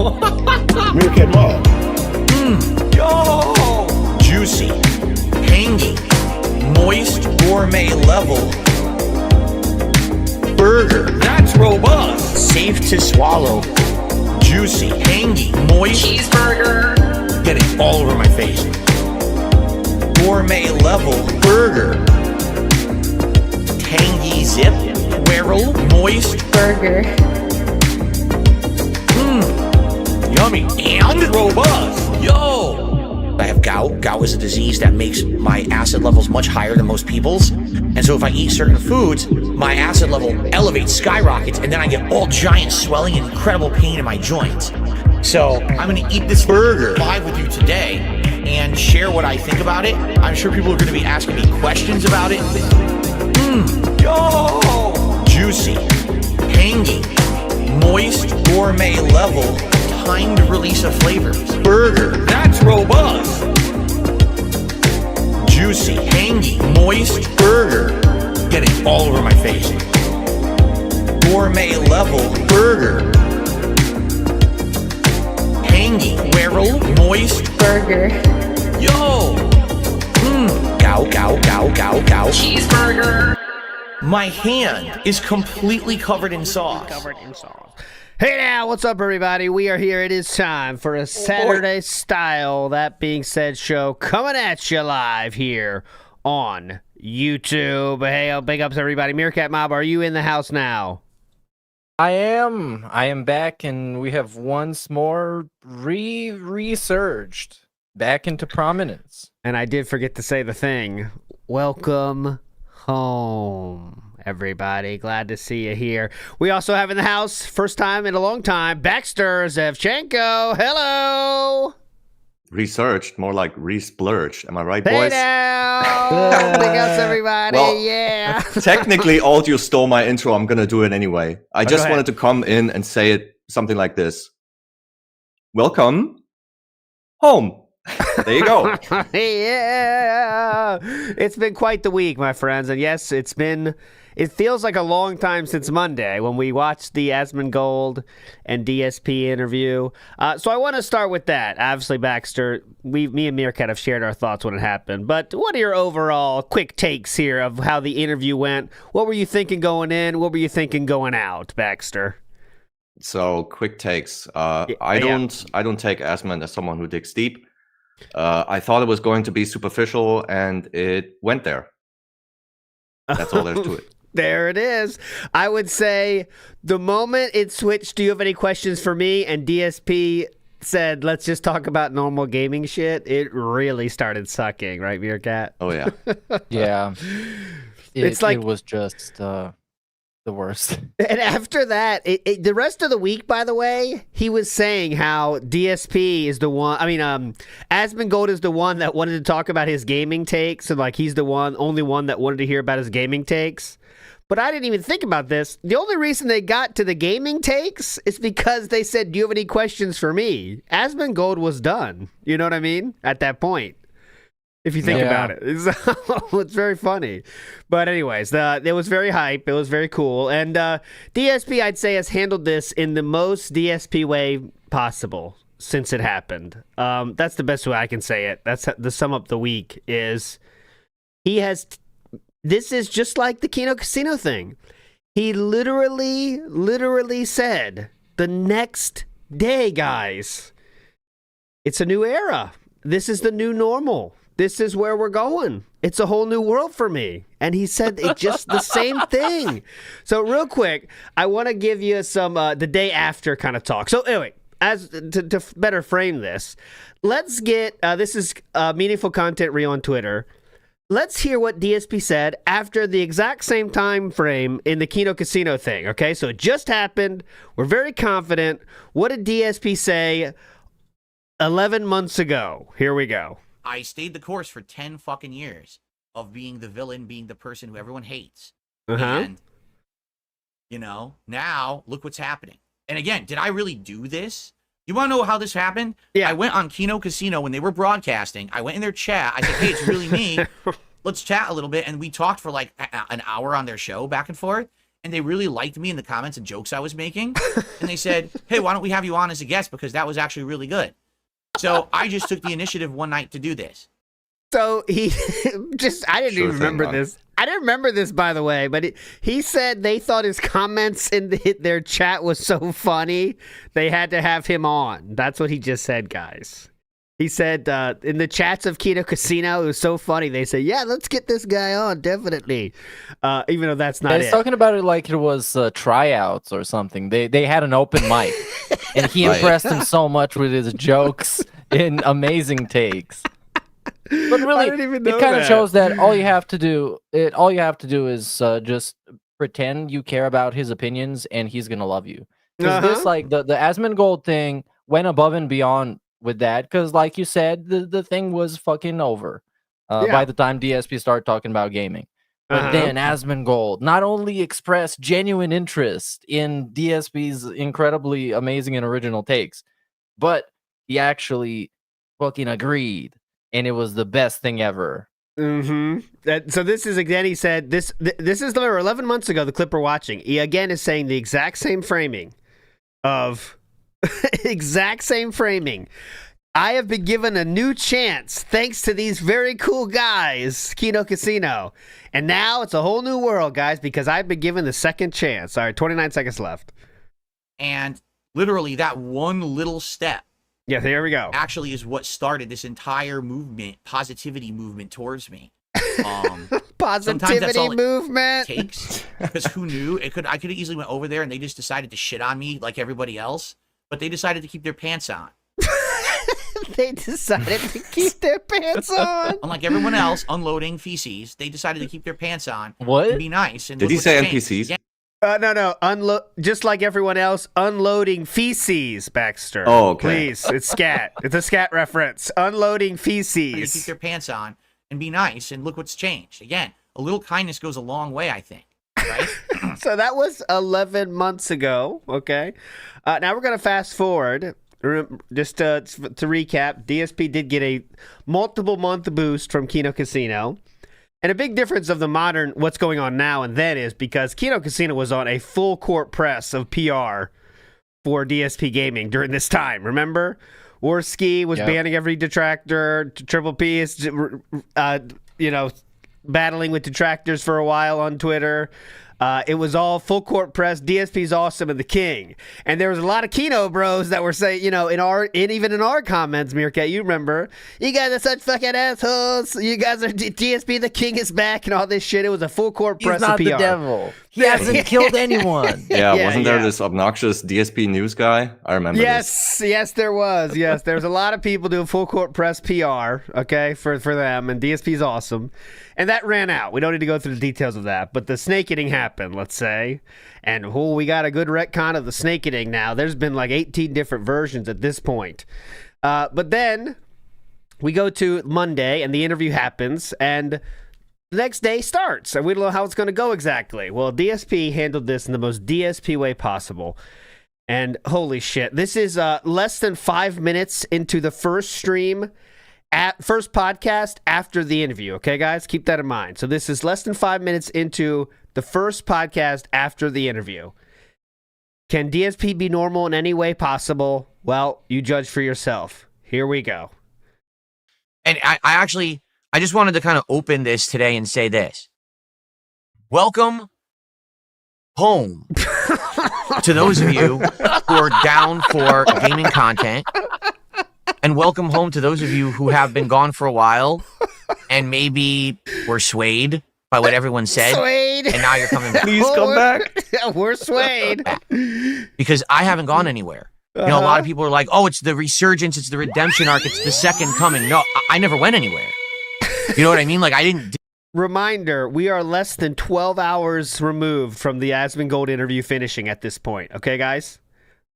Meerkat Mob. Yo! Juicy, tangy, moist, gourmet level burger. That's robust. Safe to swallow. Juicy, tangy, moist cheeseburger. Get it all over my face. Gourmet level burger. Tangy zip, whirl, moist Burger. Yummy and robust. Yo! I have gout. Gout is a disease that makes my acid levels much higher than most people's. And so if I eat certain foods, my acid level elevates, skyrockets, and then I get all giant swelling and incredible pain in my joints. So I'm gonna eat this burger live with you today and share what I think about it. I'm sure people are gonna be asking me questions about it. Yo! Juicy, tangy, moist, gourmet level, timed release of flavors. Burger, that's robust. Juicy, tangy, moist burger. Get it all over my face. Gourmet level burger. Tangy, whirl, moist Burger. Yo! Gow, gow, gow, gow, gow. Cheeseburger. My hand is completely covered in sauce. Hey now, what's up everybody? We are here. It is time for a Saturday style, that being said, show coming at you live here on YouTube. Hey, big ups everybody. Meerkat Mob, are you in the house now? I am back, and we have once more resurged back into prominence. And I did forget to say the thing. Welcome home, everybody. Glad to see you here. We also have in the house, first time in a long time, Baxter Zevchenko. Hello. Researched, more like re-splurged. Am I right, Hey boys? now. Big ups everybody. Well, yeah. Technically, Audio stole my intro. I'm going to do it anyway. I just ahead. wanted to come in and say it something like this. Welcome home. There you go. Yeah. It's been quite the week, my friends. And yes, it feels like a long time since Monday when we watched the Asmongold and DSP interview. So I want to start with that. Obviously, Baxter, me and Meerkat have shared our thoughts when it happened. But what are your overall quick takes here of how the interview went? What were you thinking going in? What were you thinking going out, Baxter? So, quick takes. I don't take Asmund as someone who digs deep. I thought it was going to be superficial, and it went there. That's all there's to it. There it is. I would say the moment it switched, do you have any questions for me? And DSP said, let's just talk about normal gaming shit. It really started sucking, right, Meerkat? Oh, yeah. Yeah, It's like- it was just the worst. And after that, the rest of the week, by the way, he was saying how DSP is the one. I mean, Asmongold is the one that wanted to talk about his gaming takes, and like he's the only one that wanted to hear about his gaming takes. But I didn't even think about this. The only reason they got to the gaming takes is because they said, "Do you have any questions for me?" Asmongold was done. You know what I mean? At that point. If you think about it. It's very funny. But anyways, it was very hype. It was very cool. And DSP, I'd say, has handled this in the most DSP way possible since it happened. That's the best way I can say it. That's the sum up the week is he has... This is just like the Kino Casino thing. He literally said, the next day, guys, it's a new era. This is the new normal. This is where we're going. It's a whole new world for me. And he said it just the same thing. So real quick, I want to give you some the day after kind of talk. So anyway, as to better frame this, let's get, this is Meaningful Content Reel on Twitter. Let's hear what DSP said after the exact same time frame in the Kino Casino thing. Okay, so it just happened. We're very confident. What did DSP say 11 months ago? Here we go. I stayed the course for 10 fucking years of being the villain, being the person who everyone hates. And, you know, now look what's happening. And again, did I really do this? You want to know how this happened? Yeah. I went on Kino Casino when they were broadcasting. I went in their chat. I said, hey, it's really me. Let's chat a little bit. And we talked for like an hour on their show back and forth. and they really liked me in the comments and jokes I was making. And they said, hey, why don't we have you on as a guest? Because that was actually really good. So I just took the initiative one night to do this. So he I didn't even remember this. I didn't remember this, by the way, but he said they thought his comments in their chat was so funny, they had to have him on. That's what he just said, guys. He said in the chats of Kino Casino, it was so funny. They said, yeah, let's get this guy on, definitely. Even though that's not it. He's talking about it like it was tryouts or something. They had an open mic, and he impressed him so much with his jokes and amazing takes. But really, it kind of shows that all you have to do is just pretend you care about his opinions, and he's gonna love you. Because this, like the Asmongold thing, went above and beyond with that. Because, like you said, the thing was fucking over by the time DSP started talking about gaming. But then Asmongold not only expressed genuine interest in DSP's incredibly amazing and original takes, but he actually fucking agreed. And it was the best thing ever. So this is, again, he said, this is 11 months ago, the clip we're watching. He, again, is saying the exact same framing of... exact same framing. I have been given a new chance thanks to these very cool guys, Kino Casino. And now it's a whole new world, guys, because I've been given the second chance. All right, 29 seconds left. And literally that one little step, yeah, here we go. actually is what started this entire movement, positivity movement towards me. Positivity movement. Takes, because who knew? I could have easily went over there and they just decided to shit on me like everybody else, but they decided to keep their pants on. They decided to keep their pants on. Unlike everyone else unloading feces, they decided to keep their pants on. What? And be nice. And Did he say NPCs? Yeah. No. Just like everyone else, unloading feces, Baxter. Oh, okay. Please, it's scat. It's a scat reference. Unloading feces. They keep their pants on and be nice, and look what's changed. Again, a little kindness goes a long way, I think. Right? So that was 11 months ago. Okay. Now we're going to fast forward. Just to recap, DSP did get a multiple month boost from Kino Casino. And a big difference of the modern what's going on now and then is because Kino Casino was on a full court press of PR for DSP Gaming during this time. Remember? Warski was banning every detractor. Triple P is, battling with detractors for a while on Twitter. It was all full court press. DSP's awesome and the king. And there was a lot of Kino bros that were saying, even in our comments, Meerkat, you remember, you guys are such fucking assholes. You guys are DSP, the king is back and all this shit. It was a full court press of PR. He's not the devil. He hasn't killed anyone. Wasn't there this obnoxious DSP news guy? I remember this. Yes, there was. Yes, there was a lot of people doing full court press PR, okay, for them, and DSP's awesome. And that ran out. We don't need to go through the details of that, but the snake eating happened, let's say. And we got a good retcon of the snake eating now. There's been like 18 different versions at this point. But then we go to Monday, and the interview happens, and the next day starts, and we don't know how it's going to go exactly. Well, DSP handled this in the most DSP way possible. And holy shit, this is less than 5 minutes into the first stream, first podcast after the interview. Okay, guys, keep that in mind. So this is less than 5 minutes into the first podcast after the interview. Can DSP be normal in any way possible? Well, you judge for yourself. Here we go. And I just wanted to kind of open this today and say this. Welcome home to those of you who are down for gaming content. And welcome home to those of you who have been gone for a while and maybe were swayed by what everyone said. Swayed. And now you're coming back. Please come back. We're swayed. Because I haven't gone anywhere. You know, a lot of people are like, oh, it's the resurgence, it's the redemption arc, it's the second coming. No, I never went anywhere. You know what I mean? Like, I didn't... Reminder, we are less than 12 hours removed from the Asmongold interview finishing at this point. Okay, guys?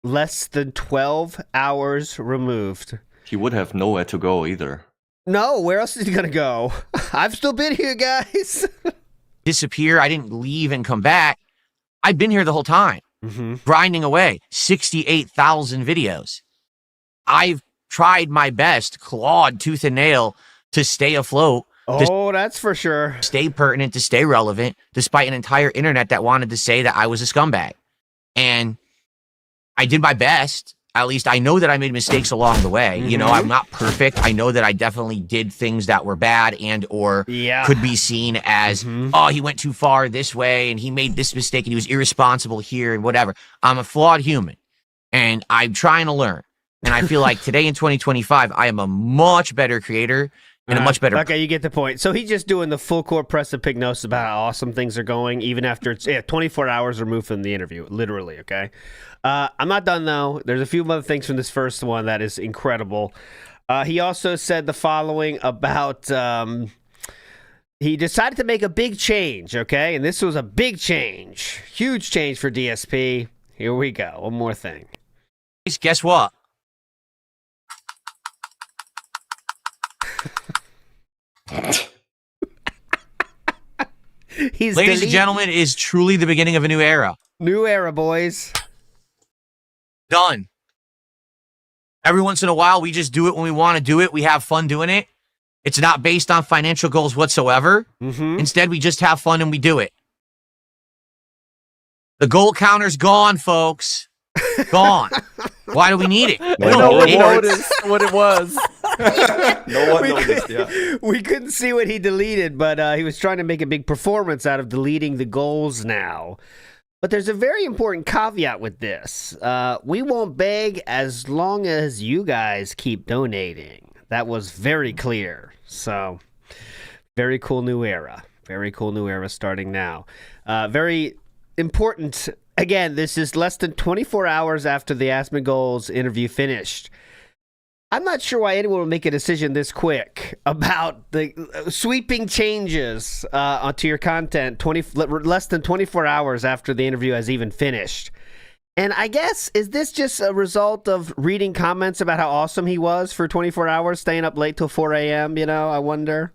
Less than 12 hours removed. He would have nowhere to go either. No, where else is he going to go? I've still been here, guys. Disappear. I didn't leave and come back. I've been here the whole time. Grinding away. 68,000 videos. I've tried my best, clawed tooth and nail, to stay afloat Oh, that's for sure. Stay pertinent, to stay relevant, despite an entire internet that wanted to say that I was a scumbag. And I did my best. At least I know that I made mistakes along the way. You know, I'm not perfect. I know that I definitely did things that were bad and or could be seen as, oh, he went too far this way and he made this mistake and he was irresponsible here and whatever. I'm a flawed human and I'm trying to learn. And I feel like today in 2025, I am a much better creator and a much better. Okay, you get the point. So he's just doing the full court press of Pignosis about how awesome things are going, even after it's 24 hours removed from the interview, literally. Okay, I'm not done though. There's a few other things from this first one that is incredible. He also said the following about he decided to make a big change. Okay, and this was a big change, huge change for DSP. Here we go. One more thing. Guess what? Ladies and gentlemen, it is truly the beginning of a new era. New era, boys. Done. Every once in a while, we just do it when we want to do it. We have fun doing it. It's not based on financial goals whatsoever. Instead, we just have fun and we do it. The goal counter's gone, folks. Gone. Why do we need it? No one noticed what it was. No one noticed, yeah. We couldn't see what he deleted, but he was trying to make a big performance out of deleting the goals now. But there's a very important caveat with this. We won't beg as long as you guys keep donating. That was very clear. So, very cool new era. Very cool new era starting now. Very important. Again, this is less than 24 hours after the Asmongold's interview finished. I'm not sure why anyone would make a decision this quick about the sweeping changes onto your content less than 24 hours after the interview has even finished. And I guess, is this just a result of reading comments about how awesome he was for 24 hours, staying up late till 4 a.m., you know, I wonder?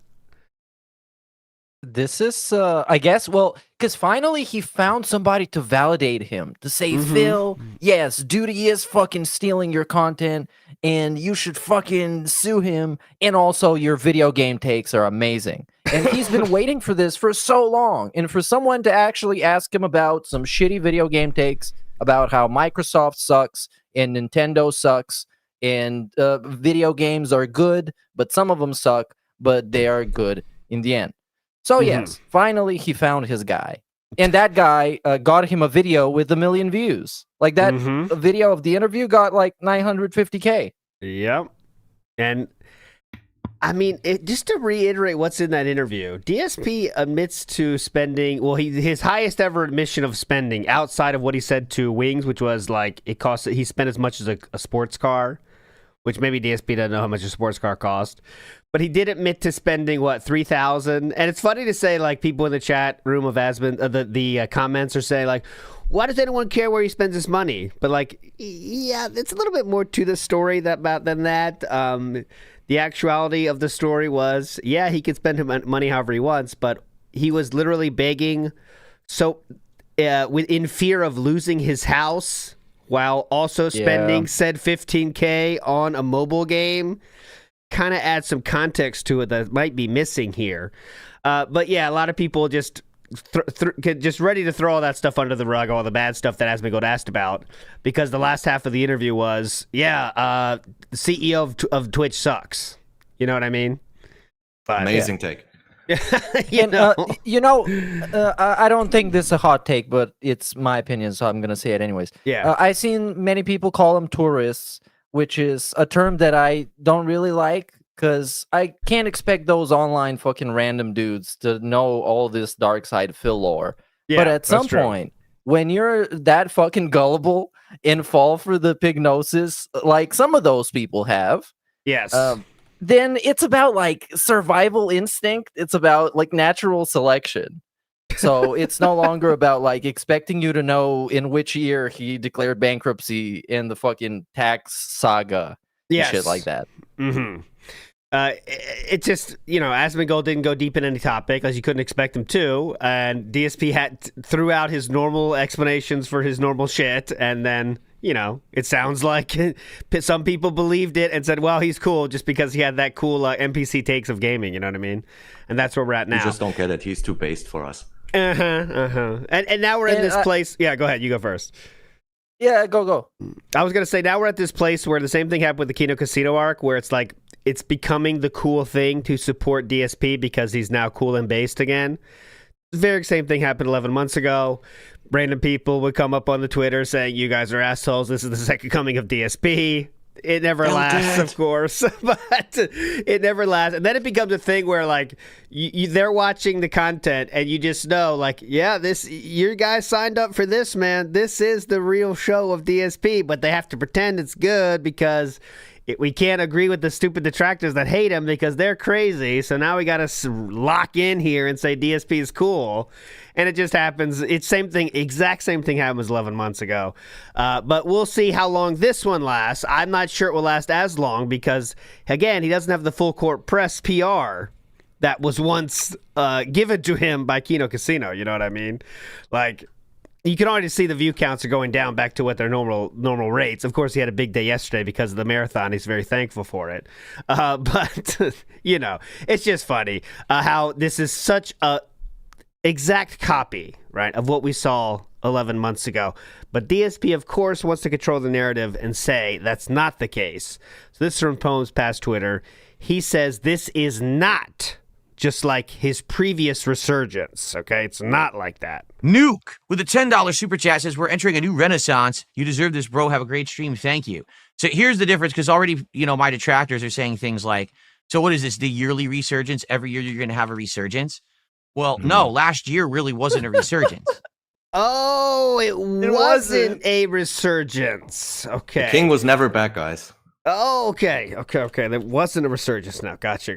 This is, I guess, well, because finally he found somebody to validate him, to say, Phil, yes, Duty is fucking stealing your content, and you should fucking sue him, and also your video game takes are amazing. And he's been waiting for this for so long, and for someone to actually ask him about some shitty video game takes, about how Microsoft sucks, and Nintendo sucks, and video games are good, but some of them suck, but they are good in the end. So yes, finally he found his guy. And that guy got him a video with 1 million views. Like that video of the interview got like 950K. Yep. And I mean, just to reiterate what's in that interview, DSP admits to spending, well, his highest ever admission of spending outside of what he said to Wings, which was like, he spent as much as a sports car, which maybe DSP doesn't know how much a sports car cost. But he did admit to spending, what, $3,000? And it's funny to say, like, people in the chat room of Asmon, the comments are saying, like, why does anyone care where he spends his money? But, like, yeah, it's a little bit more to the story than that. The actuality of the story was, yeah, he could spend money however he wants, but he was literally begging, so in fear of losing his house, while also spending said $15K on a mobile game. Kind of add some context to it that might be missing here. But yeah, a lot of people just just ready to throw all that stuff under the rug, all the bad stuff that Asmongold asked about, because the last half of the interview was, the CEO of Twitch sucks. You know what I mean? But, amazing take. I don't think this is a hot take, but it's my opinion, so I'm going to say it anyways. Yeah. I've seen many people call them tourists, which is a term that I don't really like, because I can't expect those online fucking random dudes to know all this dark side Phil lore. Yeah, but at some point, when you're that fucking gullible and fall for the pignosis, like some of those people have, yes, then it's about like survival instinct. It's about like natural selection. So it's no longer about like expecting you to know in which year he declared bankruptcy in the fucking tax saga and shit like that. It just, Asmongold didn't go deep in any topic, as you couldn't expect him to, and DSP threw out his normal explanations for his normal shit, and then, it sounds like some people believed it and said, well, he's cool just because he had that cool NPC takes of gaming, you know what I mean? And that's where we're at now. You just don't get it. He's too based for us. And now we're in this place. Yeah, go ahead. You go first. Yeah, go. I was going to say, now we're at this place where the same thing happened with the Kino Casino arc, where it's like, it's becoming the cool thing to support DSP because he's now cool and based again. The very same thing happened 11 months ago. Random people would come up on the Twitter saying, you guys are assholes. This is the second coming of DSP. It never lasts, of course, but it never lasts. And then it becomes a thing where, like, they're watching the content and you just know, like, yeah, your guys signed up for this, man. This is the real show of DSP, but they have to pretend it's good because we can't agree with the stupid detractors that hate him because they're crazy. So now we got to lock in here and say DSP is cool. And it just happens. It's exact same thing happened 11 months ago. But we'll see how long this one lasts. I'm not sure it will last as long because, again, he doesn't have the full court press PR that was once given to him by Kino Casino. You know what I mean? Like, you can already see the view counts are going down back to what their normal rates. Of course, he had a big day yesterday because of the marathon. He's very thankful for it. But, it's just funny how this is such a exact copy, right, of what we saw 11 months ago. But DSP, of course, wants to control the narrative and say that's not the case. So this is from Poems past Twitter. He says this is not just like his previous resurgence, okay? It's not like that. Nuke with a $10 super chat says, we're entering a new renaissance. You deserve this, bro. Have a great stream. Thank you. So here's the difference, because already, my detractors are saying things like, so what is this, the yearly resurgence? Every year you're going to have a resurgence? Well, no, last year really wasn't a resurgence. Oh, it wasn't a resurgence. Okay. The king was never back, guys. Oh, okay. That wasn't a resurgence now. Gotcha.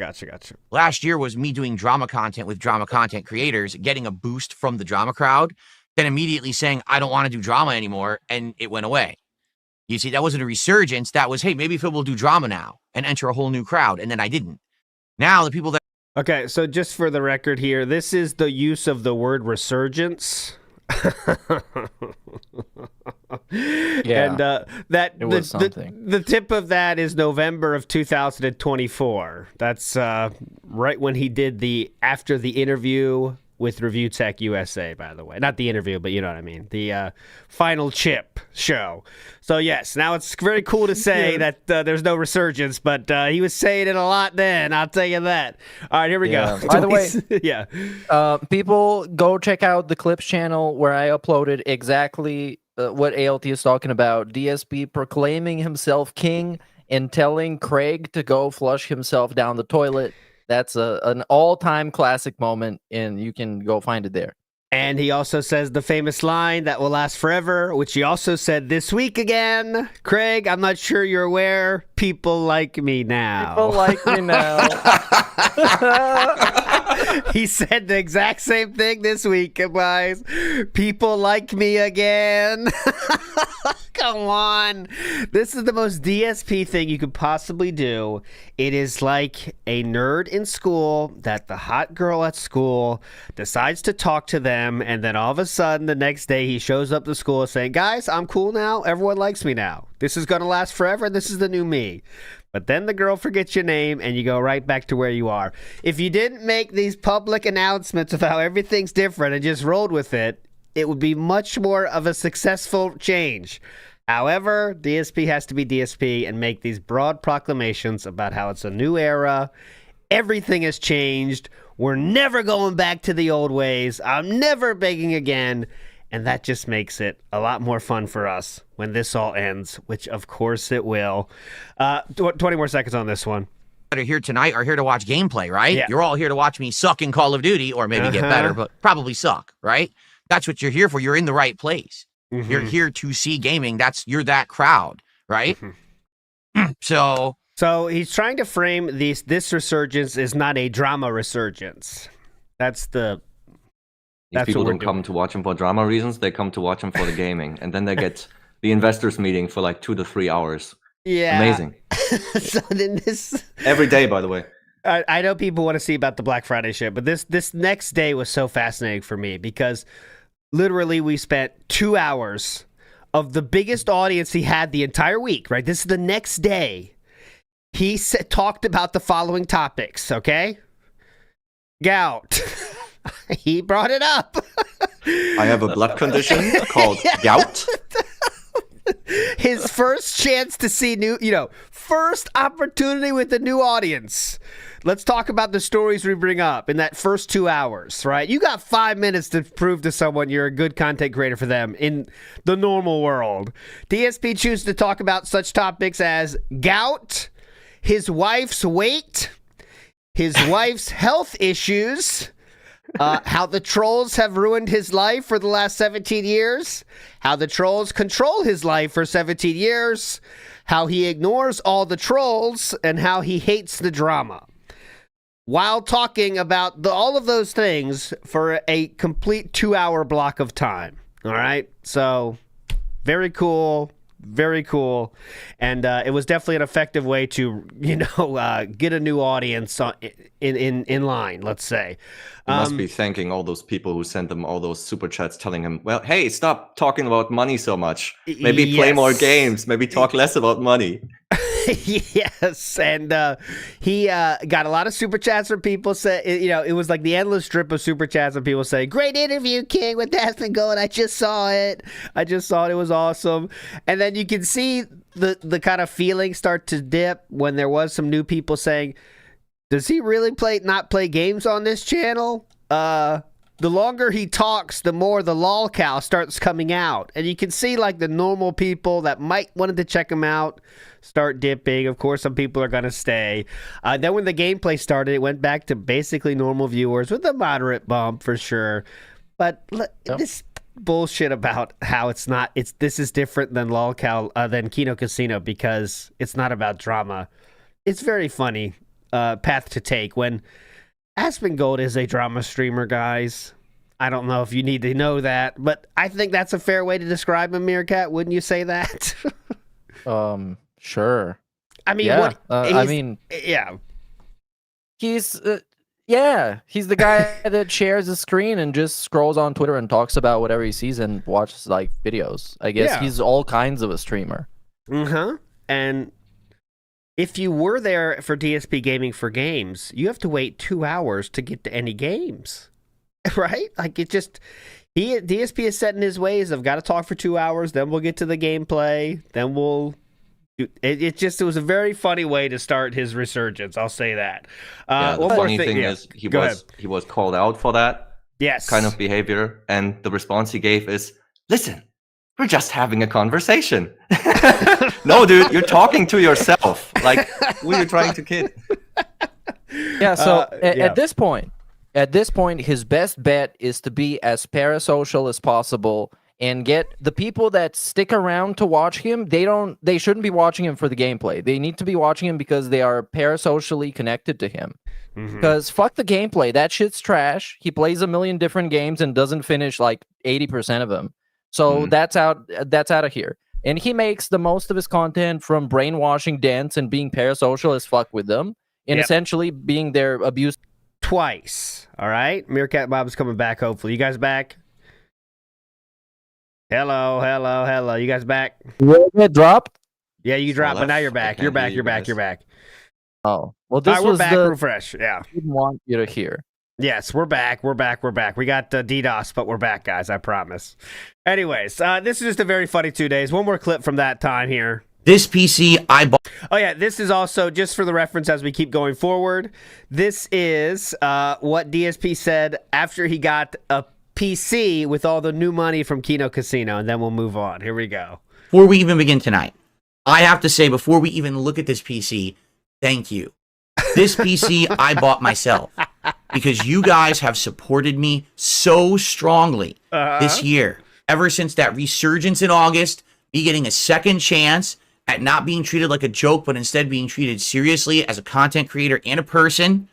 Last year was me doing drama content with drama content creators, getting a boost from the drama crowd, then immediately saying, I don't want to do drama anymore, and it went away. You see, that wasn't a resurgence. That was, hey, maybe Phil will do drama now and enter a whole new crowd, and then I didn't. Now, the people that... Okay, so just for the record here, this is the use of the word resurgence. Yeah, and that it was something. The tip of that is November of 2024. That's right when he did after the interview with Review Tech USA, by the way. Not the interview, but you know what I mean. The final chip show. So yes, now it's very cool to say that there's no resurgence, but he was saying it a lot then, I'll tell you that. All right, here we go. By the way, people go check out the Clips channel where I uploaded exactly what ALT is talking about. DSP proclaiming himself king and telling Craig to go flush himself down the toilet. That's an all-time classic moment, and you can go find it there. And he also says the famous line that will last forever, which he also said this week again. Craig, I'm not sure you're aware. People like me now. People like me now. He said the exact same thing this week, guys. People like me again. Come on. This is the most DSP thing you could possibly do. It is like a nerd in school that the hot girl at school decides to talk to them, and then all of a sudden the next day he shows up to school saying, guys, I'm cool now. Everyone likes me now. This is going to last forever. This is the new me. But then the girl forgets your name and you go right back to where you are. If you didn't make these public announcements of how everything's different and just rolled with it, it would be much more of a successful change. However, DSP has to be DSP and make these broad proclamations about how it's a new era. Everything has changed. We're never going back to the old ways. I'm never begging again. And that just makes it a lot more fun for us when this all ends, which of course it will. 20 more seconds on this one. That are here tonight are here to watch gameplay, right? Yeah. You're all here to watch me suck in Call of Duty, or maybe get better, but probably suck, right? That's what you're here for. You're in the right place. Mm-hmm. You're here to see gaming. You're that crowd, right? Mm-hmm. So he's trying to frame this resurgence is not a drama resurgence. These people don't come to watch him for drama reasons. They come to watch him for the gaming. And then they get the investors meeting for like 2 to 3 hours. Yeah. Amazing. So then this... Every day, by the way. I know people want to see about the Black Friday shit, but this next day was so fascinating for me because literally we spent 2 hours of the biggest audience he had the entire week, right? This is the next day. He talked about the following topics, okay? Gout. He brought it up. I have a blood condition called gout. His first chance to see first opportunity with a new audience. Let's talk about the stories we bring up in that first 2 hours, right? You got 5 minutes to prove to someone you're a good content creator for them in the normal world. DSP chooses to talk about such topics as gout, his wife's weight, his wife's health issues, how the trolls have ruined his life for the last 17 years, how the trolls control his life for 17 years, how he ignores all the trolls, and how he hates the drama. While talking about all of those things for a complete 2-hour block of time. All right? So, very cool. Very cool. And it was definitely an effective way to, get a new audience in line, let's say. He must be thanking all those people who sent him all those super chats telling him, well, hey, stop talking about money so much. Maybe play more games. Maybe talk less about money. Yes, and he got a lot of super chats from people. It was like the endless strip of super chats from people saying, "Great interview, King, with Aspen Gold. I just saw it. It was awesome." And then you can see the kind of feeling start to dip when there was some new people saying, "Does he really not play games on this channel?" The longer he talks, the more the lol cow starts coming out. And you can see like the normal people that might wanted to check him out start dipping. Of course, some people are going to stay. Then when the gameplay started, it went back to basically normal viewers with a moderate bump for sure. But this bullshit about how this is different than lol cow, than Kino Casino because it's not about drama. It's very funny path to take when Aspen Gold is a drama streamer, guys. I don't know if you need to know that, but I think that's a fair way to describe him, Meerkat. Wouldn't you say that? Sure. I mean, yeah. Yeah. He's the guy that shares his screen and just scrolls on Twitter and talks about whatever he sees and watches like videos. I guess he's all kinds of a streamer. And if you were there for DSP Gaming for Games, you have to wait 2 hours to get to any games, right? Like DSP is set in his ways. I've got to talk for 2 hours, then we'll get to the gameplay, then it was a very funny way to start his resurgence. I'll say that. The funny thing is he was called out for that kind of behavior, and the response he gave is, "Listen, we're just having a conversation." No, dude, you're talking to yourself. Like, who are you trying to kid? Yeah, so at this point, his best bet is to be as parasocial as possible and get the people that stick around to watch him. They shouldn't be watching him for the gameplay. They need to be watching him because they are parasocially connected to him. Because fuck the gameplay. That shit's trash. He plays a million different games and doesn't finish like 80% of them. So that's out of here. And he makes the most of his content from brainwashing dents and being parasocial as fuck with them and essentially being their abuse twice. All right? Meerkat Bob's coming back, hopefully. You guys back? Hello. You guys back? It dropped? Yeah, you dropped, but now you're back. You're back. Oh. Well, this was back. Refresh. Yeah. Didn't want you to hear. Yes, we're back. We got DDoS, but we're back, guys. I promise. Anyways, this is just a very funny 2 days. One more clip from that time here. This PC I bought. Oh, yeah. This is also, just for the reference as we keep going forward, this is what DSP said after he got a PC with all the new money from Kino Casino, and then we'll move on. Here we go. Before we even begin tonight, I have to say, before we even look at this PC, thank you. This PC I bought myself because you guys have supported me so strongly this year. Ever since that resurgence in August, me getting a second chance at not being treated like a joke, but instead being treated seriously as a content creator and a person,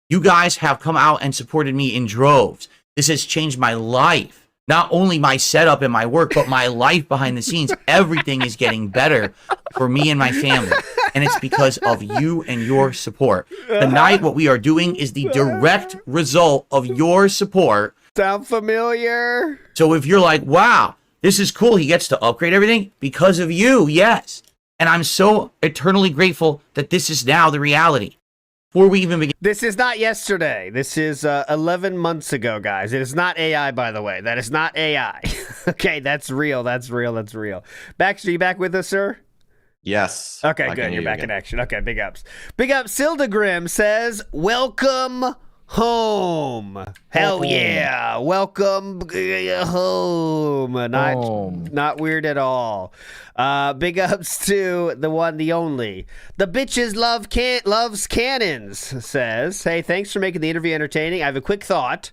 you guys have come out and supported me in droves. This has changed my life. Not only my setup and my work, but my life behind the scenes. Everything is getting better for me and my family. And it's because of you and your support. Tonight, what we are doing is the direct result of your support. Sound familiar? So if you're like, wow, This is cool. He gets to upgrade everything because of you. Yes. And I'm so eternally grateful that this is now the reality. Before we even begin. This is not yesterday. This is 11 months ago, guys. It is not AI, by the way. That is not AI. Okay, that's real. That's real. That's real. Baxter, you back with us, sir? Yes. Okay, I can good. hear You're you back again. in action. Okay, big ups. Big ups. Sildagrim says, welcome home. Hell Home. yeah. Welcome home. Not weird at all. Big ups to the one, the only. The bitches loves cannons says, hey, thanks for making the interview entertaining. I have a quick thought.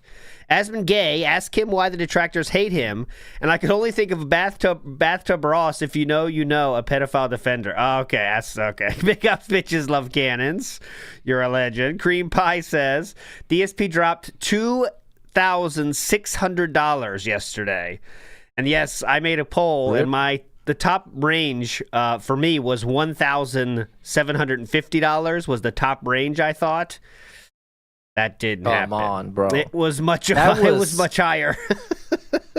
Asmund Gay, ask him why the detractors hate him, and I could only think of Bathtub Ross. If you know, you know, a pedophile defender. Oh, okay, that's okay. Big ups, bitches love cannons. You're a legend. Cream Pie says DSP dropped $2,600 yesterday, and yes, I made a poll, and the top range for me was $1,750 was the top range. I thought. That didn't happen. Come on, bro. It was much. It was much higher.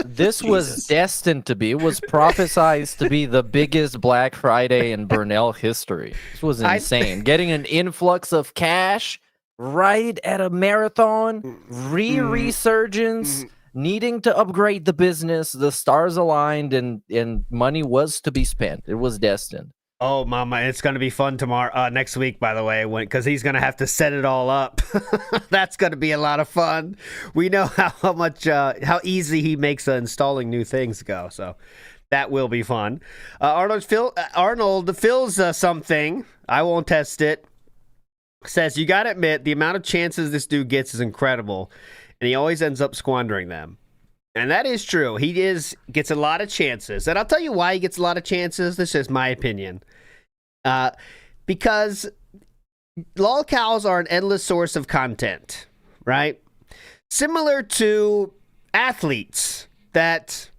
This was destined to be. It was prophesized to be the biggest Black Friday in Burnell history. This was insane. Getting an influx of cash right at a marathon, resurgence, needing to upgrade the business. The stars aligned, and money was to be spent. It was destined. Oh, mama, it's going to be fun next week, by the way, because he's going to have to set it all up. That's going to be a lot of fun. We know how easy he makes installing new things go, so that will be fun. Arnold fills something. I won't test it. Says, you got to admit, the amount of chances this dude gets is incredible, and he always ends up squandering them. And that is true. He gets a lot of chances. And I'll tell you why he gets a lot of chances. This is my opinion. Because lolcows are an endless source of content, right? Similar to athletes that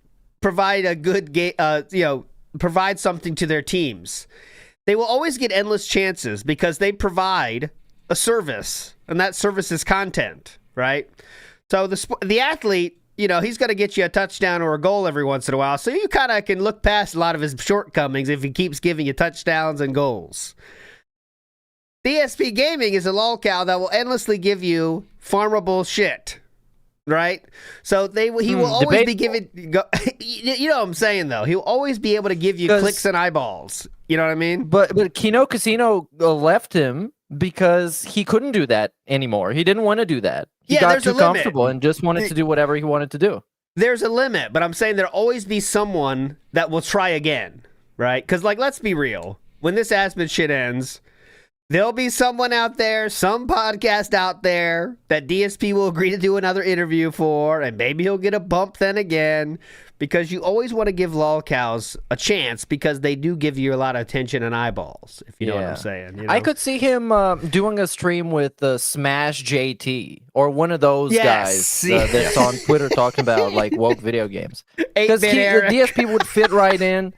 provide a good game, provide something to their teams. They will always get endless chances because they provide a service, and that service is content, right? So the athlete, he's going to get you a touchdown or a goal every once in a while. So you kind of can look past a lot of his shortcomings if he keeps giving you touchdowns and goals. DSP Gaming is a lolcow that will endlessly give you farmable shit, right? So he will always be giving... You know what I'm saying, though? He'll always be able to give you clicks and eyeballs. You know what I mean? But Kino Casino left him because he couldn't do that anymore. He didn't want to do that. He got too comfortable and just wanted to do whatever he wanted to do. There's a limit, but I'm saying there'll always be someone that will try again, right? Because, let's be real. When this Aspen shit ends, there'll be someone out there, some podcast out there that DSP will agree to do another interview for, and maybe he'll get a bump then again, because you always want to give lolcows a chance because they do give you a lot of attention and eyeballs, if you know what I'm saying. I could see him doing a stream with Smash JT or one of those guys that's on Twitter talking about woke video games. Because the DSP would fit right in.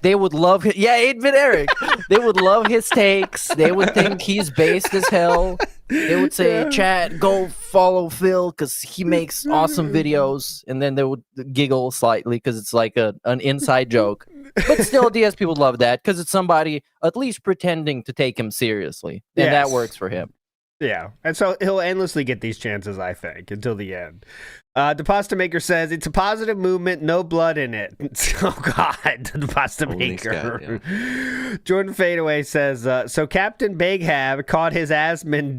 They would love his... Yeah, 8-Bit Eric. They would love his takes. They would think he's based as hell. They would say, chat, go follow Phil because he makes awesome videos. And then they would giggle slightly because it's an inside joke. But still, DSP would love that because it's somebody at least pretending to take him seriously. And that works for him. Yeah, and so he'll endlessly get these chances, I think, until the end. The Pasta Maker says, it's a positive movement, no blood in it. Oh, God, the Pasta Maker. Jordan Fadeaway says, so Captain Baghab caught his Asmund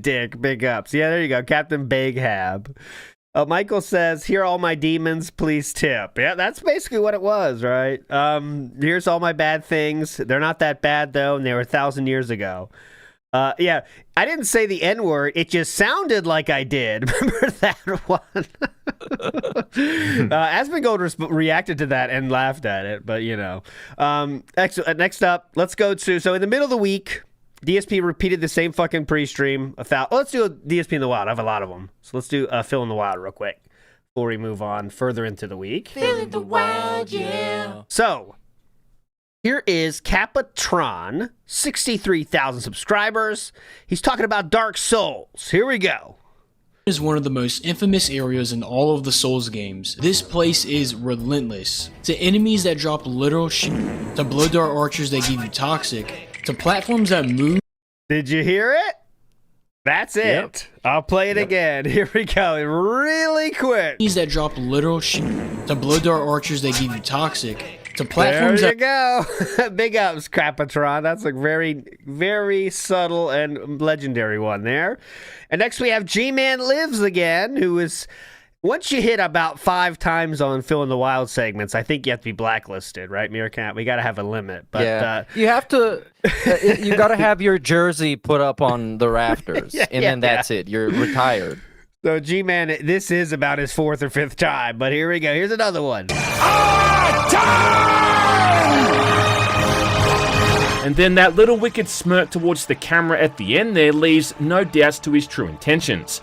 dick. Big ups. Yeah, there you go, Captain Baghab. Michael says, here are all my demons, please tip. Yeah, that's basically what it was, right? Here's all my bad things. They're not that bad, though, and they were 1,000 years ago. Yeah, I didn't say the N-word. It just sounded like I did. Remember that one? Asmongold reacted to that and laughed at it, but next up, let's go to... So in the middle of the week, DSP repeated the same fucking pre-stream. Let's do a DSP in the Wild. I have a lot of them. So let's do Phil in the Wild real quick before we move on further into the week. Phil in the Wild, yeah. So... here is Capatron, 63,000 subscribers. He's talking about Dark Souls. Here we go. is one of the most infamous areas in all of the Souls games. This place is relentless. To enemies that drop literal shit, to blow dart archers that give you toxic, to platforms that move. Did you hear it? That's it. Yep. I'll play it again. Here we go. Really quick. Enemies that drop literal shit, to blow dart archers that give you toxic, to There platforms you that go. Big ups, Crapatron. That's a very, very subtle and legendary one there. And next we have G-Man Lives Again, who is, once you hit about 5 times on Fill in the Wild segments, I think you have to be blacklisted, right, Meerkat? We got to have a limit. But yeah, you have to. You got to have your jersey put up on the rafters, and then that's it. You're retired. So G-Man, this is about his 4th or 5th time, but here we go. Here's another one. And then that little wicked smirk towards the camera at the end there leaves no doubts to his true intentions.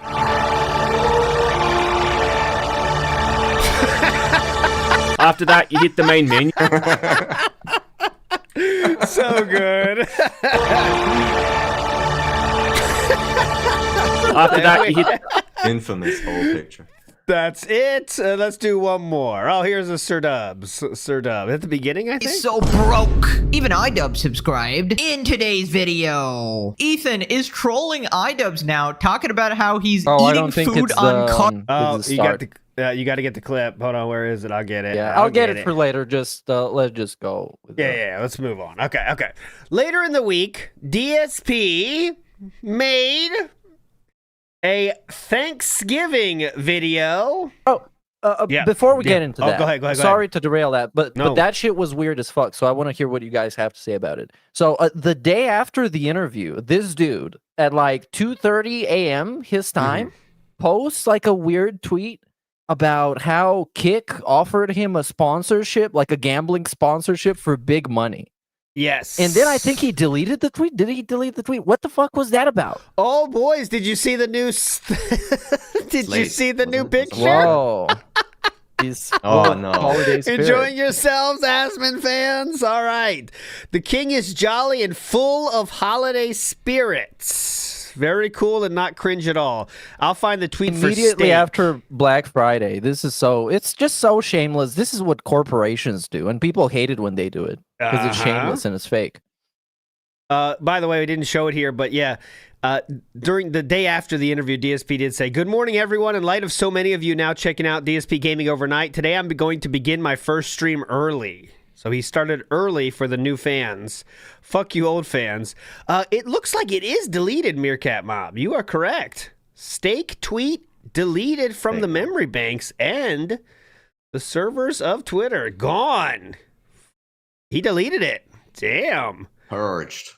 After that, you hit the main menu. So good. After that, you hit... Infamous whole picture. That's it. Let's do one more. Oh, here's a Sir Dubs. Sir Dub. At the beginning, I think? He's so broke. Even iDub subscribed. In today's video, Ethan is trolling iDubbbz now, talking about how he's I eating don't think food it's on car. Oh, it's the you got start. you got to get the clip. Hold on, where is it? I'll get it. Yeah, I'll get it for later. Just let's just go. With Yeah, let's move on. Okay. Later in the week, DSP made a Thanksgiving video. Yeah. Before we get into that, go ahead. Sorry to derail that, but No. that shit was weird as fuck. So I want to hear what you guys have to say about it. So the day after the interview, this dude at like 2:30 a.m. his time posts like a weird tweet about how Kick offered him a sponsorship, like a gambling sponsorship for big money. Yes. And then I think he deleted the tweet. Did he delete the tweet? What the fuck was that about? Oh, boys, did you see the new... Did you see the new picture? Whoa. He's no. holiday spirit. Enjoying yourselves, Asman fans? All right. The king is jolly and full of holiday spirits. Very cool and not cringe at all. I'll find the tweet Immediately for after Black Friday. It's just so shameless. This is what corporations do, and people hate it when they do it because it's shameless and it's fake. By the way, we didn't show it here, but yeah, during the day after the interview, DSP did say, "Good morning, everyone. In light of so many of you now checking out DSP Gaming overnight, today I'm going to begin my first stream early." So he started early for the new fans. Fuck you, old fans. It looks like it is deleted, Meerkat Mob. You are correct. Steak tweet deleted from the memory banks and the servers of Twitter. Gone. He deleted it. Damn. Purged.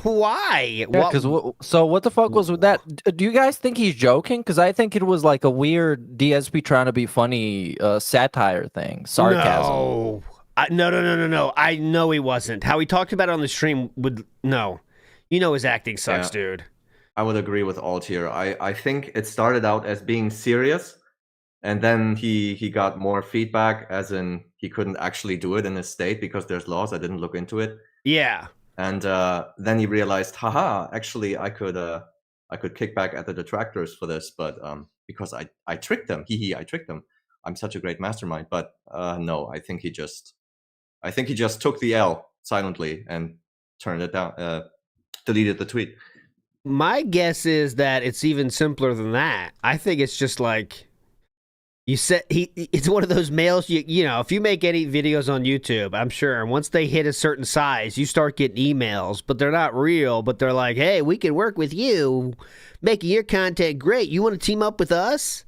Why? Because so what the fuck was with that? Do you guys think he's joking? Because I think it was like a weird DSP trying to be funny satire thing, sarcasm. No. No. I know he wasn't. How he talked about it on the stream would no. You know his acting sucks, dude. I would agree with Alt here. I think it started out as being serious, and then he got more feedback, as in he couldn't actually do it in his state because there's laws. I didn't look into it. Yeah. And then he realized, haha, actually I could kick back at the detractors for this, but because I tricked them. I tricked them. I'm such a great mastermind. But no, I think he just took the L silently and turned it down, deleted the tweet. My guess is that it's even simpler than that. I think it's just like you said it's one of those mails you know, if you make any videos on YouTube, I'm sure once they hit a certain size, you start getting emails, but they're not real, but they're like, "Hey, we can work with you, making your content great. You want to team up with us?"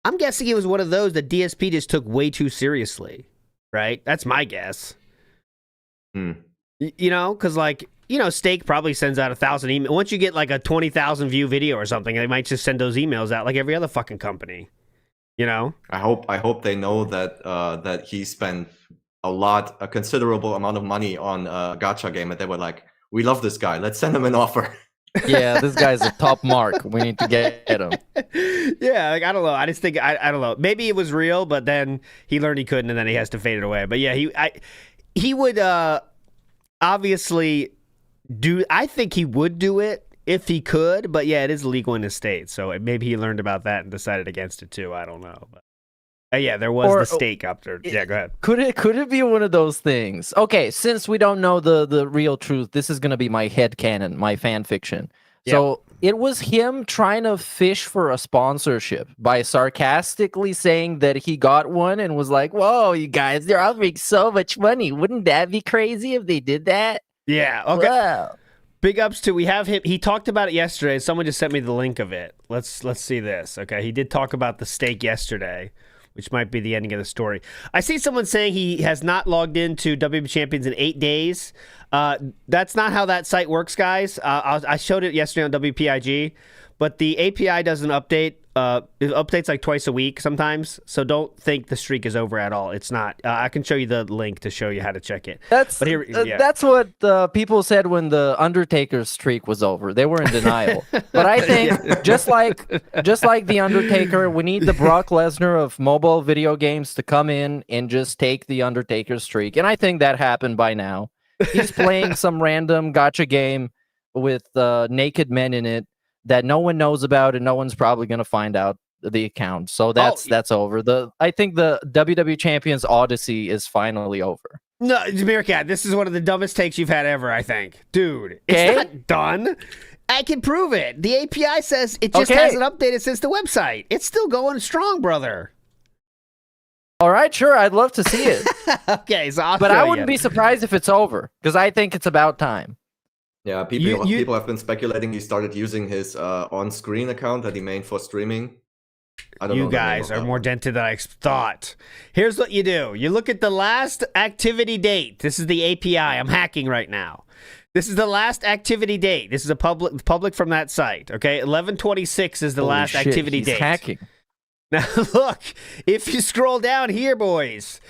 I'm guessing it was one of those that DSP just took way too seriously. Right? That's my guess. You know, because like, you know, Steak probably sends out 1,000 emails. Once you get like a 20,000 view video or something, they might just send those emails out like every other fucking company. You know? I hope they know that that he spent a considerable amount of money on a gacha game, and they were like, "We love this guy. Let's send him an offer." Yeah, this guy's a top mark. We need to get him. Yeah, like, I don't know. I just think I don't know. Maybe it was real, but then he learned he couldn't, and then he has to fade it away. But yeah, he would obviously do. I think he would do it if he could, but yeah, it is illegal in his state. So maybe he learned about that and decided against it too. I don't know. But yeah, there was the steak up there. Yeah, go ahead. Could it be one of those things? Okay, since we don't know the real truth, this is gonna be my headcanon, my fan fiction. So it was him trying to fish for a sponsorship by sarcastically saying that he got one and was like, "Whoa, you guys, they're offering so much money. Wouldn't that be crazy if they did that?" Yeah. Okay. Wow. Big ups to we have him. He talked about it yesterday. Someone just sent me the link of it. Let's see this. Okay, he did talk about the steak yesterday, which might be the ending of the story. I see someone saying he has not logged into WB Champions in 8 days. That's not how that site works, guys. I showed it yesterday on WPIG, but the API doesn't update. It updates like twice a week sometimes, so don't think the streak is over at all. It's not. I can show you the link to show you how to check it. That's what people said when the Undertaker's streak was over. They were in denial. But I think just like the Undertaker, we need the Brock Lesnar of mobile video games to come in and just take the Undertaker's streak. And I think that happened by now. He's playing some random gacha game with naked men in it that no one knows about, and no one's probably going to find out the account. So that's over. I think the WWE Champions Odyssey is finally over. No, Meerkat, this is one of the dumbest takes you've had ever, I think. Dude, it's not done. I can prove it. The API says it just hasn't updated since the website. It's still going strong, brother. All right, sure. I'd love to see it. Okay, so but I wouldn't be surprised if it's over, because I think it's about time. Yeah, people have been speculating he started using his on-screen account that he made for streaming. I don't know. You guys are more dented than I thought. Here's what you do. You look at the last activity date. This is the API. I'm hacking right now. This is the last activity date. This is a public from that site. Okay, 11/26 is the last activity date. Hacking. Now look, if you scroll down here, boys,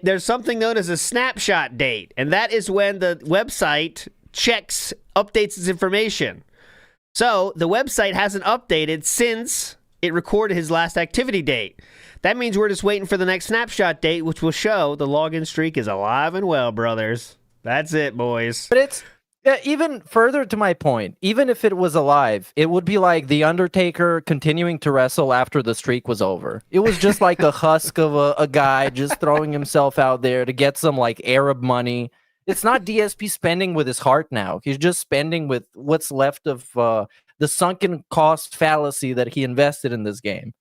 there's something known as a snapshot date, and that is when the website updates its information. So the website hasn't updated since it recorded his last activity date. That means we're just waiting for the next snapshot date, which will show the login streak is alive and well, brothers. That's it, boys. But it's even further to my point. Even if it was alive, it would be like the Undertaker continuing to wrestle after the streak was over. It was just like a husk of a guy just throwing himself out there to get some like Arab money. It's not DSP spending with his heart now. He's just spending with what's left of the sunken cost fallacy that he invested in this game.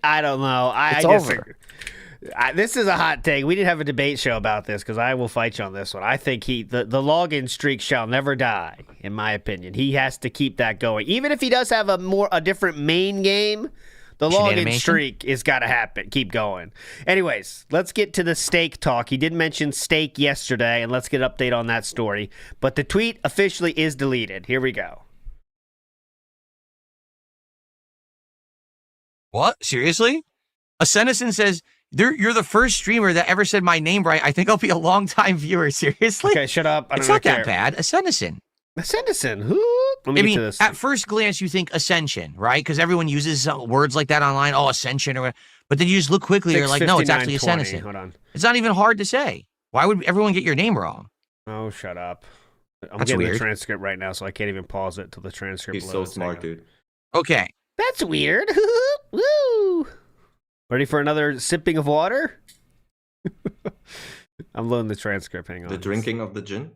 I don't know. It's over. This is a hot take. We didn't have a debate show about this because I will fight you on this one. I think the login streak shall never die, in my opinion. He has to keep that going. Even if he does have a different main game, the login streak is got to happen. Keep going. Anyways, let's get to the steak talk. He did mention steak yesterday, and let's get an update on that story. But the tweet officially is deleted. Here we go. What? Seriously? Asenison says, you're the first streamer that ever said my name right. I think I'll be a long-time viewer. Seriously? Okay, shut up. It's not that bad. Asenison. Asenison? Who? I mean, at first glance, you think Ascension, right? Because everyone uses words like that online. Oh, Ascension. But then you just look quickly, you're like, no, it's actually Asenison. Hold on. It's not even hard to say. Why would everyone get your name wrong? Oh, shut up. I'm That's getting weird. the transcript right now, so I can't even pause it till the transcript He's so loads. smart, dude. Okay. That's weird. Woo! Ready for another sipping of water? I'm loading the transcript. Hang on. The drinking of the gin?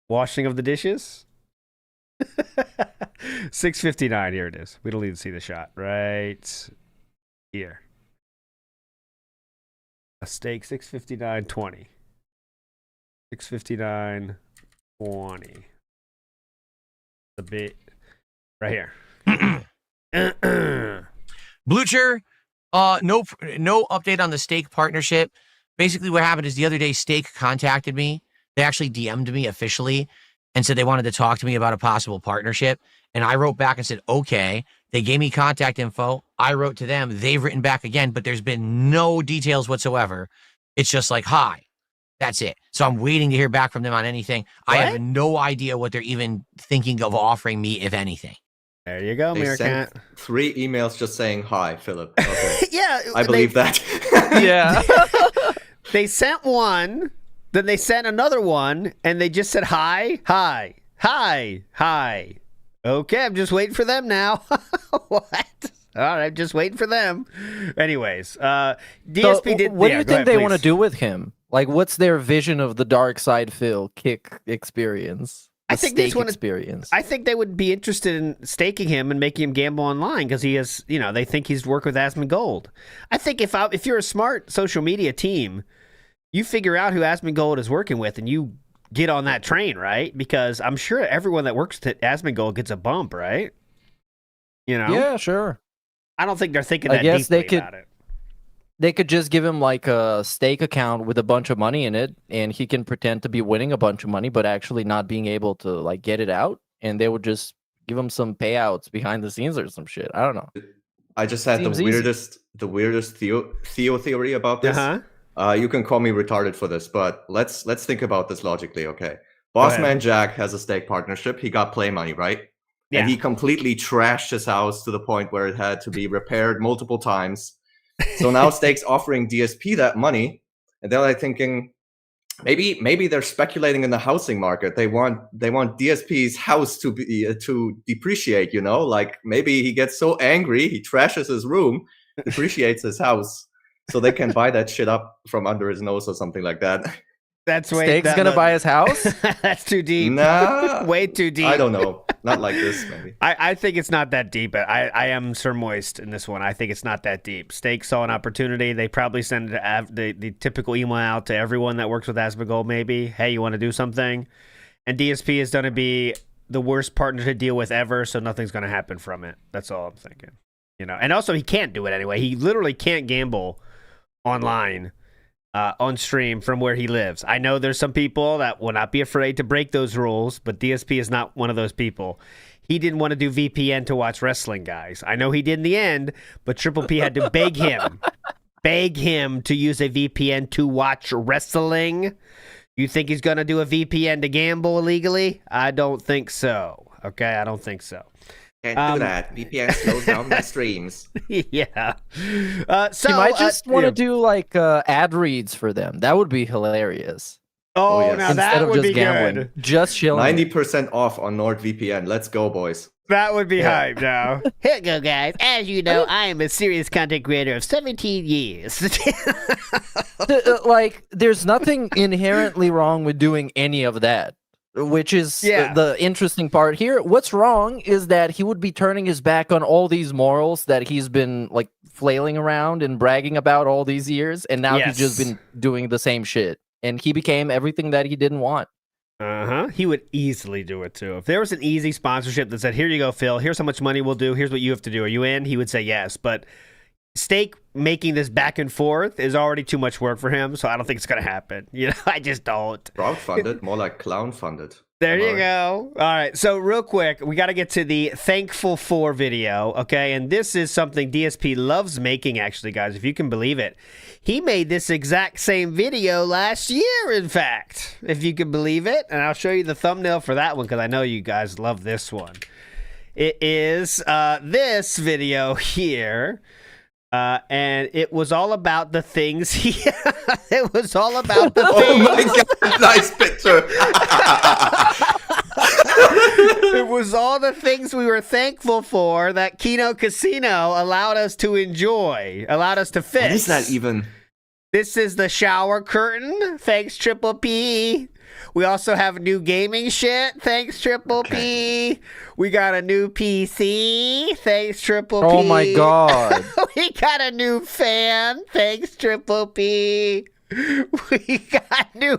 Washing of the dishes? 6:59. Here it is. We don't need to see the shot. Right here. A steak, 6:59:20. 6:59:20. The bit right here. Blucher, no update on the Steak partnership. Basically, what happened is the other day, Steak contacted me. They actually DM'd me officially and said they wanted to talk to me about a possible partnership. And I wrote back and said, okay. They gave me contact info. I wrote to them. They've written back again, but there's been no details whatsoever. It's just like, hi. That's it. So I'm waiting to hear back from them on anything. What? I have no idea what they're even thinking of offering me, if anything. There you go, They Meerkat. sent 3 emails just saying, hi, Philip. Okay. Yeah. I believe that. Yeah. They sent one, then they sent another one, and they just said, hi, hi, Hi. Okay, I'm just waiting for them now. What? All right, just waiting for them. Anyways, DSP did. What do you think they want to do with him? Like, what's their vision of the dark side Phil kick experience? I think they stake experience. I think they would be interested in staking him and making him gamble online because he has, they think he's worked with Asmongold. I think if you're a smart social media team, you figure out who Asmongold is working with and you get on that train, right? Because I'm sure everyone that works at Asmongold gets a bump, right? Yeah, sure. I don't think they're thinking that deeply about it. They could just give him like a stake account with a bunch of money in it, and he can pretend to be winning a bunch of money, but actually not being able to like get it out. And they would just give him some payouts behind the scenes or some shit. I don't know. I just had Seems the weirdest theory about this. You can call me retarded for this, but let's think about this logically. Okay, Bossman Jack has a stake partnership. He got play money, right? Yeah. And he completely trashed his house to the point where it had to be repaired multiple times. So now Stake's offering DSP that money, and they're like thinking, maybe they're speculating in the housing market. They want DSP's house to depreciate. Like maybe he gets so angry he trashes his room, depreciates his house, so they can buy that shit up from under his nose or something like that. Stake's gonna buy his house? That's too deep. Nah, way too deep. I don't know. Not like this, maybe. I think it's not that deep. I am Sir Moist in this one. I think it's not that deep. Stake saw an opportunity. They probably send the typical email out to everyone that works with Asmongold, maybe. Hey, you want to do something? And DSP is going to be the worst partner to deal with ever, so nothing's going to happen from it. That's all I'm thinking. And also he can't do it anyway. He literally can't gamble online. On stream from where he lives. I know there's some people that will not be afraid to break those rules, but DSP is not one of those people. He didn't want to do VPN to watch wrestling, guys. I know he did in the end, but Triple P had to beg him to use a VPN to watch wrestling. You think he's going to do a VPN to gamble illegally? I don't think so. Okay, I don't think so. Can't do that. VPN slows down my streams. Yeah. So you might just want to do like ad reads for them. That would be hilarious. Oh, yes. Now that would be gambling. Good. Just chilling. 90% off on NordVPN. Let's go, boys. That would be hype now. Here you go, guys. As you know, I am a serious content creator of 17 years. Like, there's nothing inherently wrong with doing any of that. Which is the interesting part here. What's wrong is that he would be turning his back on all these morals that he's been like flailing around and bragging about all these years, and now he's just been doing the same shit. And he became everything that he didn't want. He would easily do it too. If there was an easy sponsorship that said, "Here you go, Phil. Here's how much money we'll do. Here's what you have to do. Are you in?" He would say yes. But Stake making this back and forth is already too much work for him, so I don't think it's going to happen. I just don't. Crowdfunded, more like clown-funded. There you go. All right, so real quick, we got to get to the Thankful For video, okay? And this is something DSP loves making, actually, guys, if you can believe it. He made this exact same video last year, in fact, if you can believe it. And I'll show you the thumbnail for that one because I know you guys love this one. It is this video here. And it was all about the things it was all about the things. Oh my God, nice picture. It was all the things we were thankful for that Kino Casino allowed us to enjoy, allowed us to fix. What is that even? This is the shower curtain. Thanks, Triple P. We also have new gaming shit. Thanks, Triple P. We got a new PC. Thanks, Triple P. Oh my God. We got a new fan. Thanks, Triple P. We got new.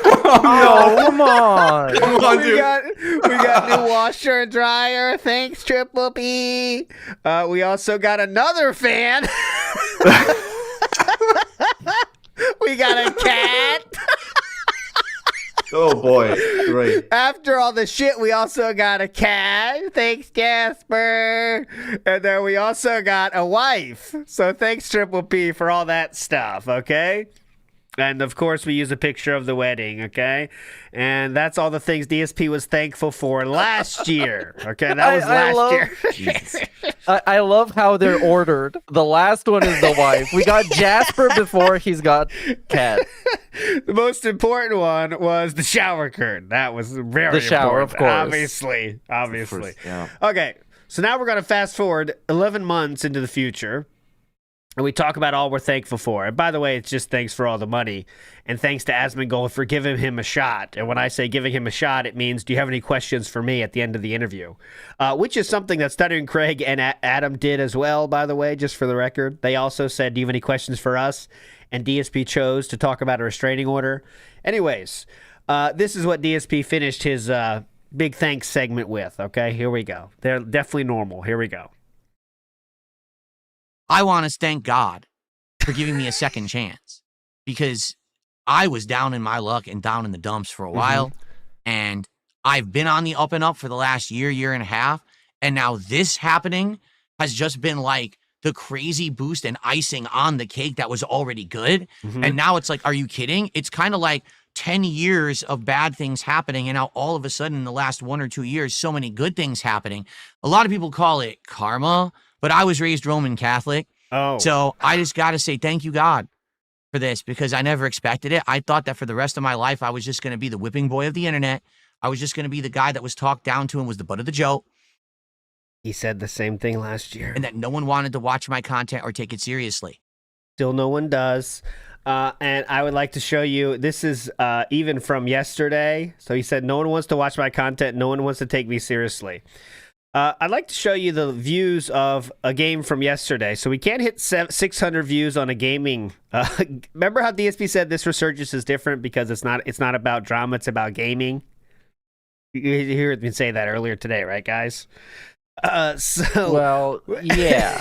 No, come on. We got new washer and dryer. Thanks, Triple P. We also got another fan. We got a cat. Oh boy, great. After all the shit, we also got a cat. Thanks, Jasper. And then we also got a wife. So thanks, Triple P, for all that stuff, okay? And of course, we use a picture of the wedding, okay? And that's all the things DSP was thankful for last year, okay? That was last year. I love how they're ordered. The last one is the wife. We got Jasper before he's got Kat. The most important one was the shower curtain. That was very The shower, important. of course. Obviously. First, yeah. Okay, so now we're going to fast forward 11 months into the future. And we talk about all we're thankful for. And by the way, it's just thanks for all the money. And thanks to Asmongold for giving him a shot. And when I say giving him a shot, it means, do you have any questions for me at the end of the interview? Which is something that Stuttering Craig and Adam did as well, by the way, just for the record. They also said, do you have any questions for us? And DSP chose to talk about a restraining order. Anyways, this is what DSP finished his big thanks segment with. Okay, here we go. They're definitely normal. Here we go. I want to thank God for giving me a second chance because I was down in my luck and down in the dumps for a while. And I've been on the up and up for the last year and a half. And now this happening has just been like the crazy boost and icing on the cake that was already good. And now it's like, are you kidding? It's kind of like 10 years of bad things happening. And now all of a sudden in the last 1 or 2 years, so many good things happening. A lot of people call it karma. But I was raised Roman Catholic. So I just got to say thank you, God, for this because I never expected it. I thought that for the rest of my life, I was just going to be the whipping boy of the internet. I was just going to be the guy that was talked down to and was the butt of the joke. He said the same thing last year. And that no one wanted to watch my content or take it seriously. Still no one does. And I would like to show you, this is even from yesterday. So he said, no one wants to watch my content. No one wants to take me seriously. I'd like to show you the views of a game from yesterday. So we can't hit 600 views on a gaming. Remember how DSP said this resurgence is different because it's not about drama, it's about gaming? You heard me say that earlier today, right, guys? Well, yeah.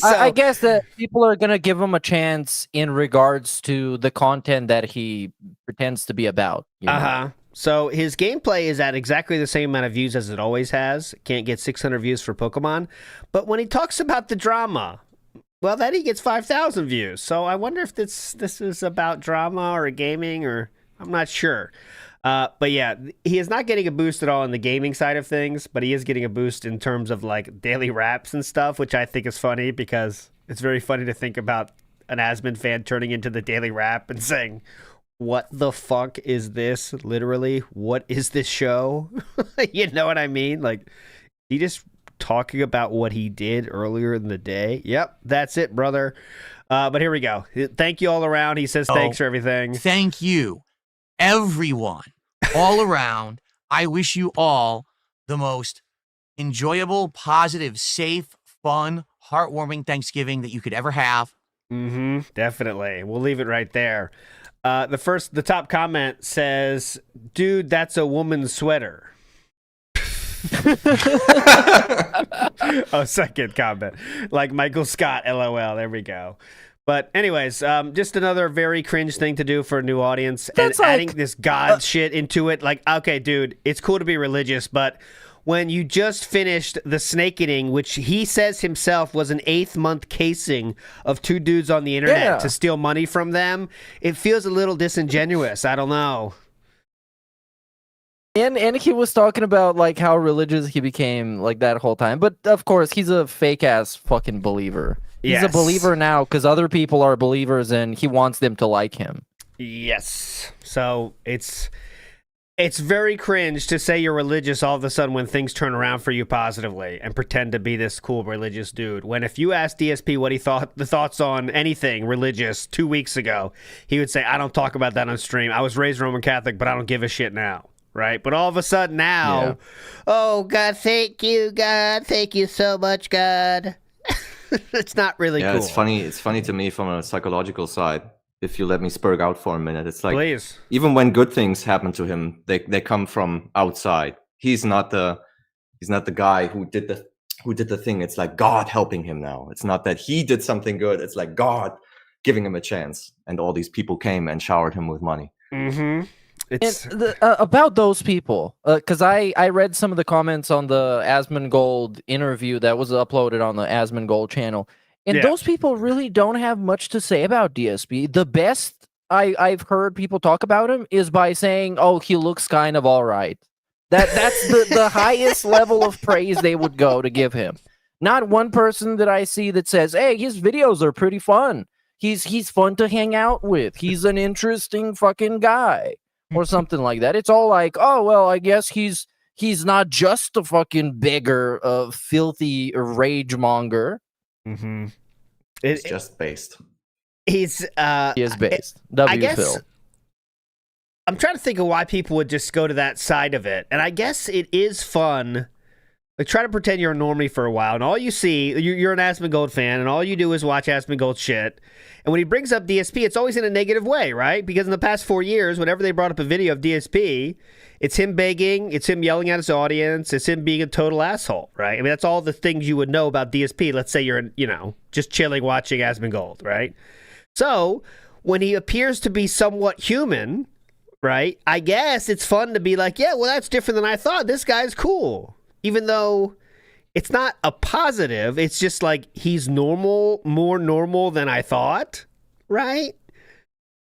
I guess that people are going to give him a chance in regards to the content that he pretends to be about. You know? So his gameplay is at exactly the same amount of views as it always has. Can't get 600 views for Pokemon. But when he talks about the drama, well, then he gets 5,000 views. So I wonder if this is about drama or gaming or I'm not sure. But yeah, he is not getting a boost at all in the gaming side of things, but he is getting a boost in terms of like daily raps and stuff, which I think is funny because it's very funny to think about an Asmon fan turning into the daily rap and saying, what the fuck is this? Literally, what is this show? You know what I mean? Like, he just talking about what he did earlier in the day. Yep, that's it, brother. But here we go. Thank you all around. He says thanks for everything. Thank you, everyone, all around. I wish you all the most enjoyable, positive, safe, fun, heartwarming Thanksgiving that you could ever have. Definitely. We'll leave it right there. The top comment says, dude, that's a woman's sweater. Second comment. Like Michael Scott, LOL. There we go. But anyways, just another very cringe thing to do for a new audience. And adding this God shit into it. Like, okay, dude, it's cool to be religious, but when you just finished the snake eating, which he says himself was an 8th-month casing of 2 dudes on the internet to steal money from them, it feels a little disingenuous. I don't know. And he was talking about like how religious he became like that whole time. But of course, he's a fake-ass fucking believer. He's a believer now because other people are believers and he wants them to like him. Yes. So it's very cringe to say you're religious all of a sudden when things turn around for you positively and pretend to be this cool religious dude. When if you asked DSP what he thought, the thoughts on anything religious 2 weeks ago, he would say, I don't talk about that on stream. I was raised Roman Catholic, but I don't give a shit now. Right? But all of a sudden now, oh, God, thank you, God. Thank you so much, God. It's not really cool. It's funny. It's funny to me from a psychological side. If you let me spurg out for a minute, it's like, please. Even when good things happen to him, they come from outside. He's not the guy who did the thing. It's like God helping him now. It's not that he did something good. It's like God giving him a chance, and all these people came and showered him with money. It's about those people, because I read some of the comments on the Asmongold interview that was uploaded on the Asmongold channel. And those people really don't have much to say about DSP. The best I've heard people talk about him is by saying, "Oh, he looks kind of all right." That's the highest level of praise they would go to give him. Not one person that I see that says, "Hey, his videos are pretty fun. He's fun to hang out with. He's an interesting fucking guy," or something like that. It's all like, "Oh, well, I guess he's not just a fucking beggar, filthy rage monger." Mm-hmm. It's just based. He is based. I guess Phil. I'm trying to think of why people would just go to that side of it. And I guess it is fun. Like, try to pretend you're a normie for a while, and all you see, you're an Asmongold fan, and all you do is watch Asmongold shit. And when he brings up DSP, it's always in a negative way, right? Because in the past 4 years, whenever they brought up a video of DSP, it's him begging, it's him yelling at his audience, it's him being a total asshole, right? I mean, that's all the things you would know about DSP. Let's say you're, just chilling watching Asmongold, right? So when he appears to be somewhat human, right, I guess it's fun to be like, yeah, well, that's different than I thought. This guy's cool. Even though it's not a positive, it's just like he's normal, more normal than I thought, right?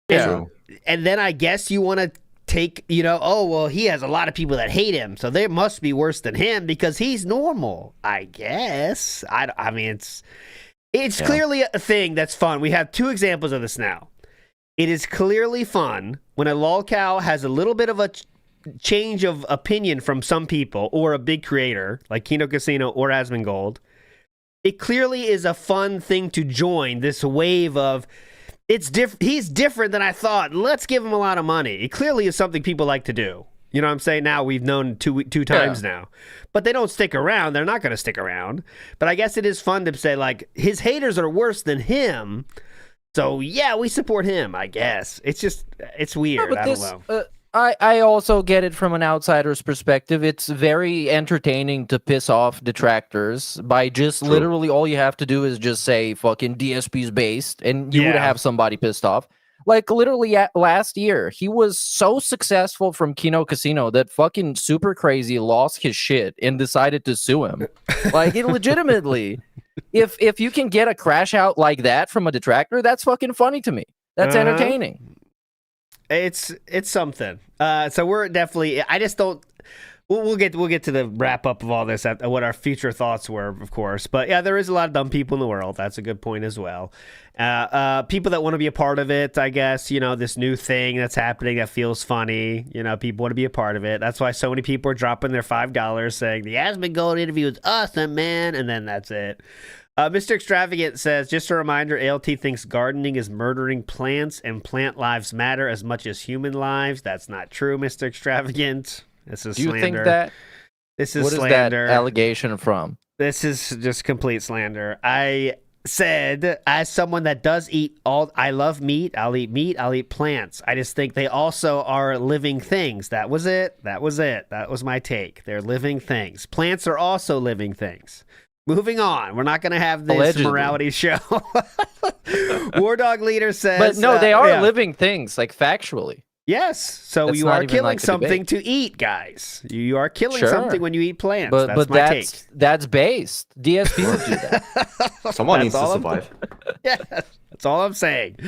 Yeah. And then I guess you want to take, oh, well, he has a lot of people that hate him, so they must be worse than him because he's normal, I guess. I mean, it's clearly a thing that's fun. We have 2 examples of this now. It is clearly fun when a lolcow has a little bit of a change of opinion from some people or a big creator like Kino Casino or Asmongold. It clearly is a fun thing to join this wave of he's different than I thought. Let's give him a lot of money. It clearly is something people like to do. You know what I'm saying? Now we've known two times now. But they don't stick around. They're not going to stick around. But I guess it is fun to say, like, his haters are worse than him. So, yeah, we support him, I guess. It's weird. No, I don't know. I also get it from an outsider's perspective. It's very entertaining to piss off detractors by just literally all you have to do is just say fucking DSP's based and you would have somebody pissed off. Like literally last year, he was so successful from Kino Casino that fucking Super Crazy lost his shit and decided to sue him. Like it legitimately, if you can get a crash out like that from a detractor, that's fucking funny to me. That's entertaining. It's something. So we're definitely. I just don't. We'll get to the wrap up of all this, what our future thoughts were, of course. But yeah, there is a lot of dumb people in the world. That's a good point as well. People that want to be a part of it, I guess. This new thing that's happening that feels funny. People want to be a part of it. That's why so many people are dropping their $5 saying the Asmongold interview is awesome, man, and then that's it. Mr. Extravagant says, just a reminder, ALT thinks gardening is murdering plants and plant lives matter as much as human lives. That's not true, Mr. Extravagant. This is slander. Do you think that? This is what slander. Is that allegation from? This is just complete slander. I said, as someone that does eat I love meat, I'll eat plants. I just think they also are living things. That was it. That was my take. They're living things. Plants are also living things. Moving on. We're not going to have this Allegedly. morality show. War Dog Leader says... But no, they are living things, like factually. Yes. So That's you not are even killing like a something debate. to eat, guys. You are killing Sure. something when you eat plants. But That's my take. that's based. DSP would do that. Someone That's needs to all survive. Yeah, that's all I'm saying.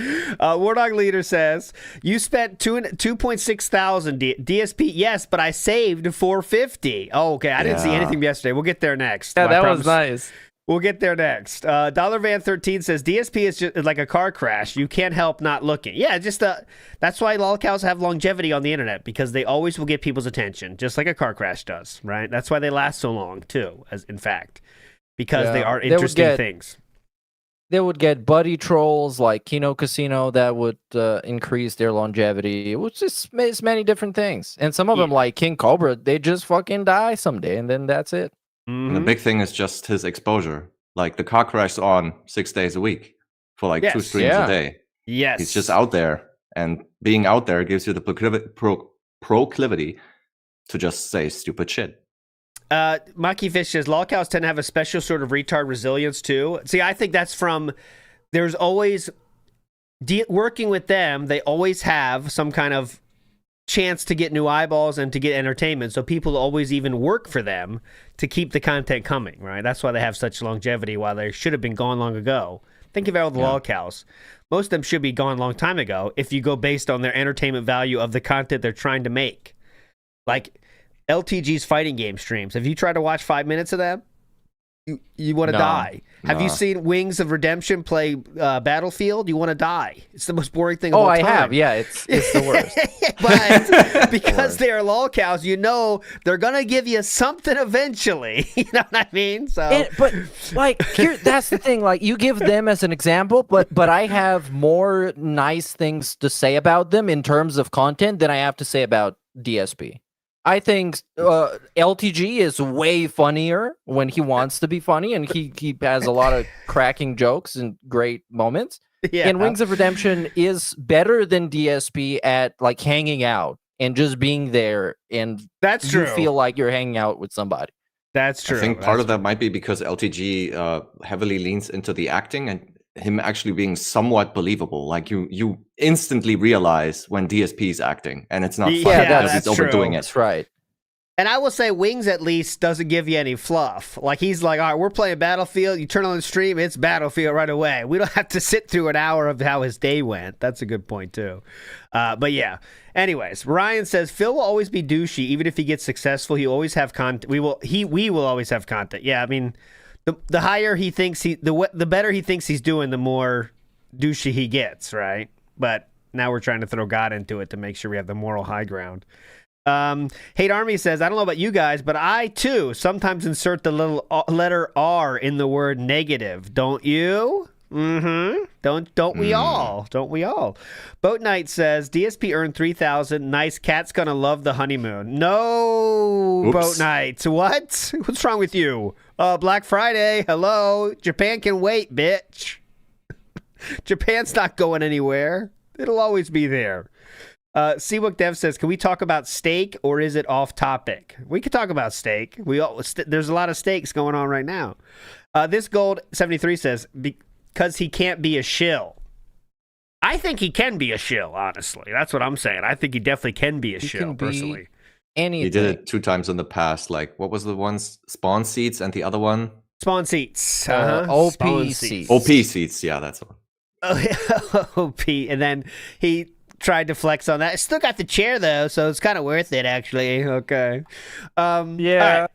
War Dog Leader says, you spent 2.6 thousand DSP. Yes, but I saved 450. Oh, okay. I didn't see anything yesterday. We'll get there next. Yeah, I that promise. was nice. We'll get there next. Dollar Van 13 says DSP is just like a car crash. You can't help not looking. Yeah, just that's why lolcows have longevity on the internet, because they always will get people's attention, just like a car crash does, right? That's why they last so long too, as in fact, because they are interesting things. They would get buddy trolls like Kino Casino that would increase their longevity, which is many different things. And some of them, like King Cobra, they just fucking die someday, and then that's it. And the big thing is just his exposure. Like the car crash on 6 days a week for like 2 streams a day. Yes. He's just out there, and being out there gives you the proclivity to just say stupid shit. Maki Fish says lolcows tend to have a special sort of retard resilience too. See, I think that's from there's always working with them. They always have some kind of chance to get new eyeballs and to get entertainment, so people always even work for them to keep the content coming, right? That's why they have such longevity, while they should have been gone long ago. Think of all the lolcows. Most of them should be gone a long time ago if you go based on their entertainment value of the content they're trying to make. Like LTG's fighting game streams. Have you tried to watch 5 minutes of them? You want to die. Have you seen Wings of Redemption play Battlefield? You want to die. It's the most boring thing of all time. I have. Yeah, it's the worst. But because they are lolcows, you know they're going to give you something eventually. You know what I mean? So, But like that's the thing. Like you give them as an example, but I have more nice things to say about them in terms of content than I have to say about DSP. I think LTG is way funnier when he wants to be funny, and he has a lot of cracking jokes and great moments. Yeah. And Wings of Redemption is better than DSP at like hanging out and just being there, and that's true. You feel like you're hanging out with somebody. That's true. I think part of that might be because LTG heavily leans into the acting and him actually being somewhat believable. Like you instantly realize when DSP is acting and it's not funny because he's overdoing it. That's right. And I will say Wings at least doesn't give you any fluff. Like he's like, all right, we're playing Battlefield. You turn on the stream, it's Battlefield right away. We don't have to sit through an hour of how his day went. That's a good point too. But yeah. Anyways, Ryan says Phil will always be douchey even if he gets successful. He always have content. We will always have content. Yeah, I mean, the higher he thinks the better he thinks he's doing, the more douchey he gets, right? But now we're trying to throw God into it to make sure we have the moral high ground. Hate Army says, I don't know about you guys, but I too sometimes insert the little letter R in the word negative. Don't you? Mm-hmm. Don't we all? Don't we all? Boat Knight says, DSP earned 3,000. Nice. Cat's gonna love the honeymoon. No, Boat Knight. What? What's wrong with you? Black Friday. Hello. Japan can wait, bitch. Japan's not going anywhere. It'll always be there. Seabook Dev says, can we talk about steak or is it off topic? We could talk about steak. There's a lot of steaks going on right now. This Gold 73 says, because he can't be a shill. I think he can be a shill, honestly. That's what I'm saying. I think he definitely can be a shill, personally. He did it 2 times in the past. Like, what was the one? Spawn Seats and the other one? Spawn Seats. OP Spawn Seats. OP Seats. Yeah, that's one. OP. And then he tried to flex on that. Still got the chair though, so it's kind of worth it actually. Okay. Yeah. Right.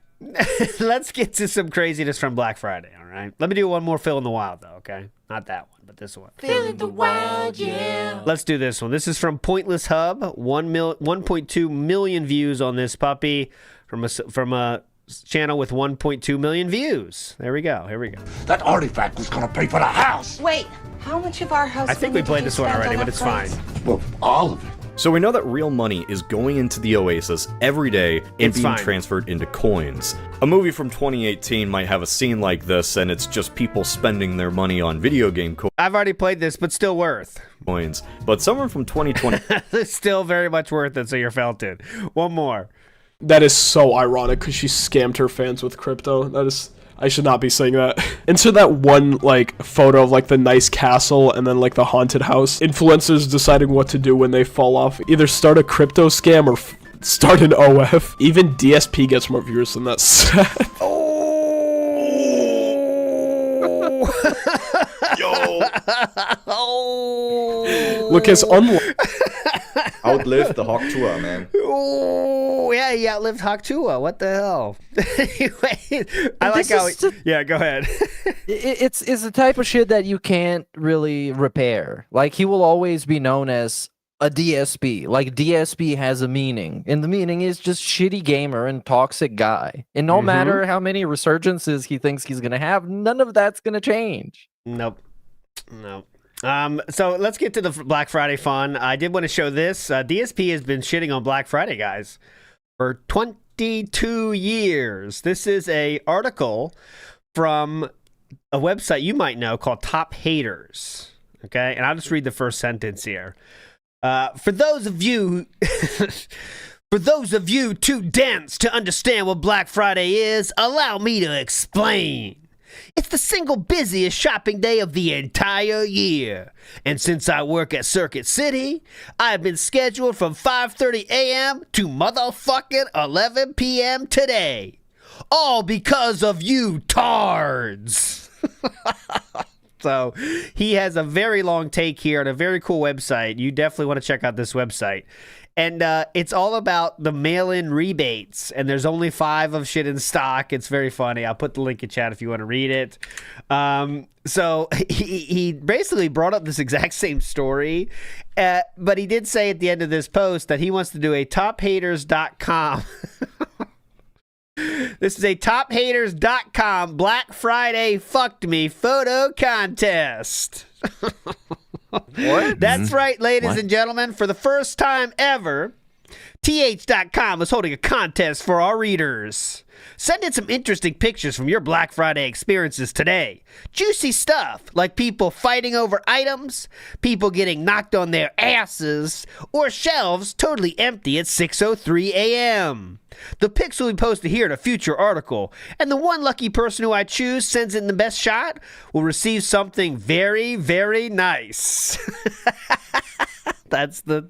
Let's get to some craziness from Black Friday. All right. Let me do one more Phil in the Wild though. Okay. Not that one, but this one. Phil in the Wild, yeah. Let's do this one. This is from Pointless Hub. 1.2 million views on this puppy from a channel with 1.2 million views. There we go. Here we go. That artifact is gonna pay for the house. Wait, how much of our house? I think we played this one already, but it's fine. Well, all of it. So we know that real money is going into the Oasis every day and being transferred into coins. A movie from 2018 might have a scene like this, and it's just people spending their money on video game I've already played this, but still worth coins. But someone from 2020... It's still very much worth it, so you're felt it. One more. That is so ironic because she scammed her fans with crypto. That is... I should not be saying that. Insert that one, like, photo of, like, the nice castle and then, like, the haunted house. Influencers deciding what to do when they fall off. Either start a crypto scam or start an OF. Even DSP gets more viewers than that. Yo! Look, his outlived the Hawk Tour, man. Oh, yeah, he outlived Hawk Tour. What the hell? Anyway, I like how... Yeah, go ahead. It's the type of shit that you can't really repair. Like, he will always be known as a DSP. Like, DSP has a meaning, and the meaning is just shitty gamer and toxic guy. And no matter how many resurgences he thinks he's gonna have, none of that's gonna change. Nope. So let's get to the Black Friday fun. I did want to show this. DSP has been shitting on Black Friday, guys, for 22 years. This is a article from a website you might know called Top Haters. Okay, and I'll just read the first sentence here. For those of you too dense to understand what Black Friday is, allow me to explain. It's the single busiest shopping day of the entire year. And since I work at Circuit City, I've been scheduled from 5:30 a.m. to motherfucking 11 p.m. today. All because of you tards. So he has a very long take here on a very cool website. You definitely want to check out this website. And it's all about the mail-in rebates, and there's only 5 of shit in stock. It's very funny. I'll put the link in chat if you want to read it. So he basically brought up this exact same story, but he did say at the end of this post that he wants to do a tophaters.com. This is a tophaters.com Black Friday fucked me photo contest. What? That's right, ladies and gentlemen. For the first time ever, th.com is holding a contest for our readers. Send in some interesting pictures from your Black Friday experiences today. Juicy stuff like people fighting over items, people getting knocked on their asses, or shelves totally empty at 6:03 a.m. The pics will be posted here in a future article, and the one lucky person who I choose sends in the best shot will receive something very, very nice. That's the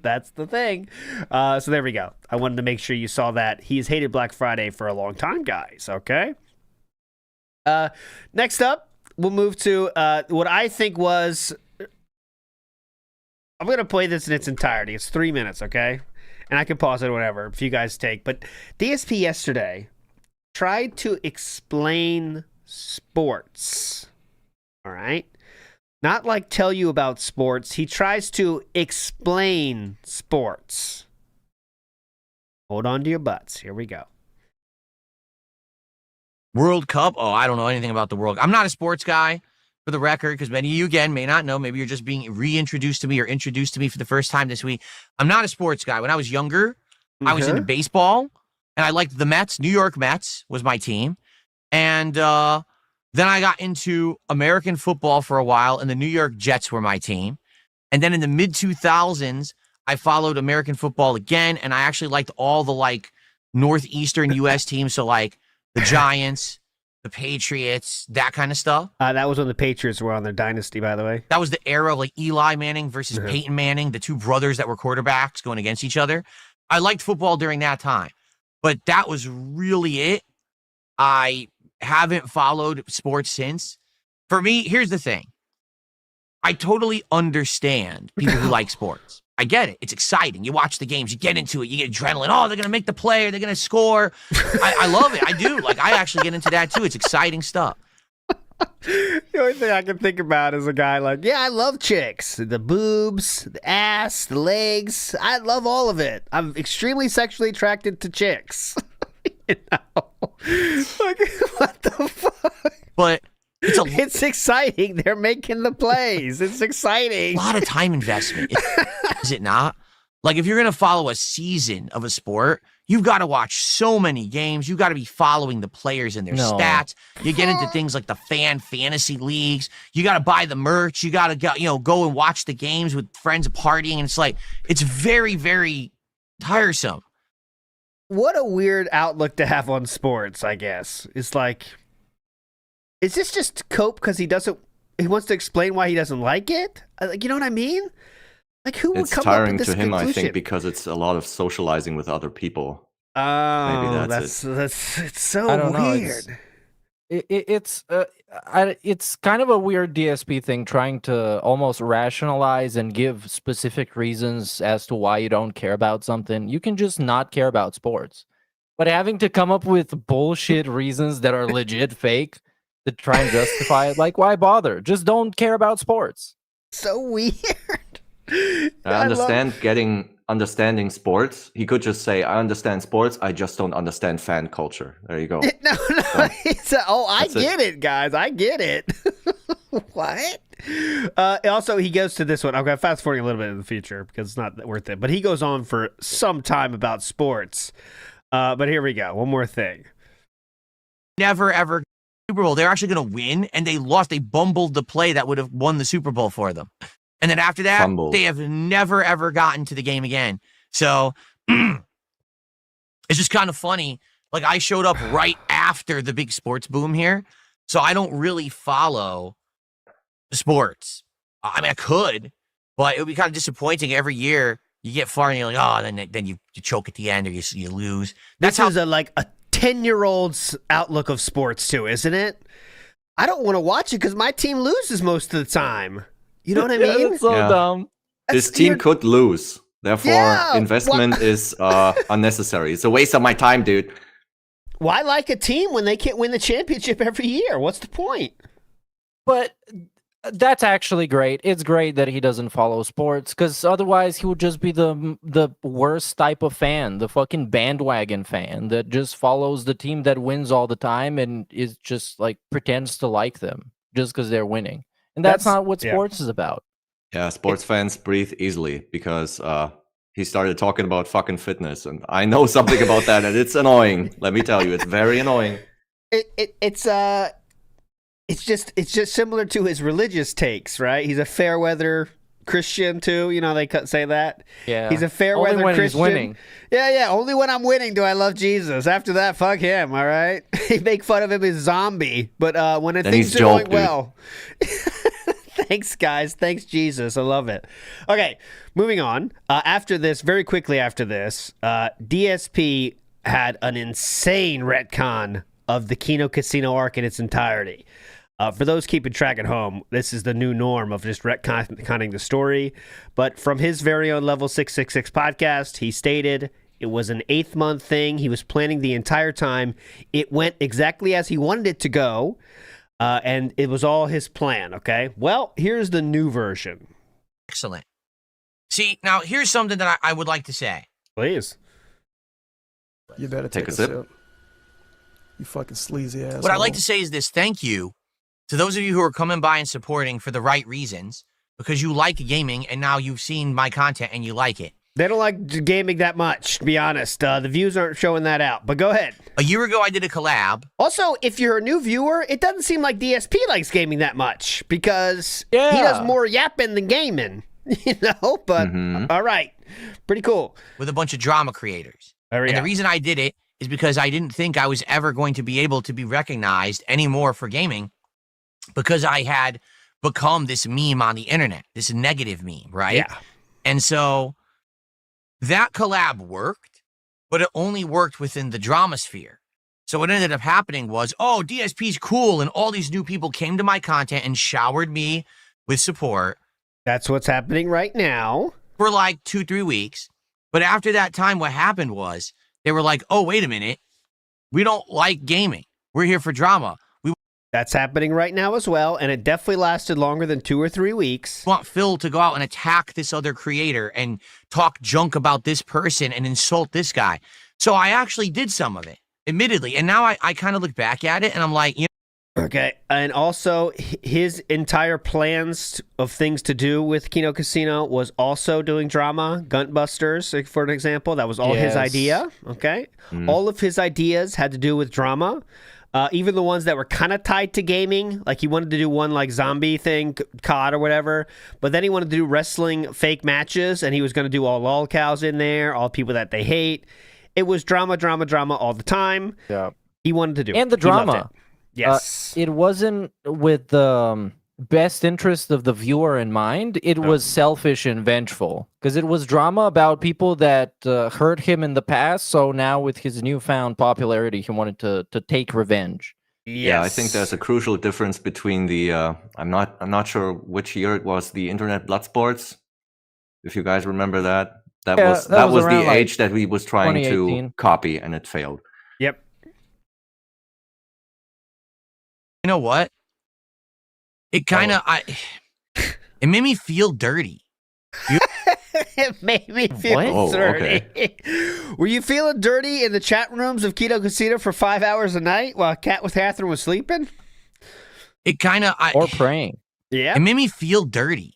thing. So there we go. I wanted to make sure you saw that. He's hated Black Friday for a long time, guys. Okay. Next up, we'll move to what I think was. I'm gonna play this in its entirety. It's 3 minutes, okay? And I can pause it or whatever if you guys take. But DSP yesterday tried to explain sports. All right. Not like tell you about sports. He tries to explain sports. Hold on to your butts. Here we go. World Cup? Oh, I don't know anything about the World Cup. I'm not a sports guy, for the record, because many of you, again, may not know. Maybe you're just being reintroduced to me or introduced to me for the first time this week. I'm not a sports guy. When I was younger, I was into baseball, and I liked the Mets. New York Mets was my team. And then I got into American football for a while, and the New York Jets were my team. And then in the mid-2000s, I followed American football again, and I actually liked all the, like, northeastern U.S. teams, so, like, the Giants, the Patriots, that kind of stuff. That was when the Patriots were on their dynasty, by the way. That was the era of, like, Eli Manning versus Peyton Manning, the two brothers that were quarterbacks going against each other. I liked football during that time, but that was really it. I haven't followed sports since. For me, here's the thing. I totally understand people who like sports. I get it. It's exciting. You watch the games, you get into it, you get adrenaline. Oh, they're going to make the play, they're going to score. I love it. I do. Like, I actually get into that too. It's exciting stuff. The only thing I can think about is a guy like, yeah, I love chicks. The boobs, the ass, the legs. I love all of it. I'm extremely sexually attracted to chicks. You know? Like, what the fuck? But it's exciting. They're making the plays. It's exciting. A lot of time investment. Is it not? Like, if you're going to follow a season of a sport, you've got to watch so many games. You've got to be following the players and their stats. You get into things like the fan fantasy leagues. You got to buy the merch. You got to go and watch the games with friends partying. And it's like, it's very, very tiresome. What a weird outlook to have on sports, I guess. It's like, is this just cope because he wants to explain why he doesn't like it? Like, you know what I mean? Like, who would come up with this conclusion? It's tiring to him, I think, because it's a lot of socializing with other people. Oh, maybe that's it. It's so weird. It's kind of a weird DSP thing, trying to almost rationalize and give specific reasons as to why you don't care about something. You can just not care about sports, but having to come up with bullshit reasons that are legit fake to try and justify it, like, why bother? Just don't care about sports. So weird. I understand understanding sports. He could just say, I understand sports, I just don't understand fan culture. There you go. No. I get it, guys. I get it. What? Also, he goes to this one. I'm going to fast forwarding a little bit in the future because it's not worth it. But he goes on for some time about sports. But here we go. One more thing. Never, ever Super Bowl. They're actually going to win, and they lost. They bumbled the play that would have won the Super Bowl for them. And then after that, they have never, ever gotten to the game again. So it's just kind of funny. Like, I showed up right after the big sports boom here. So I don't really follow sports. I mean, I could, but it would be kind of disappointing every year. You get far and you're like, oh, then you choke at the end or you lose. That's how a 10-year-old's outlook of sports too, isn't it? I don't want to watch it because my team loses most of the time. You know what I mean? That's so dumb. This team could lose. Therefore, investment is unnecessary. It's a waste of my time, dude. Why like a team when they can't win the championship every year? What's the point? But that's actually great. It's great that he doesn't follow sports, because otherwise he would just be the worst type of fan, the fucking bandwagon fan that just follows the team that wins all the time and is just like pretends to like them just because they're winning. And that's not what sports is about. Yeah, sports fans breathe easily because he started talking about fucking fitness, and I know something about that, and it's annoying. Let me tell you, it's very annoying. It's just similar to his religious takes, right? He's a fair weather Christian too. You know, they say that. Yeah. He's a fair weather Only when Christian. he's winning. Yeah. Only when I'm winning do I love Jesus. After that, fuck him. All right. They make fun of him as zombie, but when things are going well. Thanks, guys. Thanks, Jesus. I love it. Okay, moving on. After this, very quickly after this, DSP had an insane retcon of the Kino Casino arc in its entirety. For those keeping track at home, this is the new norm of just retconning the story. But from his very own Level 666 podcast, he stated it was an 8-month thing. He was planning the entire time. It went exactly as he wanted it to go. And it was all his plan, okay? Well, here's the new version. Excellent. See, now here's something that I would like to say. Please. You better take a sip. You fucking sleazy ass. What I'd like to say is this: thank you to those of you who are coming by and supporting for the right reasons, because you like gaming and now you've seen my content and you like it. They don't like gaming that much, to be honest. The views aren't showing that out, but go ahead. A year ago, I did a collab. Also, if you're a new viewer, it doesn't seem like DSP likes gaming that much because he does more yapping than gaming, you know? But all right, pretty cool. With a bunch of drama creators. And the reason I did it is because I didn't think I was ever going to be able to be recognized anymore for gaming, because I had become this meme on the internet, this negative meme, right? Yeah. And so that collab worked, but it only worked within the drama sphere. So what ended up happening was, oh, DSP's cool, and all these new people came to my content and showered me with support. That's what's happening right now. For like 2-3 weeks. But after that time, what happened was, they were like, oh, wait a minute. We don't like gaming. We're here for drama. That's happening right now as well, and it definitely lasted longer than 2 or 3 weeks. Want Phil to go out and attack this other creator and talk junk about this person and insult this guy. So I actually did some of it, admittedly. And now I kind of look back at it and I'm like, you know. Okay, and also his entire plans of things to do with Kino Casino was also doing drama, Guntbusters, for an example. That was all his idea, okay? All of his ideas had to do with drama. Even the ones that were kind of tied to gaming, like he wanted to do one like zombie thing, COD or whatever, but then he wanted to do wrestling fake matches, and he was going to do all lol cows in there, all people that they hate. It was drama all the time. Yeah, he wanted to do and the drama. Yes, it wasn't with the best interest of the viewer in mind. It was selfish and vengeful, because it was drama about people that hurt him in the past. So now with his newfound popularity, he wanted to take revenge. Yes. Yeah, I think there's a crucial difference between the I'm not sure which year it was, the internet blood sports. If you guys remember that. That was the age that he was trying to copy, and it failed. Yep. You know what? It kind of, it made me feel dirty. It made me feel dirty. Okay. Were you feeling dirty in the chat rooms of Kino Casino for 5 hours a night while Cat with Catherine was sleeping? It kind of, or praying. Yeah. It made me feel dirty.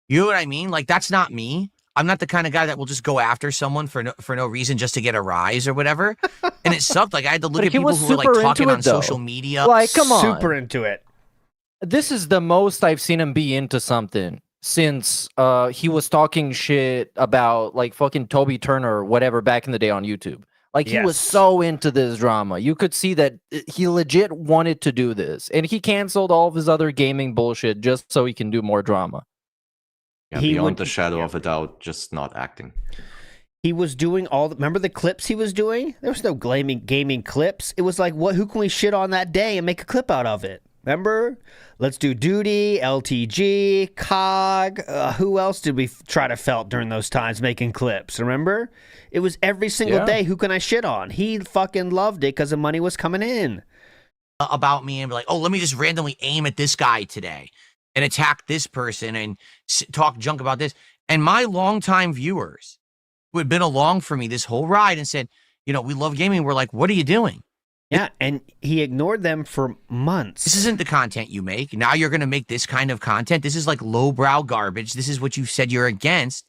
You know what I mean? Like, that's not me. I'm not the kind of guy that will just go after someone for no reason just to get a rise or whatever. And it sucked. Like, I had to look at people who were like talking on social media. Like, come on. Super into it. This is the most I've seen him be into something since he was talking shit about like fucking Toby Turner or whatever back in the day on YouTube. Like, he was so into this drama. You could see that he legit wanted to do this, and he canceled all of his other gaming bullshit just so he can do more drama. Yeah, beyond the shadow of a doubt, just not acting. He was doing remember the clips he was doing? There was no gaming clips. It was like, who can we shit on that day and make a clip out of it? Remember? Let's Do Duty, LTG, COG. Who else did we try to felt during those times making clips? Remember? It was every single day. Who can I shit on? He fucking loved it because the money was coming in. About me and be like, oh, let me just randomly aim at this guy today and attack this person and talk junk about this. And my longtime viewers who had been along for me this whole ride and said, you know, we love gaming. We're like, what are you doing? Yeah, and he ignored them for months. This isn't the content you make. Now you're going to make this kind of content. This is like lowbrow garbage. This is what you said you're against.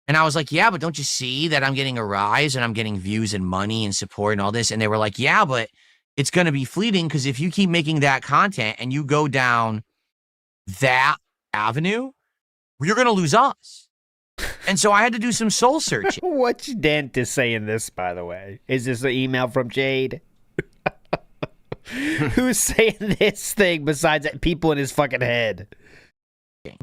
And I was like, yeah, but don't you see that I'm getting a rise and I'm getting views and money and support and all this? And they were like, yeah, but it's going to be fleeting because if you keep making that content and you go down that avenue, you're going to lose us. And so I had to do some soul searching. What's Dent is saying this, by the way? Is this an email from Jade? Who's saying this thing besides people in his fucking head?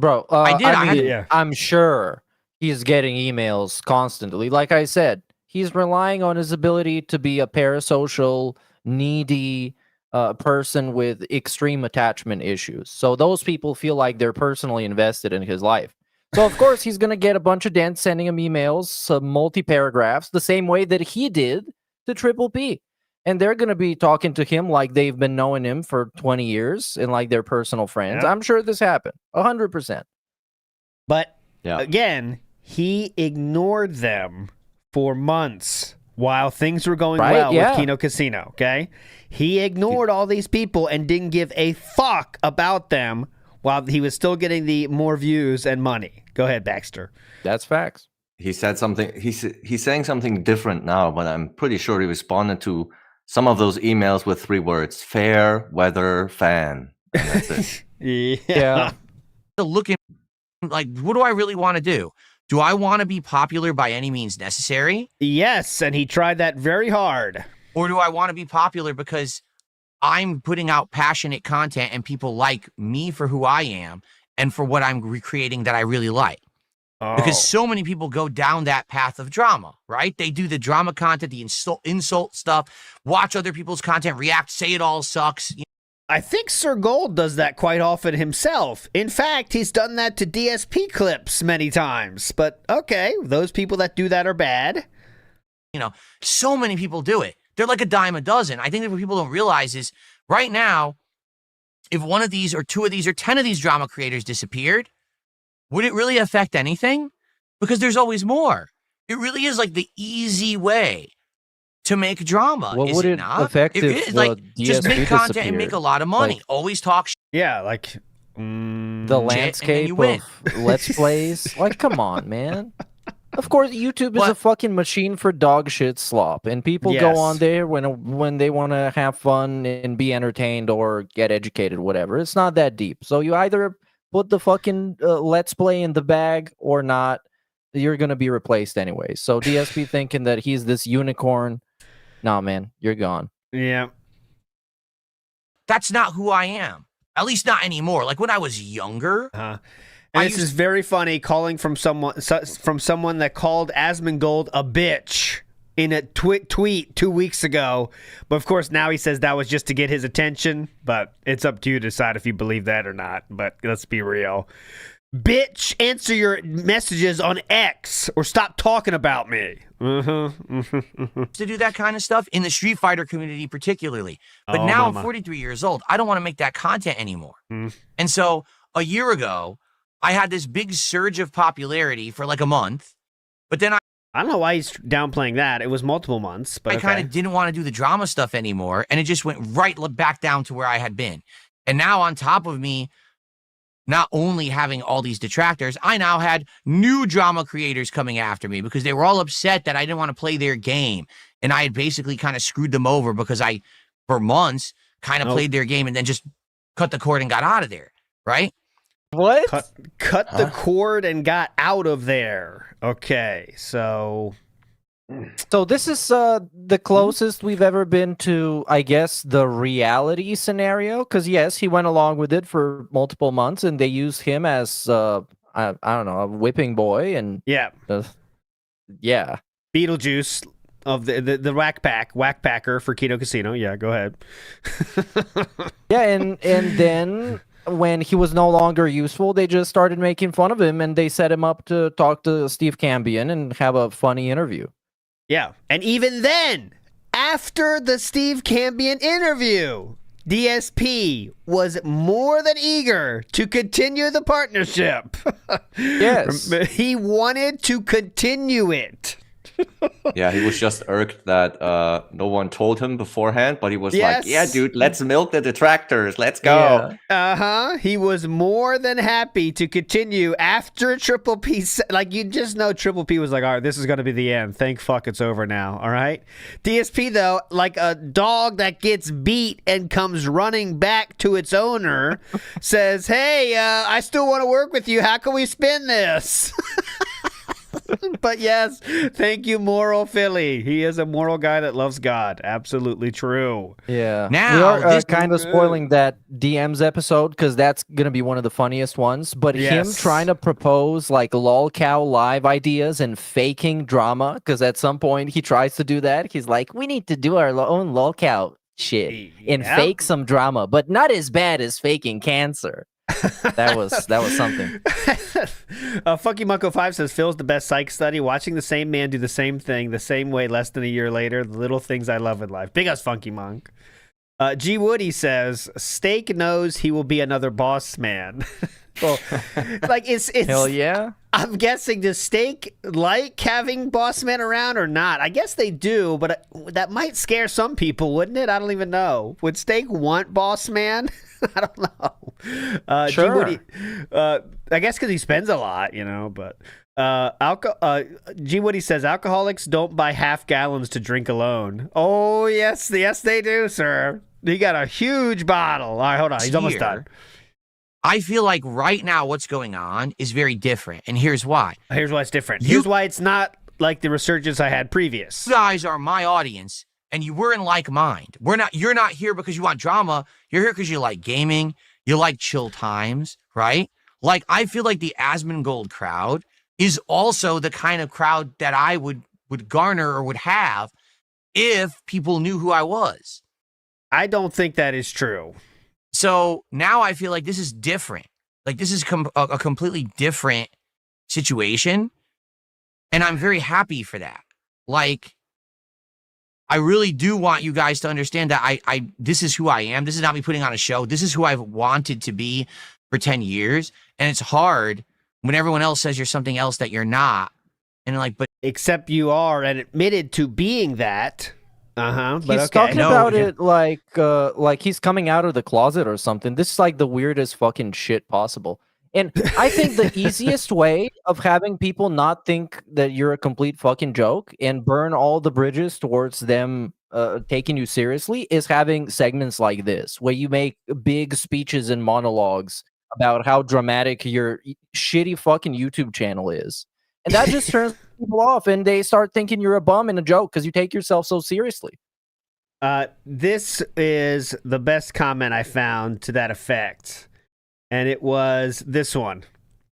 Bro, I'm sure he's getting emails constantly. Like I said, he's relying on his ability to be a parasocial, needy person with extreme attachment issues. So those people feel like they're personally invested in his life. So, of course, he's going to get a bunch of dents sending him emails, some multi-paragraphs, the same way that he did to Triple P. And they're going to be talking to him like they've been knowing him for 20 years and like they're personal friends. Yeah. I'm sure this happened. 100%. But, again, he ignored them for months while things were going well with Kino Casino, okay? He ignored all these people and didn't give a fuck about them while he was still getting the more views and money. Go ahead, Baxter. That's facts. He said something. He's saying something different now, but I'm pretty sure he responded to some of those emails with 3 words: fair weather fan. And that's it. Yeah. Looking like, what do I really want to do? Do I want to be popular by any means necessary? Yes, and he tried that very hard. Or do I want to be popular because I'm putting out passionate content and people like me for who I am and for what I'm recreating that I really like? Because so many people go down that path of drama, right? They do the drama content, the insult stuff, watch other people's content, react, say it all sucks. I think Sir Gold does that quite often himself. In fact, he's done that to DSP clips many times. But okay, those people that do that are bad. You know, so many people do it. They're like a dime a dozen. I think that what people don't realize is right now, if one of these or 2 of these or 10 of these drama creators disappeared, would it really affect anything? Because there's always more. It really is like the easy way to make drama. What would it affect if like DSP just make content and make a lot of money. Like, always talk Yeah, like the landscape of Let's Plays. Like, come on, man. Of course, YouTube is a fucking machine for dog shit slop, and people go on there when they want to have fun and be entertained or get educated, whatever. It's not that deep. So you either put the fucking Let's Play in the bag or not. You're gonna be replaced anyway. So DSP thinking that he's this unicorn. Nah, man, you're gone. Yeah. That's not who I am. At least not anymore. Like when I was younger. And this is very funny, calling from someone that called Asmongold a bitch in a tweet 2 weeks ago. But of course, now he says that was just to get his attention. But it's up to you to decide if you believe that or not. But let's be real. Bitch, answer your messages on X or stop talking about me. To do that kind of stuff in the Street Fighter community particularly. But now I'm 43 years old. I don't want to make that content anymore. And so a year ago, I had this big surge of popularity for like a month. But then I don't know why he's downplaying that. It was multiple months. But I kind of didn't want to do the drama stuff anymore. And it just went right back down to where I had been. And now on top of me, not only having all these detractors, I now had new drama creators coming after me because they were all upset that I didn't want to play their game. And I had basically kind of screwed them over because I, for months, kind of played their game and then just cut the cord and got out of there, right? What? Cut the cord and got out of there. Okay, so this is the closest we've ever been to, I guess, the reality scenario. Because yes, he went along with it for multiple months, and they used him as I don't know, a whipping boy, and yeah. Beetlejuice. of the whack packer for Kino Casino. Yeah, go ahead. Yeah, and then when he was no longer useful, they just started making fun of him, and they set him up to talk to Steve Cambion and have a funny interview. Yeah, and even then, after the Steve Cambion interview, DSP was more than eager to continue the partnership. Yes. He wanted to continue it. Yeah, he was just irked that no one told him beforehand, but he was Yes. like, yeah, dude, let's milk the detractors. Let's go. Yeah. He was more than happy to continue after Triple P. Like, you just know Triple P was like, all right, this is going to be the end. Thank fuck it's over now. All right. DSP, though, like a dog that gets beat and comes running back to its owner, says, hey, I still want to work with you. How can we spin this? But yes, thank you, Moral Philly. He is a moral guy that loves God. Absolutely true. Yeah. Now, we are this- kind of spoiling that DMs episode because that's going to be one of the funniest ones. But him Yes. trying to propose like lolcow live ideas and faking drama, because at some point he tries to do that. He's like, we need to do our own lolcow shit and Yep. fake some drama, but not as bad as faking cancer. That was something. Funky Mucko 5 says Phil's the best psych study. Watching the same man do the same thing the same way less than a year later. The little things I love in life. Big us Funky Monk. G Woody says Steak knows he will be another boss man. Well, like it's Hell yeah. I'm guessing, does Steak like having boss men around or not? I guess they do, but that might scare some people, wouldn't it? I don't even know. Would Steak want boss man? I don't know. Sure. G Woody, I guess because he spends a lot, you know. But G Woody says alcoholics don't buy half gallons to drink alone. Oh yes, they do, sir. He got a huge bottle. All right, hold on, he's almost done. I feel like right now what's going on is very different, and here's why. Here's why it's different. Here's why it's not like the resurgence I had previous. You guys are my audience, and we're in like mind. You're not here because you want drama. You're here because you like gaming. You like chill times, right? Like, I feel like the Asmongold crowd is also the kind of crowd that I would garner or would have if people knew who I was. I don't think that is true. So now I feel like this is different. Like, this is a completely different situation. And I'm very happy for that. Like, I really do want you guys to understand that this is who I am. This is not me putting on a show. This is who I've wanted to be for 10 years. And it's hard when everyone else says you're something else that you're not. And like, but except you are and admitted to being that. But He's okay. talking about it like he's coming out of the closet or something. This is like the weirdest fucking shit possible. And I think the easiest way of having people not think that you're a complete fucking joke and burn all the bridges towards them taking you seriously is having segments like this, where you make big speeches and monologues about how dramatic your shitty fucking YouTube channel is. And that just turns people off, and they start thinking you're a bum and a joke because you take yourself so seriously. This is the best comment I found to that effect. And it was this one.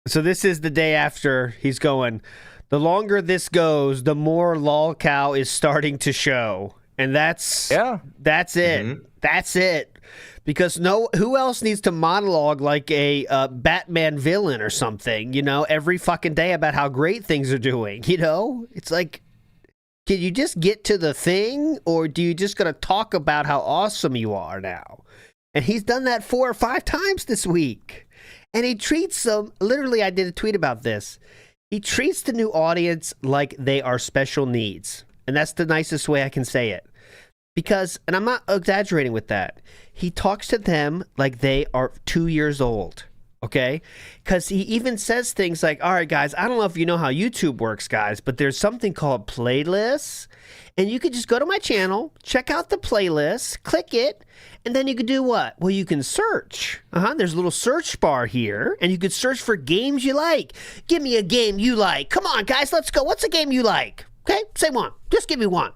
So this is the day after he's going, the longer this goes, the more lolcow is starting to show. And that's it. Mm-hmm. That's it. Because who else needs to monologue like a Batman villain or something, you know, every fucking day about how great things are doing, you know? It's like, can you just get to the thing, or do you just gonna talk about how awesome you are now? And he's done that 4 or 5 times this week. And he treats them, literally, I did a tweet about this. He treats the new audience like they are special needs. And that's the nicest way I can say it. Because, and I'm not exaggerating with that, he talks to them like they are 2 years old, okay? Because he even says things like, all right, guys, I don't know if you know how YouTube works, guys, but there's something called playlists, and you could just go to my channel, check out the playlist, click it, and then you could do what? Well, you can search. There's a little search bar here, and you could search for games you like. Give me a game you like. Come on, guys, let's go. What's a game you like? Okay, say one. Just give me one.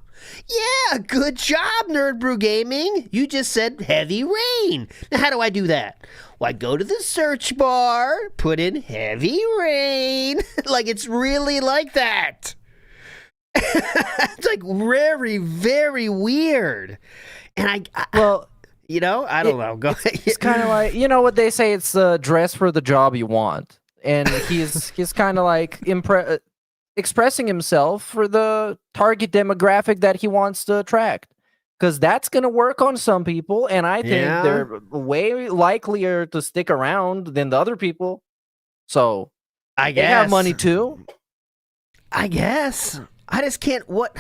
Yeah, good job, Nerd Brew Gaming. You just said Heavy Rain. Now, how do I do that? Well, I go to the search bar, put in Heavy Rain. Like, it's really like that. It's like very, very weird. And I I don't know. Go ahead. It's kind of like, you know what they say, it's dress for the job you want. And he's kind of like expressing himself for the target demographic that he wants to attract. Because that's going to work on some people, and I think they're way likelier to stick around than the other people. So I guess they have money too. I guess. I just can't. What?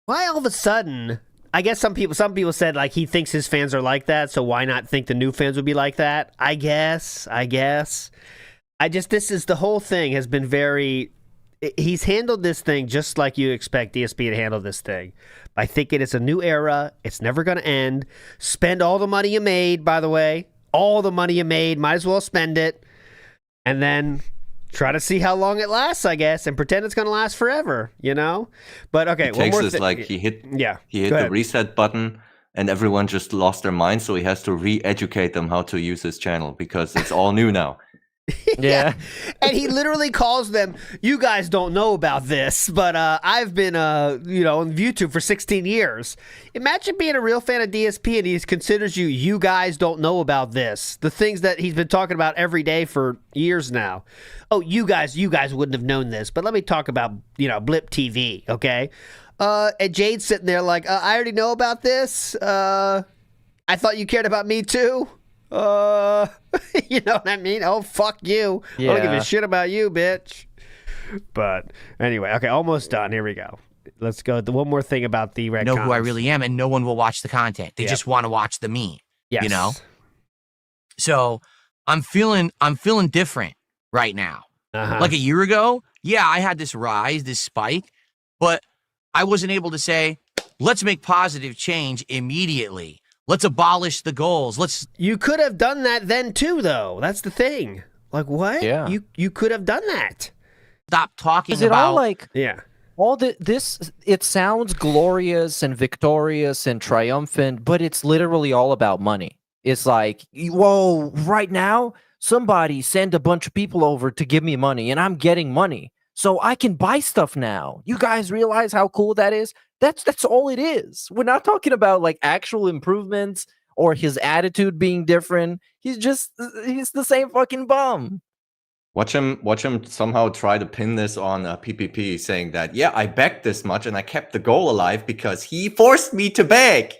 Why all of a sudden? I guess some people said like he thinks his fans are like that, so why not think the new fans would be like that? I guess. This is the whole thing has been very. He's handled this thing just like you expect DSP to handle this thing. By thinking it's a new era, it's never going to end. Spend all the money you made, by the way. All the money you made, might as well spend it. And then try to see how long it lasts, I guess, and pretend it's going to last forever, you know? But okay, he takes this like he hit the reset button and everyone just lost their mind, so he has to re-educate them how to use his channel because it's all new now. Yeah. And he literally calls them, you guys don't know about this, but I've been, on YouTube for 16 years. Imagine being a real fan of DSP and he considers you guys don't know about this. The things that he's been talking about every day for years now. Oh, you guys wouldn't have known this, but let me talk about, Blip TV, okay? And Jade's sitting there like, I already know about this. I thought you cared about me too. You know what I mean? Oh, fuck you. Yeah. I don't give a shit about you, bitch. But anyway, okay, almost done. Here we go. Let's go. The one more thing about the Red know who I really am, and no one will watch the content. They just want to watch the me. Yes. So I'm feeling different right now. Like a year ago, I had this rise, this spike, but I wasn't able to say, let's make positive change immediately. Let's abolish the goals. You could have done that then too, though. That's the thing. Like what? Yeah. You could have done that. Stop talking Is it about all like all this? It sounds glorious and victorious and triumphant, but it's literally all about money. It's like, whoa! Right now, somebody send a bunch of people over to give me money, and I'm getting money, so I can buy stuff now. You guys realize how cool that is? That's all it is. We're not talking about like actual improvements or his attitude being different. He's the same fucking bum. Watch him somehow try to pin this on PPP, saying that, I begged this much and I kept the goal alive because he forced me to beg.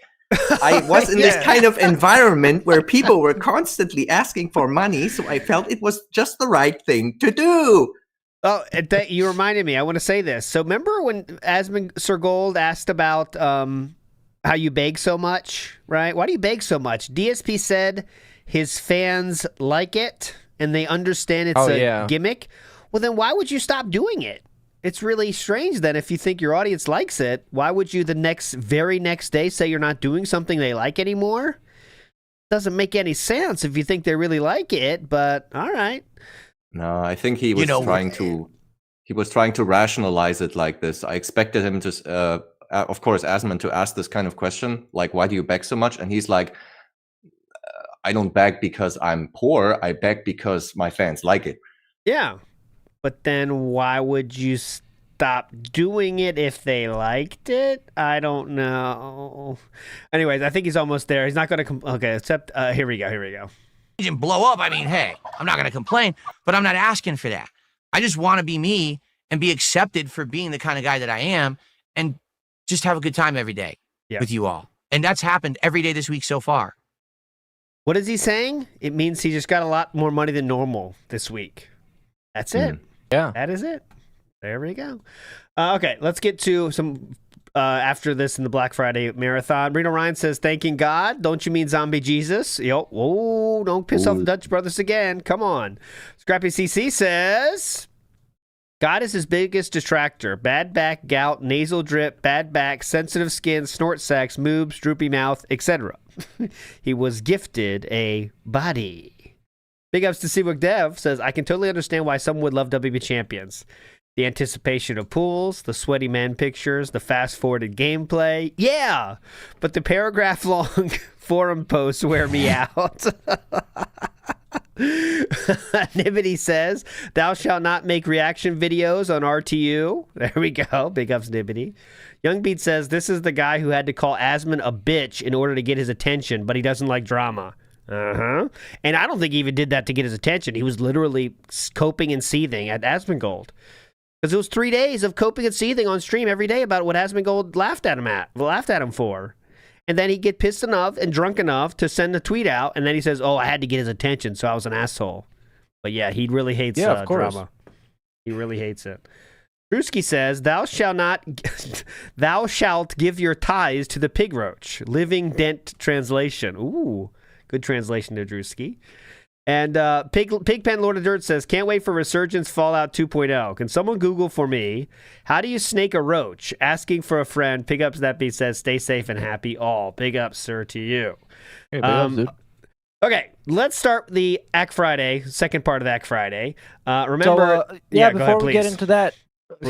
I was in this kind of environment where people were constantly asking for money, so I felt it was just the right thing to do. Oh, you reminded me. I want to say this. So remember when Asmund Sir Gold asked about how you beg so much, right? Why do you beg so much? DSP said his fans like it and they understand it's a gimmick. Well, then why would you stop doing it? It's really strange then if you think your audience likes it. Why would you the very next day say you're not doing something they like anymore? Doesn't make any sense if you think they really like it, but all right. No, I think he was trying to rationalize it like this. I expected him to, of course, Asmund to ask this kind of question, like, why do you beg so much? And he's like, I don't beg because I'm poor. I beg because my fans like it. Yeah. But then why would you stop doing it if they liked it? I don't know. Anyways, I think he's almost there. He's not going to okay, except here we go. And blow up. I mean, hey, I'm not going to complain, but I'm not asking for that. I just want to be me and be accepted for being the kind of guy that I am and just have a good time every day with you all. And that's happened every day this week so far. What is he saying? It means he just got a lot more money than normal this week. That's it. Yeah. That is it. There we go. Okay, let's get to some after this in the Black Friday marathon. Reno Ryan says, thanking God. Don't you mean Zombie Jesus? Yo, whoa, don't piss off the Dutch brothers again. Come on. Scrappy CC says, God is his biggest detractor. Bad back, gout, nasal drip, bad back, sensitive skin, snort sacks, moobs, droopy mouth, etc. He was gifted a body. Big ups to Seabook Dev says, I can totally understand why some would love WB Champions. The anticipation of pools, the sweaty man pictures, the fast-forwarded gameplay. Yeah, but the paragraph-long forum posts wear me out. Nibbity says, thou shalt not make reaction videos on RTU. There we go. Big ups, Nibbity. Young Beat says, this is the guy who had to call Asmon a bitch in order to get his attention, but he doesn't like drama. Uh-huh. And I don't think he even did that to get his attention. He was literally coping and seething at Asmongold. Because it was 3 days of coping and seething on stream every day about what Asmongold laughed at him for. And then he'd get pissed enough and drunk enough to send a tweet out, and then he says, oh, I had to get his attention, so I was an asshole. But yeah, he really hates drama. He really hates it. Drewski says, thou shalt give your ties to the pig roach. Living Dent translation. Ooh, good translation to Drewski. And Pigpen Lord of Dirt says, can't wait for Resurgence Fallout 2.0. Can someone Google for me, how do you snake a roach? Asking for a friend. Pig Ups That Beat says, stay safe and happy all. Big ups, sir, to you. Hey, big ups, dude. Okay, let's start the Act Friday, second part of Act Friday. Remember... before we get into that,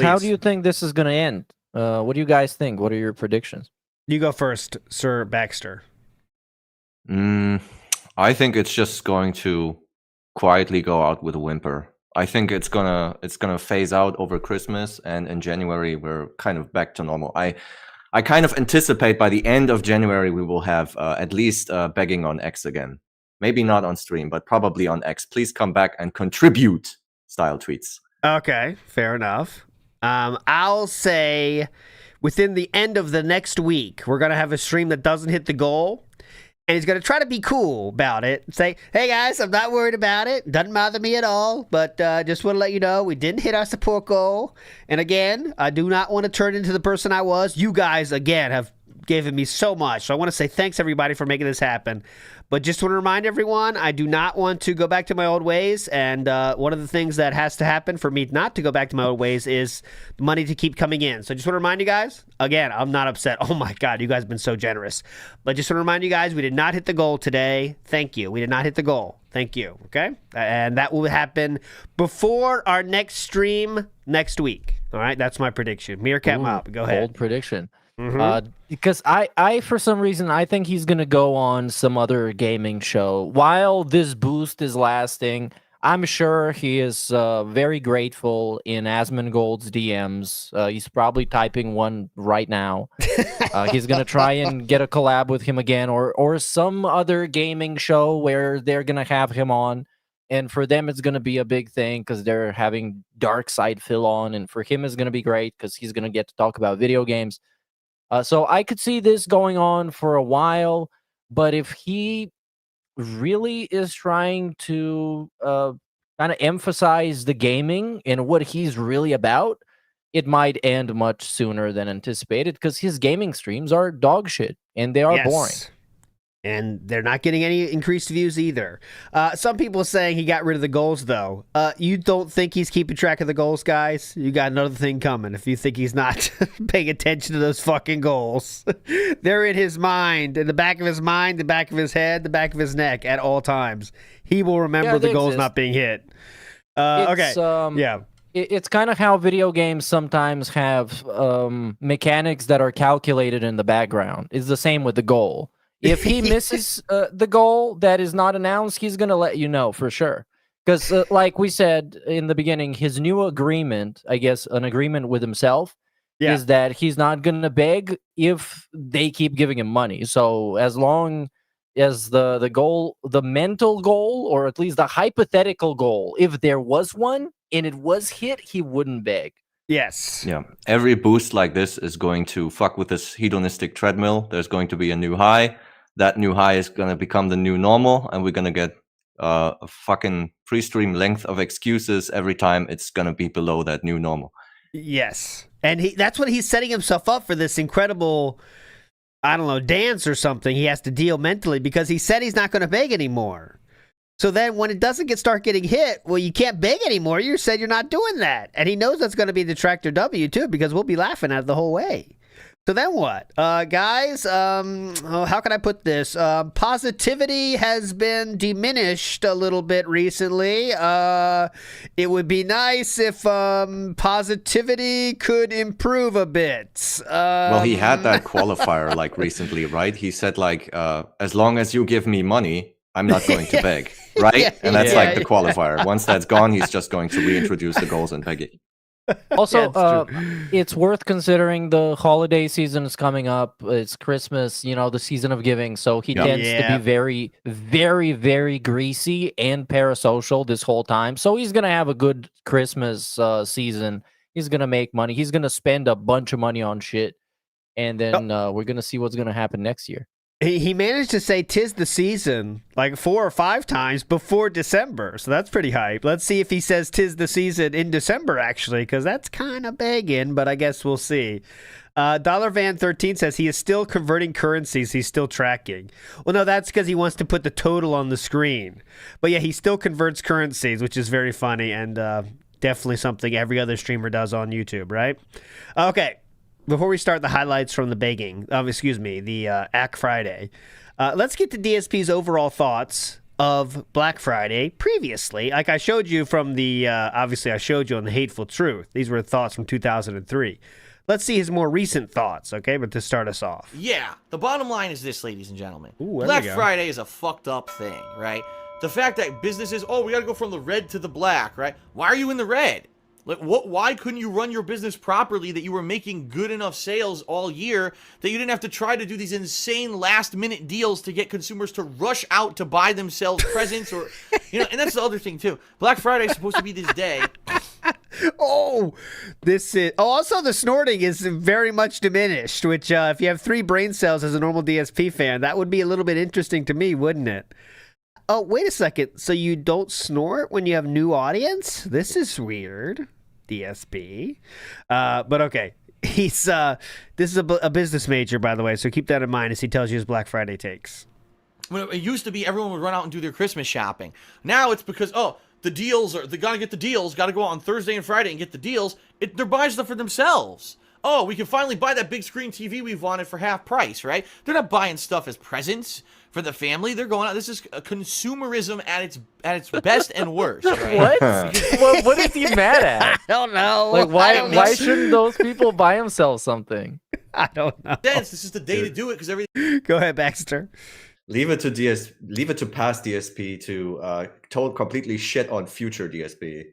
how do you think this is going to end? What do you guys think? What are your predictions? You go first, Sir Baxter. I think it's just going to quietly go out with a whimper. I think it's gonna phase out over Christmas, and in January we're kind of back to normal. I kind of anticipate by the end of January we will have at least begging on X again. Maybe not on stream, but probably on X. Please come back and contribute style tweets. Okay, fair enough. I'll say within the end of the next week, we're going to have a stream that doesn't hit the goal. And he's going to try to be cool about it. Say, hey guys, I'm not worried about it. Doesn't bother me at all. But just want to let you know, we didn't hit our support goal. And again, I do not want to turn into the person I was. You guys, again, have given me so much. So I want to say thanks, everybody, for making this happen. But just want to remind everyone, I do not want to go back to my old ways. And one of the things that has to happen for me not to go back to my old ways is money to keep coming in. So just want to remind you guys, again, I'm not upset. Oh my God, you guys have been so generous. But just want to remind you guys, we did not hit the goal today. Thank you. We did not hit the goal. Thank you. Okay? And that will happen before our next stream next week. All right? That's my prediction. Meerkat Mob, go ahead. Bold prediction. Because I, for some reason, I think he's going to go on some other gaming show. While this boost is lasting, I'm sure he is very grateful in Asmongold's DMs. He's probably typing one right now. He's going to try and get a collab with him again, or some other gaming show where they're going to have him on. And for them, it's going to be a big thing because they're having Dark Side Phil on. And for him, it's going to be great because he's going to get to talk about video games. So I could see this going on for a while, but if he really is trying to kind of emphasize the gaming and what he's really about, it might end much sooner than anticipated because his gaming streams are dog shit and they are boring. And they're not getting any increased views either. Some people are saying he got rid of the goals, though. You don't think he's keeping track of the goals, guys? You got another thing coming if you think he's not paying attention to those fucking goals. They're in his mind, in the back of his mind, the back of his head, the back of his neck at all times. He will remember the goals not being hit. Okay. It's kind of how video games sometimes have mechanics that are calculated in the background. It's the same with the goal. If he misses the goal that is not announced, he's going to let you know for sure. Because like we said in the beginning, his new agreement, I guess an agreement with himself, is that he's not going to beg if they keep giving him money. So as long as the goal, the mental goal, or at least the hypothetical goal, if there was one and it was hit, he wouldn't beg. Yes. Yeah. Every boost like this is going to fuck with this hedonistic treadmill. There's going to be a new high. That new high is going to become the new normal, and we're going to get a fucking pre-stream length of excuses every time it's going to be below that new normal. Yes. And that's what he's setting himself up for, this incredible, I don't know, dance or something he has to deal mentally, because he said he's not going to beg anymore. So then when it doesn't start getting hit, well, you can't beg anymore. You said you're not doing that. And he knows that's going to be the Tractor W, too, because we'll be laughing at it the whole way. So then what? Guys, how can I put this? Positivity has been diminished a little bit recently. It would be nice if positivity could improve a bit. Well, he had that qualifier like recently, right? He said like, as long as you give me money, I'm not going to beg. right? And that's like the qualifier. Once that's gone, he's just going to reintroduce the goals and Peggy. Also, it's worth considering the holiday season is coming up. It's Christmas, the season of giving. So he tends to be very, very, very greasy and parasocial this whole time. So he's going to have a good Christmas season. He's going to make money. He's going to spend a bunch of money on shit. And then we're going to see what's going to happen next year. He managed to say "'tis the season" like 4 or 5 times before December, so that's pretty hype. Let's see if he says "'tis the season" in December, actually, because that's kind of begging, but I guess we'll see. DollarVan13 says he is still converting currencies. He's still tracking. Well, no, that's because he wants to put the total on the screen. But yeah, he still converts currencies, which is very funny and definitely something every other streamer does on YouTube, right? Okay. Before we start the highlights from the the ACK Friday, let's get to DSP's overall thoughts of Black Friday previously. Like I showed you from the, obviously I showed you on The Hateful Truth. These were thoughts from 2003. Let's see his more recent thoughts, okay? But to start us off. Yeah, the bottom line is this, ladies and gentlemen. Ooh, Black Friday is a fucked up thing, right? The fact that businesses, we gotta go from the red to the black, right? Why are you in the red? Like, why couldn't you run your business properly that you were making good enough sales all year that you didn't have to try to do these insane last-minute deals to get consumers to rush out to buy themselves presents or, and that's the other thing, too. Black Friday is supposed to be this day. Also the snorting is very much diminished, which if you have 3 brain cells as a normal DSP fan, that would be a little bit interesting to me, wouldn't it? Oh, wait a second. So you don't snort when you have new audience? This is weird, DSP. But okay. This is a business major, by the way, so keep that in mind as he tells you his Black Friday takes. When it used to be everyone would run out and do their Christmas shopping. Now it's because, the deals they gotta get the deals, gotta go out on Thursday and Friday and get the deals. They're buying stuff for themselves. Oh, we can finally buy that big screen TV we've wanted for half price, right? They're not buying stuff as presents for the family. They're going out. This is consumerism at its best and worst. Right? What is he mad at? I don't know. Like, why shouldn't those people buy themselves something? I don't know. This is the day to do it because everything. Go ahead, Baxter. Leave it to past DSP to completely shit on future DSP.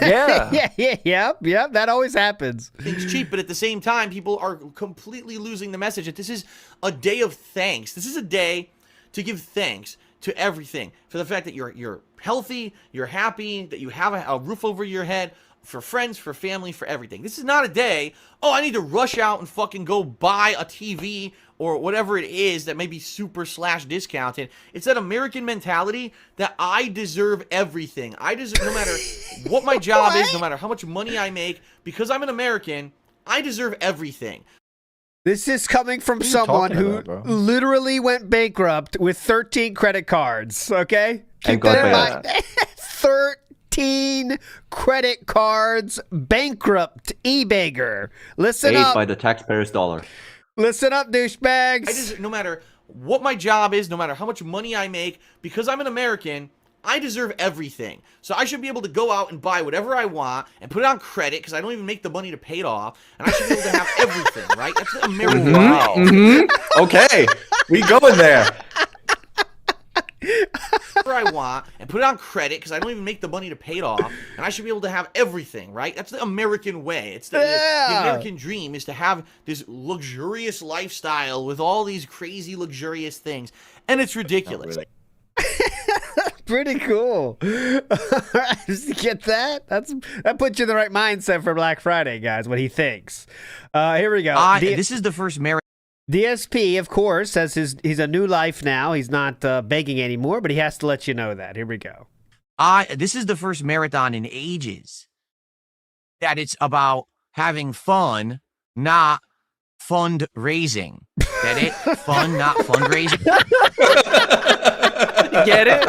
Yeah. Yep. That always happens. Things cheap, but at the same time, people are completely losing the message that this is a day of thanks. This is a day to give thanks to everything, for the fact that you're healthy, you're happy, that you have a roof over your head, for friends, for family, for everything. This is not a day, I need to rush out and fucking go buy a TV or whatever it is that may be super / discounted. It's that American mentality that I deserve everything. I deserve, no matter what my job is, no matter how much money I make, because I'm an American, I deserve everything. This is coming from someone who literally went bankrupt with 13 credit cards, okay? Keep that in mind. 13 credit cards, bankrupt, e-bagger. Listen Paid up. by the taxpayer's dollar. Listen up, douchebags. No matter what my job is, no matter how much money I make, because I'm an American, I deserve everything. So I should be able to go out and buy whatever I want and put it on credit because I don't even make the money to pay it off. And I should be able to have everything, right? That's the American way. Okay, we going there. Whatever I want and put it on credit because I don't even make the money to pay it off. And I should be able to have everything, right? That's the American way. It's the American dream is to have this luxurious lifestyle with all these crazy luxurious things. And it's ridiculous. Pretty cool. Get that? That puts you in the right mindset for Black Friday, guys. What he thinks. Here we go. This is the first DSP, of course, says he's a new life now. He's not begging anymore, but he has to let you know that. Here we go. This is the first marathon in ages that it's about having fun, not fundraising. Get it? Fun, not fundraising. Get it?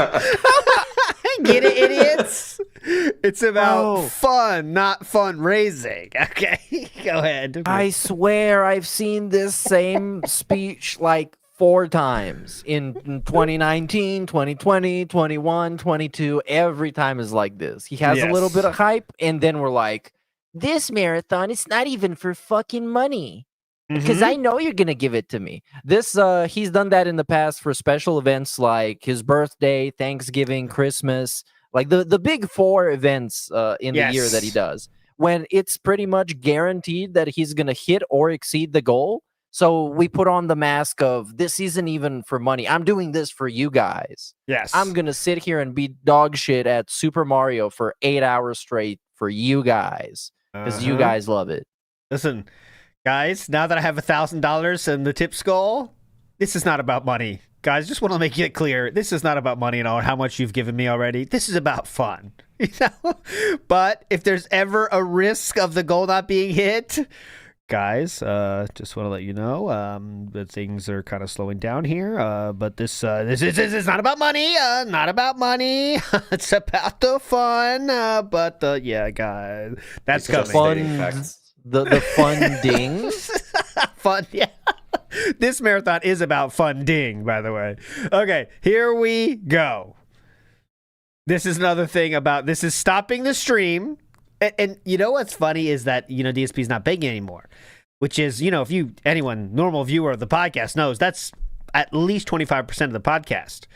Get it, idiots? It's about fun, not fundraising. Okay, go ahead. I swear I've seen this same speech like 4 times in 2019, 2020, 21, 22. Every time is like this. He has a little bit of hype, and then we're like, this marathon, it's not even for fucking money. because I know you're gonna give it to me. This he's done that in the past for special events like his birthday, Thanksgiving, Christmas, like the big 4 events in the year that he does, when it's pretty much guaranteed that he's gonna hit or exceed the goal. So we put on the mask of, this isn't even for money. I'm doing this for you guys. Yes. I'm gonna sit here and be dog shit at Super Mario for 8 hours straight for you guys, because you guys love it. Listen, guys, now that I have $1,000 in the tip skull, this is not about money. Guys, just want to make it clear, this is not about money and all how much you've given me already. This is about fun. You know? But if there's ever a risk of the goal not being hit, guys, just want to let you know that things are kind of slowing down here. But this is not about money. Not about money. It's about the fun. But yeah, guys, that's coming. The funding. Fun, yeah. This marathon is about funding, by the way. Okay, here we go. This is another thing about this is stopping the stream. And you know what's funny is that, DSP is not begging anymore, which is, if anyone, normal viewer of the podcast knows, that's at least 25% of the podcast.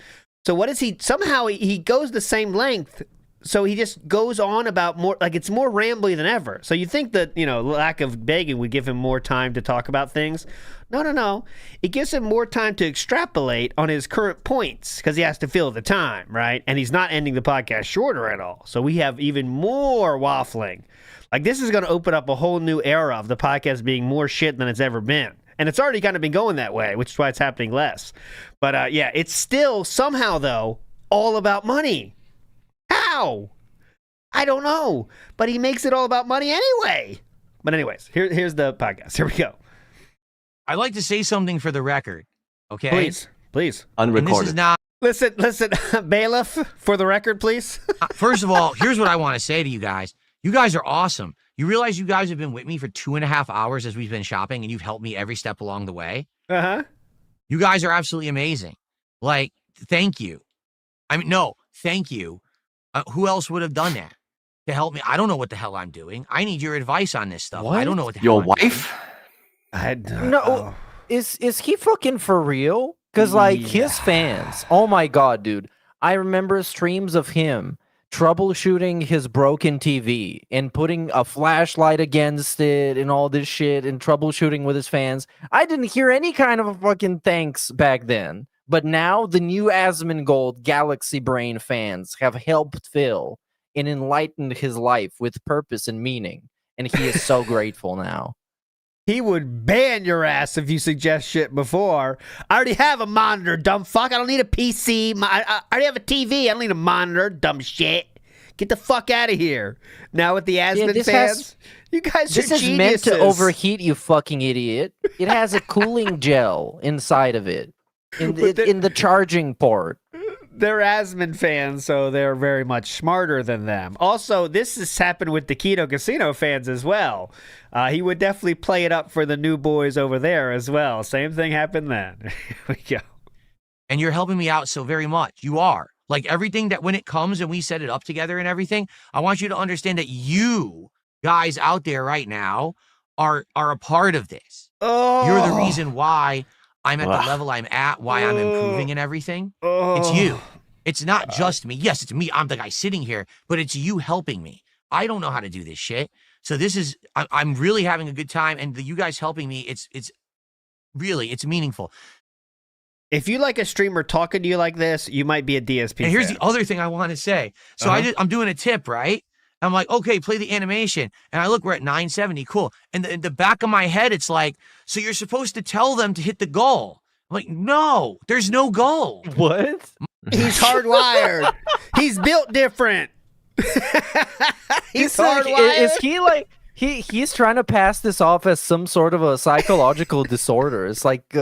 So what is he, somehow he goes the same length. So he just goes on about more, like it's more rambly than ever. So you think that, lack of begging would give him more time to talk about things. No. It gives him more time to extrapolate on his current points because he has to fill the time, right? And he's not ending the podcast shorter at all. So we have even more waffling. Like this is going to open up a whole new era of the podcast being more shit than it's ever been. And it's already kind of been going that way, which is why it's happening less. But yeah, it's still somehow, though, all about money. How? I don't know. But he makes it all about money anyway. But anyways, here's the podcast. Here we go. I'd like to say something for the record, okay? Please. Unrecorded. And this is not... Listen, bailiff, for the record, please. First of all, here's what I want to say to you guys. You guys are awesome. You realize you guys have been with me for 2.5 hours as we've been shopping, and you've helped me every step along the way. Uh-huh. You guys are absolutely amazing. Like, thank you. Thank you. Who else would have done that to help me? I don't know what the hell I'm doing. I need your advice on this stuff. What? I don't know what the hell Your I'm wife? doing. No, is he fucking for real? Because like his fans, oh my god, dude! I remember streams of him troubleshooting his broken TV and putting a flashlight against it and all this shit and troubleshooting with his fans. I didn't hear any kind of a fucking thanks back then. But now the new Asmongold Galaxy Brain fans have helped Phil and enlightened his life with purpose and meaning. And he is so grateful now. He would ban your ass if you suggest shit before. I already have a monitor, dumb fuck. I don't need a PC. I already have a TV. I don't need a monitor, dumb shit. Get the fuck out of here. Now with the Asmon fans, you guys are geniuses. This is meant to overheat, you fucking idiot. It has a cooling gel inside of it. In the charging port. They're Asmon fans, so they're very much smarter than them. Also, this has happened with the Keto Casino fans as well. He would definitely play it up for the new boys over there as well. Same thing happened then. Here we go. And you're helping me out so very much. You are. Like everything that when it comes and we set it up together and everything, I want you to understand that you guys out there right now are a part of this. Oh. You're the reason why I'm at the level I'm at, why I'm improving and everything. It's you. It's not just me. Yes, it's me. I'm the guy sitting here, but it's you helping me. I don't know how to do this shit. So this is, I'm really having a good time. And you guys helping me, it's meaningful. If you like a streamer talking to you like this, you might be a DSP And here's fan. the other thing I want to say. So I'm doing a tip, right? I'm like, okay, play the animation. And I look, we're at 970. Cool. And in the back of my head, it's like, so you're supposed to tell them to hit the goal. I'm like, no, there's no goal. What? He's hardwired. He's built different. He's hardwired. Is he like, he's trying to pass this off as some sort of a psychological disorder. It's like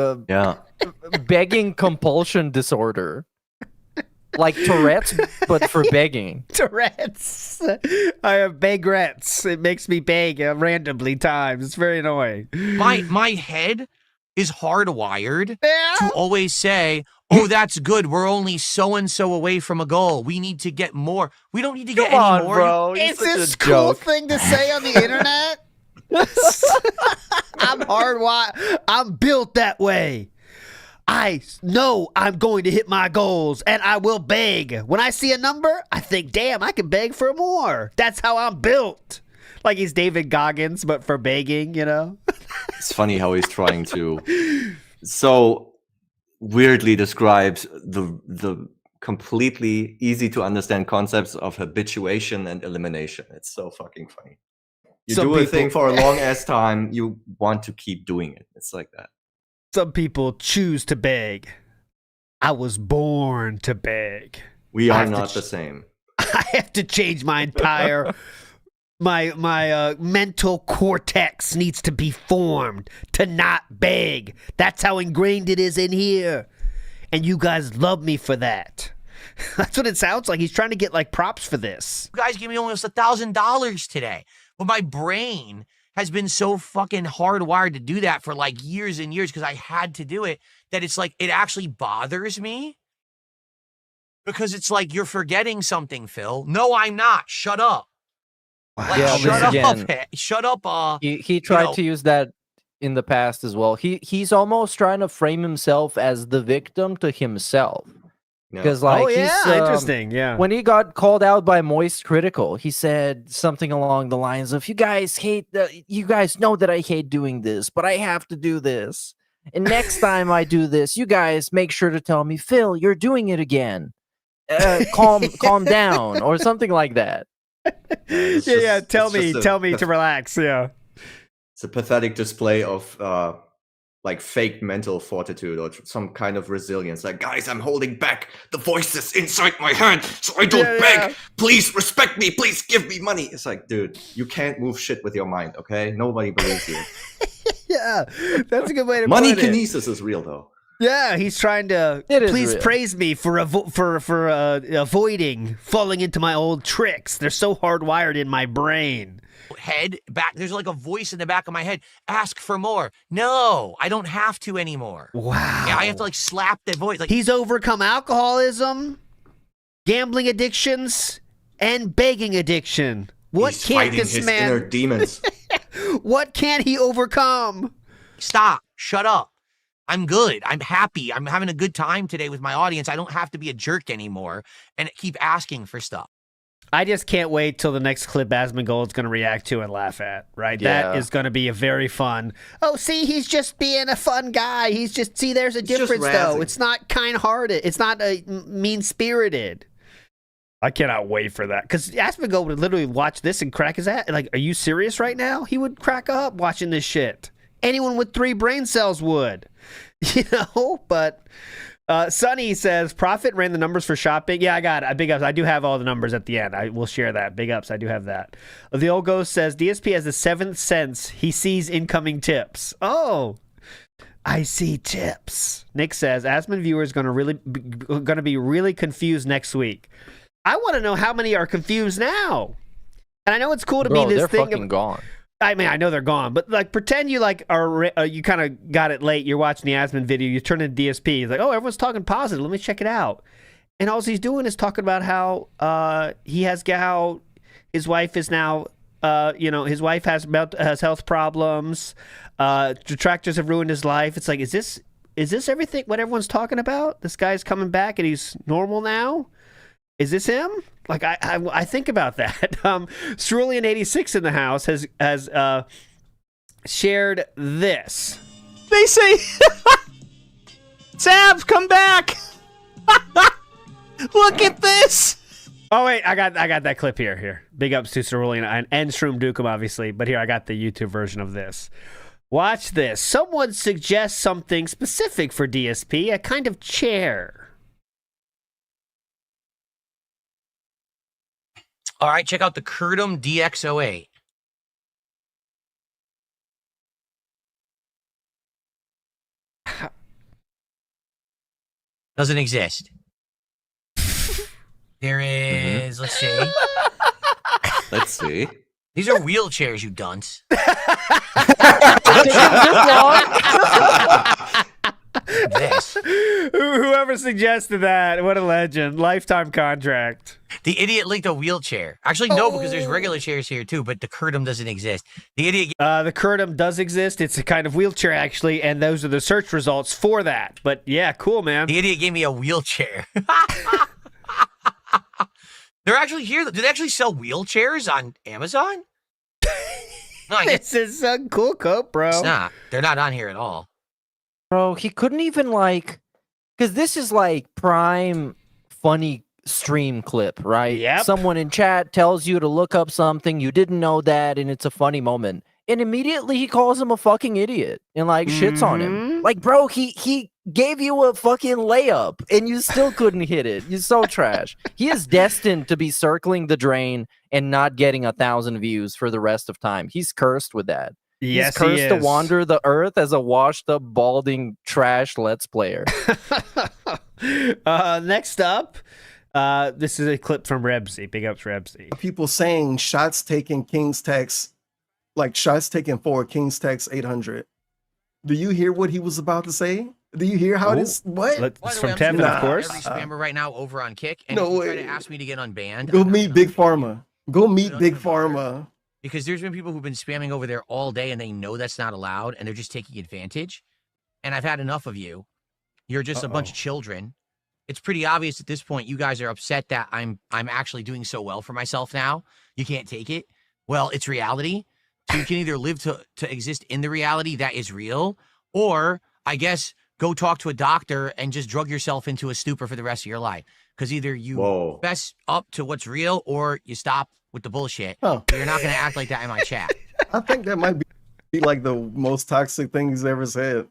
begging compulsion disorder. Like Tourette's, but for begging. Tourette's. I have begrets. It makes me beg randomly times. It's very annoying. My head is hardwired to always say, oh, that's good. We're only so-and-so away from a goal. We need to get more. We don't need to get any more. Bro. Is this cool thing to say on the internet? I'm hardwired. I'm built that way. I know I'm going to hit my goals, and I will beg. When I see a number, I think, damn, I can beg for more. That's how I'm built. Like he's David Goggins, but for begging, you know? It's funny how he's trying to so weirdly describes the completely easy to understand concepts of habituation and elimination. It's so fucking funny. You do a thing for a long ass time, you want to keep doing it. It's like that. Some people choose to beg. I was born to beg. We are not the same. I have to change my entire my mental cortex needs to be formed to not beg. That's how ingrained it is in here. And you guys love me for that. That's what it sounds like. He's trying to get like props for this. You guys give me almost $1,000 today. But my brain has been so fucking hardwired to do that for like years and years because I had to do it, that it's like it actually bothers me. Because it's like you're forgetting something, Phil. No, I'm not. Shut up. Like, Yeah, shut again, up. Shut up. He tried to use that in the past as well. He's almost trying to frame himself as the victim to himself. Because like, interesting. Yeah. When he got called out by Moist Critical, he said something along the lines of, "You guys know that I hate doing this, but I have to do this. And next time I do this, you guys make sure to tell me, Phil, you're doing it calm down," or something like that. Tell me to relax. Yeah. It's a pathetic display of like fake mental fortitude or some kind of resilience. Like, guys, I'm holding back the voices inside my head so I don't beg. Please respect me. Please give me money. It's like, dude, you can't move shit with your mind, okay? Nobody believes you. Yeah, that's a good way to Money put it. kinesis is real, though. Yeah, he's trying to please praise me for avoiding falling into my old tricks. They're so hardwired in my brain. Head back. There's like a voice in the back of my head. Ask for more. No, I don't have to anymore. Wow. Yeah, I have to like slap that voice. Like, he's overcome alcoholism, gambling addictions, and begging addiction. What He's can't fighting this his man? inner demons. What can't he overcome? Stop. Shut up. I'm good. I'm happy. I'm having a good time today with my audience. I don't have to be a jerk anymore and keep asking for stuff. I just can't wait till the next clip Asmongold's going to react to and laugh at, right? Yeah. That is going to be a very fun. Oh, see, he's just being a fun guy. There's a difference, though. It's not kind-hearted. It's not mean-spirited. I cannot wait for that. Because Asmongold would literally watch this and crack his ass. Like, are you serious right now? He would crack up watching this shit. Anyone with 3 brain cells would. You know? But... Sonny says, Profit ran the numbers for shopping. Yeah, I got it. Big ups. I do have all the numbers at the end. I will share that. Big ups. I do have that. The old ghost says, DSP has the 7th sense. He sees incoming tips. Oh, I see tips. Nick says, Asmon viewers going to be really confused next week. I want to know how many are confused now. And I know it's cool to be this they're thing. Fucking gone. I mean, I know they're gone, but like, pretend you like are you kind of got it late. You're watching the Asmon video. You turn into DSP. He's like, oh, everyone's talking positive. Let me check it out. And all he's doing is talking about how he has how his wife is now. His wife has health problems. Detractors have ruined his life. It's like, is this everything? What everyone's talking about? This guy's coming back and he's normal now. Is this him? Like, I think about that. Cerulean86 in the house has shared this. They say, Sabs, come back. Look at this. Oh, wait, I got that clip here. Big ups to Cerulean and Shroom Dukem, obviously. But here, I got the YouTube version of this. Watch this. Someone suggests something specific for DSP, a kind of chair. All right, check out the Curtum DX08. Doesn't exist. There is, let's see. Let's see. These are wheelchairs, you dunce. afford this. Whoever suggested that, what a legend. Lifetime contract. The idiot linked a wheelchair. Actually, no, because there's regular chairs here too, but the Curtum doesn't exist. The idiot. The Curtum does exist. It's a kind of wheelchair, actually, and those are the search results for that. But yeah, cool, man. The idiot gave me a wheelchair. They're actually here. Do they actually sell wheelchairs on Amazon? No, I guess This is a cool coat, bro. it's not. They're not on here at all. Bro, he couldn't even because this is like prime funny stream clip, right? Yep. Someone in chat tells you to look up something, you didn't know that, and it's a funny moment. And immediately he calls him a fucking idiot and shits on him. Like, bro, he gave you a fucking layup and you still couldn't hit it. You're so trash. He is destined to be circling the drain and not getting 1,000 views for the rest of time. He's cursed with that. Yes, He's cursed he to is. wander the earth as a washed-up, balding, trash Let's Player. Next up, this is a clip from Rebsy. Big ups, Rebsy. People saying shots taken King's Text, like shots taken for King's Text 800. Do you hear what he was about to say? Do you hear how this? What? By It's the from way, I'm Tevin, just of course. Every spammer right now over on Kick, and No if you try way. to ask me to get unbanned, Go meet Big Pharma. Go meet Big Pharma. because there's been people who've been spamming over there all day, and they know that's not allowed, and they're just taking advantage. And I've had enough of you. You're just a bunch of children. It's pretty obvious at this point. You guys are upset that I'm actually doing so well for myself now. You can't take it. Well, it's reality. So you can either live to exist in the reality that is real, or I guess go talk to a doctor and just drug yourself into a stupor for the rest of your life. Because either you fess up to what's real or you stop with the bullshit. Huh. You're not going to act like that in my chat. I think that might be like the most toxic thing he's ever said.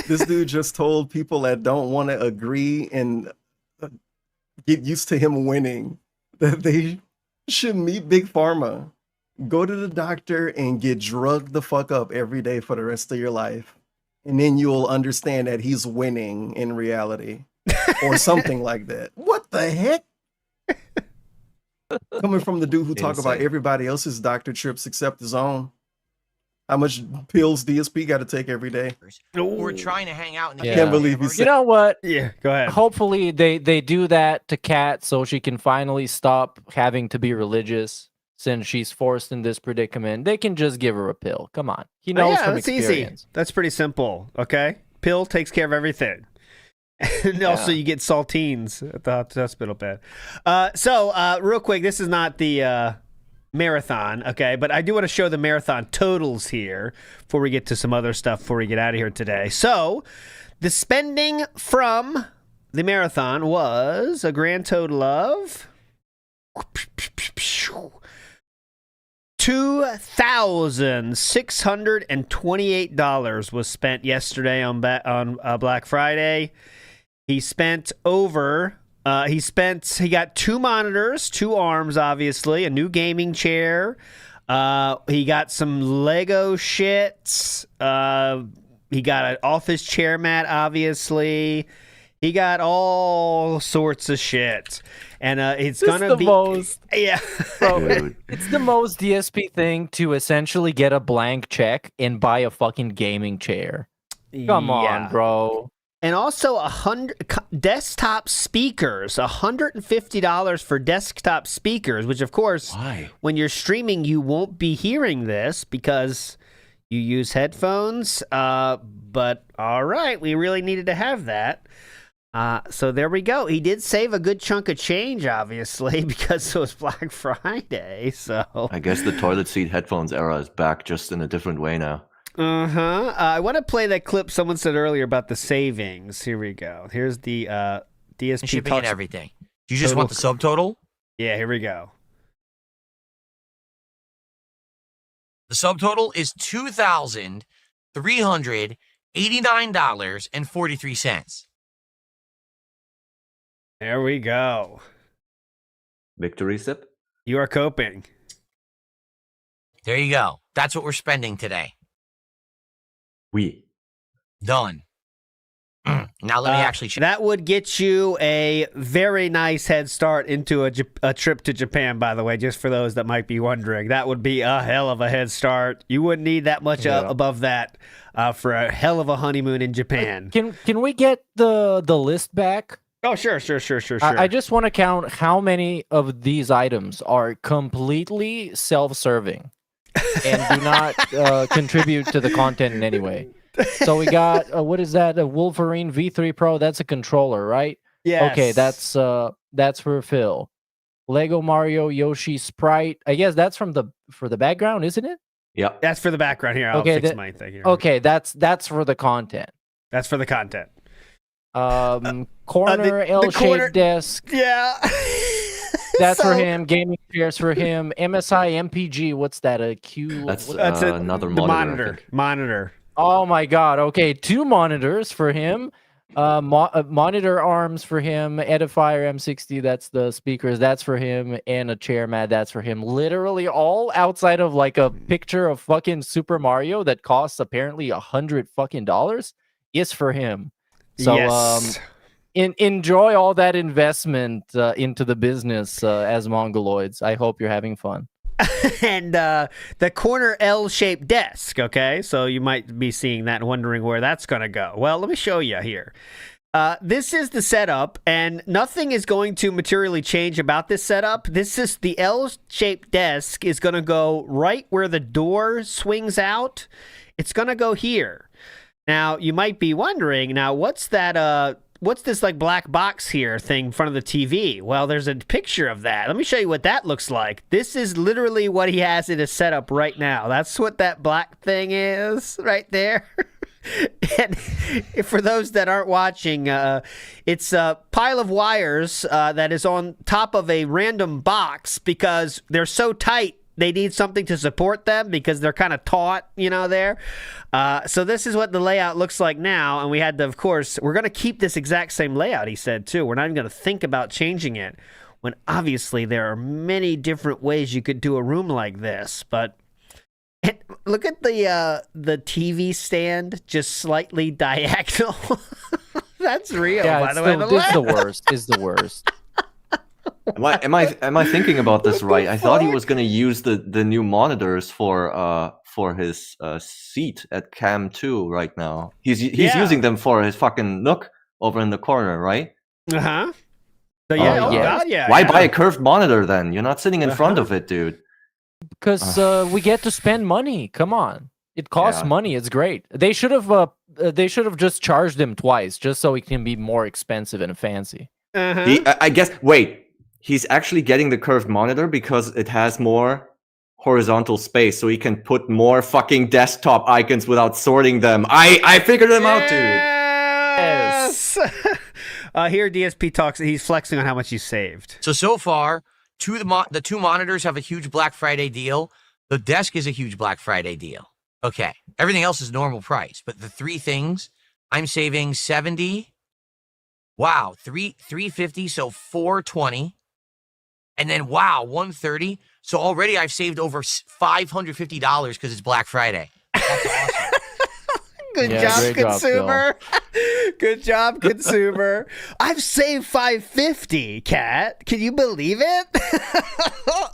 This dude just told people that don't want to agree and get used to him winning that they should meet Big Pharma. Go to the doctor and get drugged the fuck up every day for the rest of your life. And then you'll understand that he's winning in reality. Or something like that. What the heck? Coming from the dude who talk about everybody else's doctor trips except his own. How much pills DSP got to take every day? We're trying to hang out in the Yeah. Can't believe he You said know what? Yeah, go ahead. Hopefully they do that to Kat so she can finally stop having to be religious since she's forced in this predicament. They can just give her a pill. Come on. He knows from that's experience. easy. That's pretty simple, okay? Pill takes care of everything. And also you get saltines at the hospital bed. So real quick, this is not the marathon, okay? But I do want to show the marathon totals here before we get to some other stuff before we get out of here today. So the spending from the marathon was a grand total of $2,628 was spent yesterday on Black Friday. He spent over. He got 2 monitors, 2 arms, obviously, a new gaming chair. He got some Lego shit. He got an office chair mat, obviously. He got all sorts of shit. And it's gonna be most, yeah. bro, it's the most DSP thing to essentially get a blank check and buy a fucking gaming chair. Come on, bro. And also 100 desktop speakers, $150 for desktop speakers, which of course, when you're streaming, you won't be hearing this because you use headphones. But all right, we really needed to have that. So there we go. He did save a good chunk of change, obviously, because it was Black Friday. So I guess the toilet seat headphones era is back, just in a different way now. I want to play that clip someone said earlier about the savings. Here we go. Here's the DSP shipping talks and everything. Do you just want the subtotal? Yeah, here we go. The subtotal is $2,389.43. There we go. Victory sip? You are coping. There you go. That's what we're spending today. We. Done. Now let me actually check. That would get you a very nice head start into a trip to Japan, by the way, just for those that might be wondering. That would be a hell of a head start. You wouldn't need that much above that for a hell of a honeymoon in Japan. Can we get the list back? Oh, sure. I just want to count how many of these items are completely self-serving and do not contribute to the content in any way. So we got what is that? A Wolverine V3 Pro. That's a controller, right? Yes. Okay, that's for Phil. Lego Mario Yoshi Sprite. I guess that's for the background, isn't it? Yep. That's for the background here. I'll fix my thing here. Okay, that's for the content. That's for the content. Corner L-shaped desk. Yeah. That's for him. Gaming chairs for him. MSI MPG. What's that? A Q? That's the another monitor. Monitor. Oh my God. Okay, 2 monitors for him. Monitor arms for him. Edifier M60. That's the speakers. That's for him. And a chair mat. That's for him. Literally all outside of like a picture of fucking Super Mario that costs apparently $100 fucking is for him. So yes. Enjoy all that investment into the business as Mongoloids. I hope you're having fun. And the corner L-shaped desk, okay? So you might be seeing that and wondering where that's going to go. Well, let me show you here. This is the setup, and nothing is going to materially change about this setup. This is the L-shaped desk is going to go right where the door swings out. It's going to go here. Now, you might be wondering, now, what's that, what's this, like, black box here thing in front of the TV? Well, there's a picture of that. Let me show you what that looks like. This is literally what he has in his setup right now. That's what that black thing is right there. And for those that aren't watching, it's a pile of wires that is on top of a random box because they're so tight. They need something to support them because they're kind of taut, there. So this is what the layout looks like now. And we had to, of course, we're going to keep this exact same layout, he said, too. We're not even going to think about changing it when obviously there are many different ways you could do a room like this. But look at the TV stand just slightly diagonal. That's real, by the way. It's the worst. It's the worst. Am I thinking about this right? I thought he was going to use the new monitors for his seat at Cam 2 right now. He's using them for his fucking nook over in the corner, right? Uh-huh. So God, yeah. Why buy a curved monitor then? You're not sitting in front of it, dude. Because we get to spend money. Come on. It costs money. It's great. They should have just charged him twice just so it can be more expensive and fancy. Uh-huh. I guess he's actually getting the curved monitor because it has more horizontal space, so he can put more fucking desktop icons without sorting them. I figured them out, dude. Yes. Here DSP talks. He's flexing on how much he saved. So far, the 2 monitors have a huge Black Friday deal. The desk is a huge Black Friday deal. Okay, everything else is normal price, but the 3 things I'm saving $70. Wow, $350, so $420. And then, wow, $130. So already I've saved over $550 because it's Black Friday. That's awesome. Good job, consumer. Good job, consumer. I've saved $550, Kat. Can you believe it?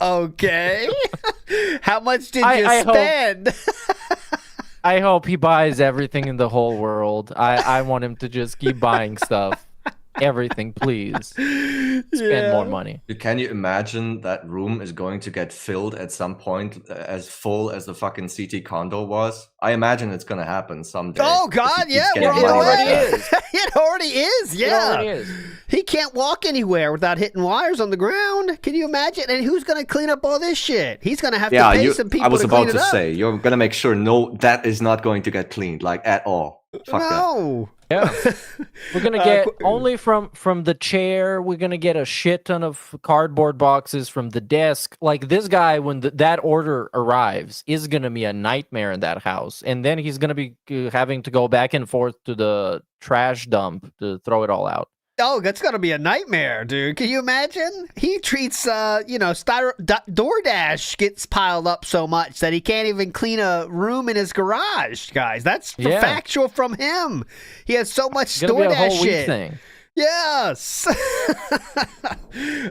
Okay. How much did you spend? I hope he buys everything in the whole world. I want him to just keep buying stuff. Everything, please. Spend more money. Can you imagine that room is going to get filled at some point as full as the fucking CT condo was? I imagine it's going to happen someday. Oh, God, yeah. It already is. It already is, yeah. It already is. He can't walk anywhere without hitting wires on the ground. Can you imagine? And who's going to clean up all this shit? He's going to have to pay some people to clean it up. I was about to say, you're going to make sure that is not going to get cleaned, like, at all. Fuck no. Yeah. We're going to get only from the chair. We're going to get a shit ton of cardboard boxes from the desk. Like this guy, when that order arrives, is going to be a nightmare in that house. And then he's going to be having to go back and forth to the trash dump to throw it all out. Oh, that's gonna be a nightmare, dude. Can you imagine? He treats, DoorDash gets piled up so much that he can't even clean a room in his garage, guys. That's factual from him. He has so much DoorDash shit. Thing. Yes.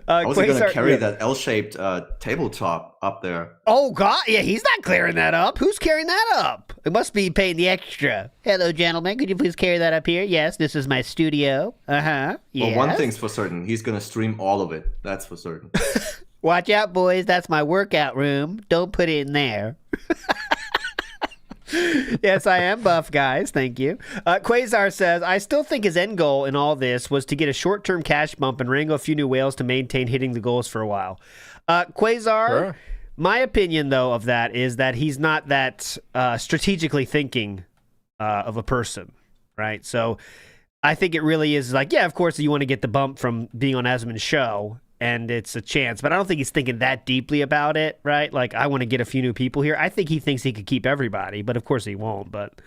I was going to carry that L-shaped tabletop up there. Oh God, yeah, he's not clearing that up. Who's carrying that up? It must be paying the extra. Hello, gentlemen. Could you please carry that up here? Yes, this is my studio. Yes. Well, one thing's for certain. He's going to stream all of it. That's for certain. Watch out, boys. That's my workout room. Don't put it in there. Yes, I am buff, guys. Thank you. Quasar says, I still think his end goal in all this was to get a short-term cash bump and wrangle a few new whales to maintain hitting the goals for a while. Quasar, my opinion, though, of that is that he's not that strategically thinking of a person, right? So I think it really is like, yeah, of course you want to get the bump from being on Asman's show, and it's a chance, but I don't think he's thinking that deeply about it, right? Like, I want to get a few new people here. I think he thinks he could keep everybody, but of course he won't, but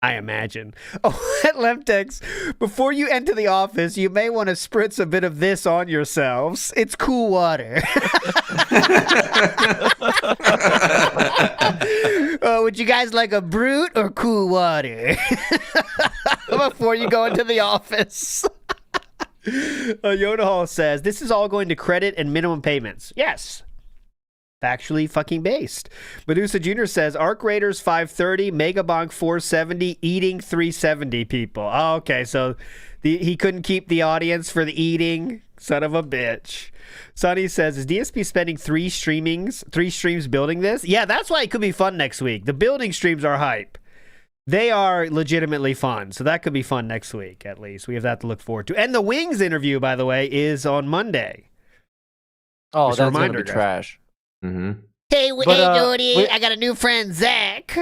I imagine. Oh, at Lemtex, before you enter the office, you may want to spritz a bit of this on yourselves. It's cool water. Would you guys like a brute or cool water? Before you go into the office. Yoda Hall says, this is all going to credit and minimum payments. Yes. Factually fucking based. Medusa Jr. says, Arc Raiders 530, Megabonk 470, eating 370 people. Oh, okay, so he couldn't keep the audience for the eating. Son of a bitch. Sonny says, is DSP spending 3 streams building this? Yeah, that's why it could be fun next week. The building streams are hype. They are legitimately fun, so that could be fun next week, at least. We have that to look forward to. And the Wings interview, by the way, is on Monday. Oh, that's going to be trash. Mm-hmm. Hey, Jody, I got a new friend, Zach.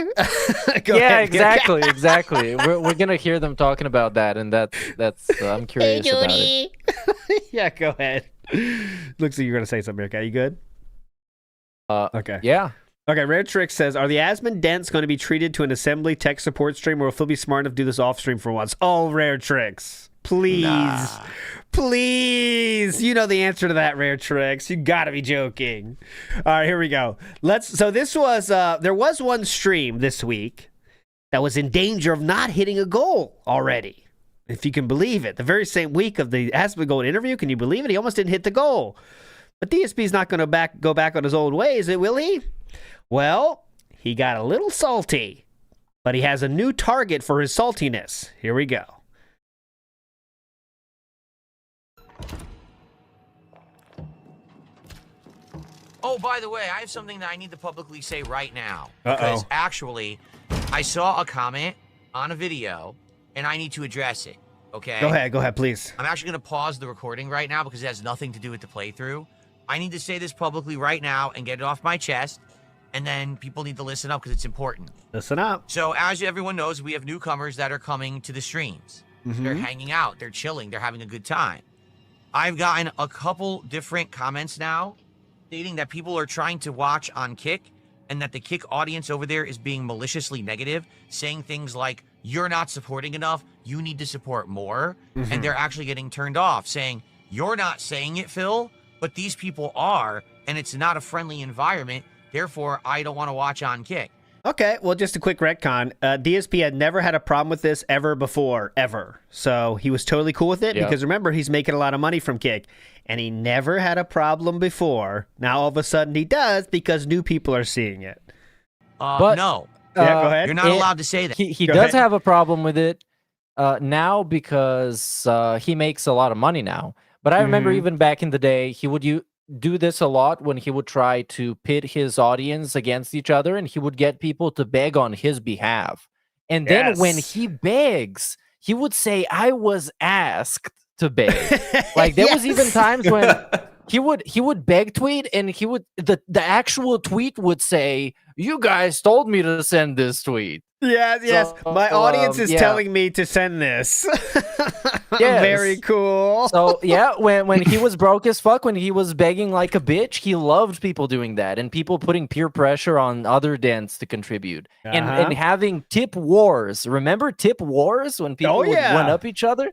Exactly. We're going to hear them talking about that, and that's I'm curious about it. Yeah, go ahead. Looks like you're going to say something, okay? You good? Okay. Yeah. Okay, Rare Trick says, are the Asmon Dents going to be treated to an assembly tech support stream, or will Phil be smart enough to do this off stream for once? Oh, Rare Tricks. Please. Please. You know the answer to that, Rare Tricks. You gotta be joking. All right, here we go. So this was, there was one stream this week that was in danger of not hitting a goal already. If you can believe it. The very same week of the Asmon Gold interview, can you believe it? He almost didn't hit the goal. But DSP's not going to go back on his old ways, will he? Well, he got a little salty, but he has a new target for his saltiness. Here we go. Oh, by the way, I have something that I need to publicly say right now. Because actually, I saw a comment on a video, and I need to address it, okay? Go ahead, please. I'm actually going to pause the recording right now because it has nothing to do with the playthrough. I need to say this publicly right now and get it off my chest. And then people need to listen up because it's important. Listen up. So as everyone knows, we have newcomers that are coming to the streams. Mm-hmm. They're hanging out. They're chilling. They're having a good time. I've gotten a couple different comments now stating that people are trying to watch on Kick and that the Kick audience over there is being maliciously negative, saying things like, you're not supporting enough. You need to support more. Mm-hmm. And they're actually getting turned off saying, you're not saying it, Phil, but these people are, and it's not a friendly environment. Therefore, I don't want to watch on Kick. Okay, well, just a quick retcon. DSP had never had a problem with this ever before, ever. So he was totally cool with it because remember, he's making a lot of money from Kick. And he never had a problem before. Now, all of a sudden, he does because new people are seeing it. But no. Yeah, go ahead. You're not allowed to say that. He does have a problem with it now because he makes a lot of money now. But I remember even back in the day, he would do this a lot when he would try to pit his audience against each other, and he would get people to beg on his behalf. And then when he begs, he would say, I was asked to beg. Like there was even times when he would beg tweet, and he would the actual tweet would say, you guys told me to send this tweet. Yes. My audience is telling me to send this. Yes. Very cool. So yeah, when he was broke as fuck, when he was begging like a bitch, he loved people doing that and people putting peer pressure on other dents to contribute and having tip wars. Remember tip wars when people would one up each other?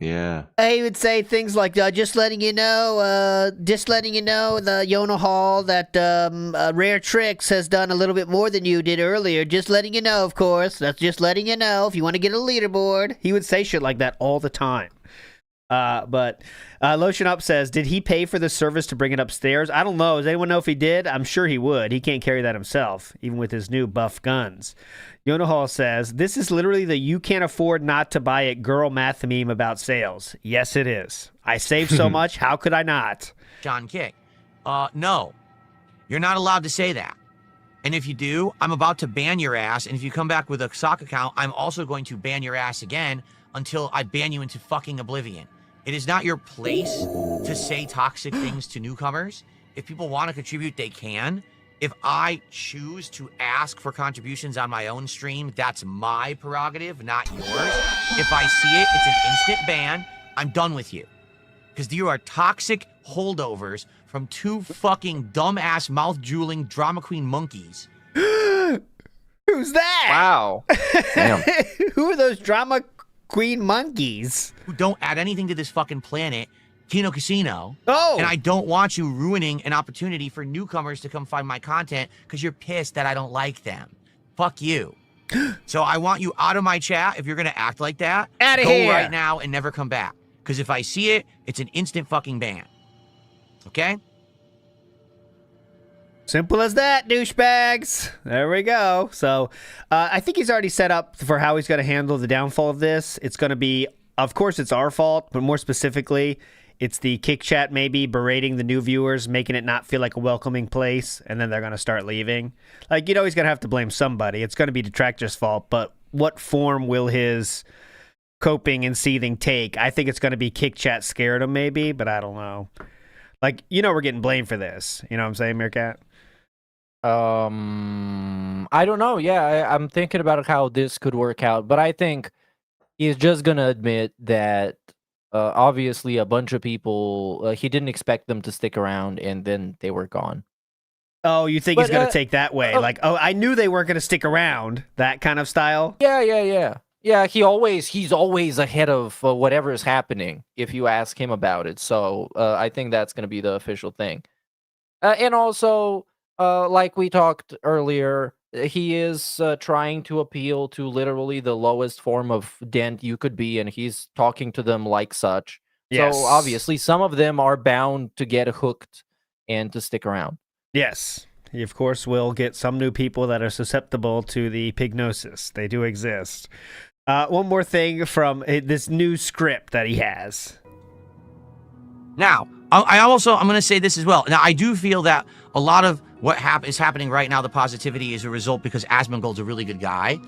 Yeah. He would say things like, just letting you know, the Yona Hall that Rare Tricks has done a little bit more than you did earlier. Just letting you know, of course. That's just letting you know if you want to get a leaderboard. He would say shit like that all the time. But Lotion Up says, did he pay for the service to bring it upstairs? I don't know. Does anyone know if he did? I'm sure he would. He can't carry that himself, even with his new buff guns. Yona Hall says, this is literally the you can't afford not to buy it girl math meme about sales. Yes, it is. I save so much. How could I not? John Kick. No. You're not allowed to say that. And if you do, I'm about to ban your ass. And if you come back with a sock account, I'm also going to ban your ass again until I ban you into fucking oblivion. It is not your place to say toxic things to newcomers. If people want to contribute, they can. If I choose to ask for contributions on my own stream, that's my prerogative, not yours. If I see it, it's an instant ban. I'm done with you. Because you are toxic holdovers from two fucking dumbass mouth-drooling drama queen monkeys. Who's that? Wow. Damn. Who are those drama queen monkeys? Who don't add anything to this fucking planet, Kino Casino. Oh! And I don't want you ruining an opportunity for newcomers to come find my content because you're pissed that I don't like them. Fuck you. So I want you out of my chat if you're going to act like that. Outta Go here. right now and never come back. Because if I see it, it's an instant fucking ban. Okay? Simple as that, douchebags. There we go. So I think he's already set up for how he's going to handle the downfall of this. It's going to be, of course, it's our fault, but more specifically, it's the kick chat maybe berating the new viewers, making it not feel like a welcoming place, and then they're going to start leaving. Like, you know, he's going to have to blame somebody. It's going to be Detractor's fault, but what form will his coping and seething take? I think it's going to be kick chat scared him maybe, but I don't know. Like, you know, we're getting blamed for this. You know what I'm saying, Meerkat? I don't know. Yeah, I'm thinking about how this could work out, but I think he's just gonna admit that obviously a bunch of people he didn't expect them to stick around, and then they were gone. Oh, you think he's gonna take that way? Like, oh, I knew they weren't gonna stick around. That kind of style. Yeah. He's always ahead of whatever is happening. If you ask him about it, so I think that's gonna be the official thing, and also. Like we talked earlier, he is trying to appeal to literally the lowest form of dent you could be, and he's talking to them like such. Yes. So obviously, some of them are bound to get hooked and to stick around. Yes. He, of course, will get some new people that are susceptible to the pignosis. They do exist. One more thing from this new script that he has. Now, I'm going to say this as well. Now, I do feel that a lot of what is happening right now, the positivity is a result because Asmongold's a really good guy.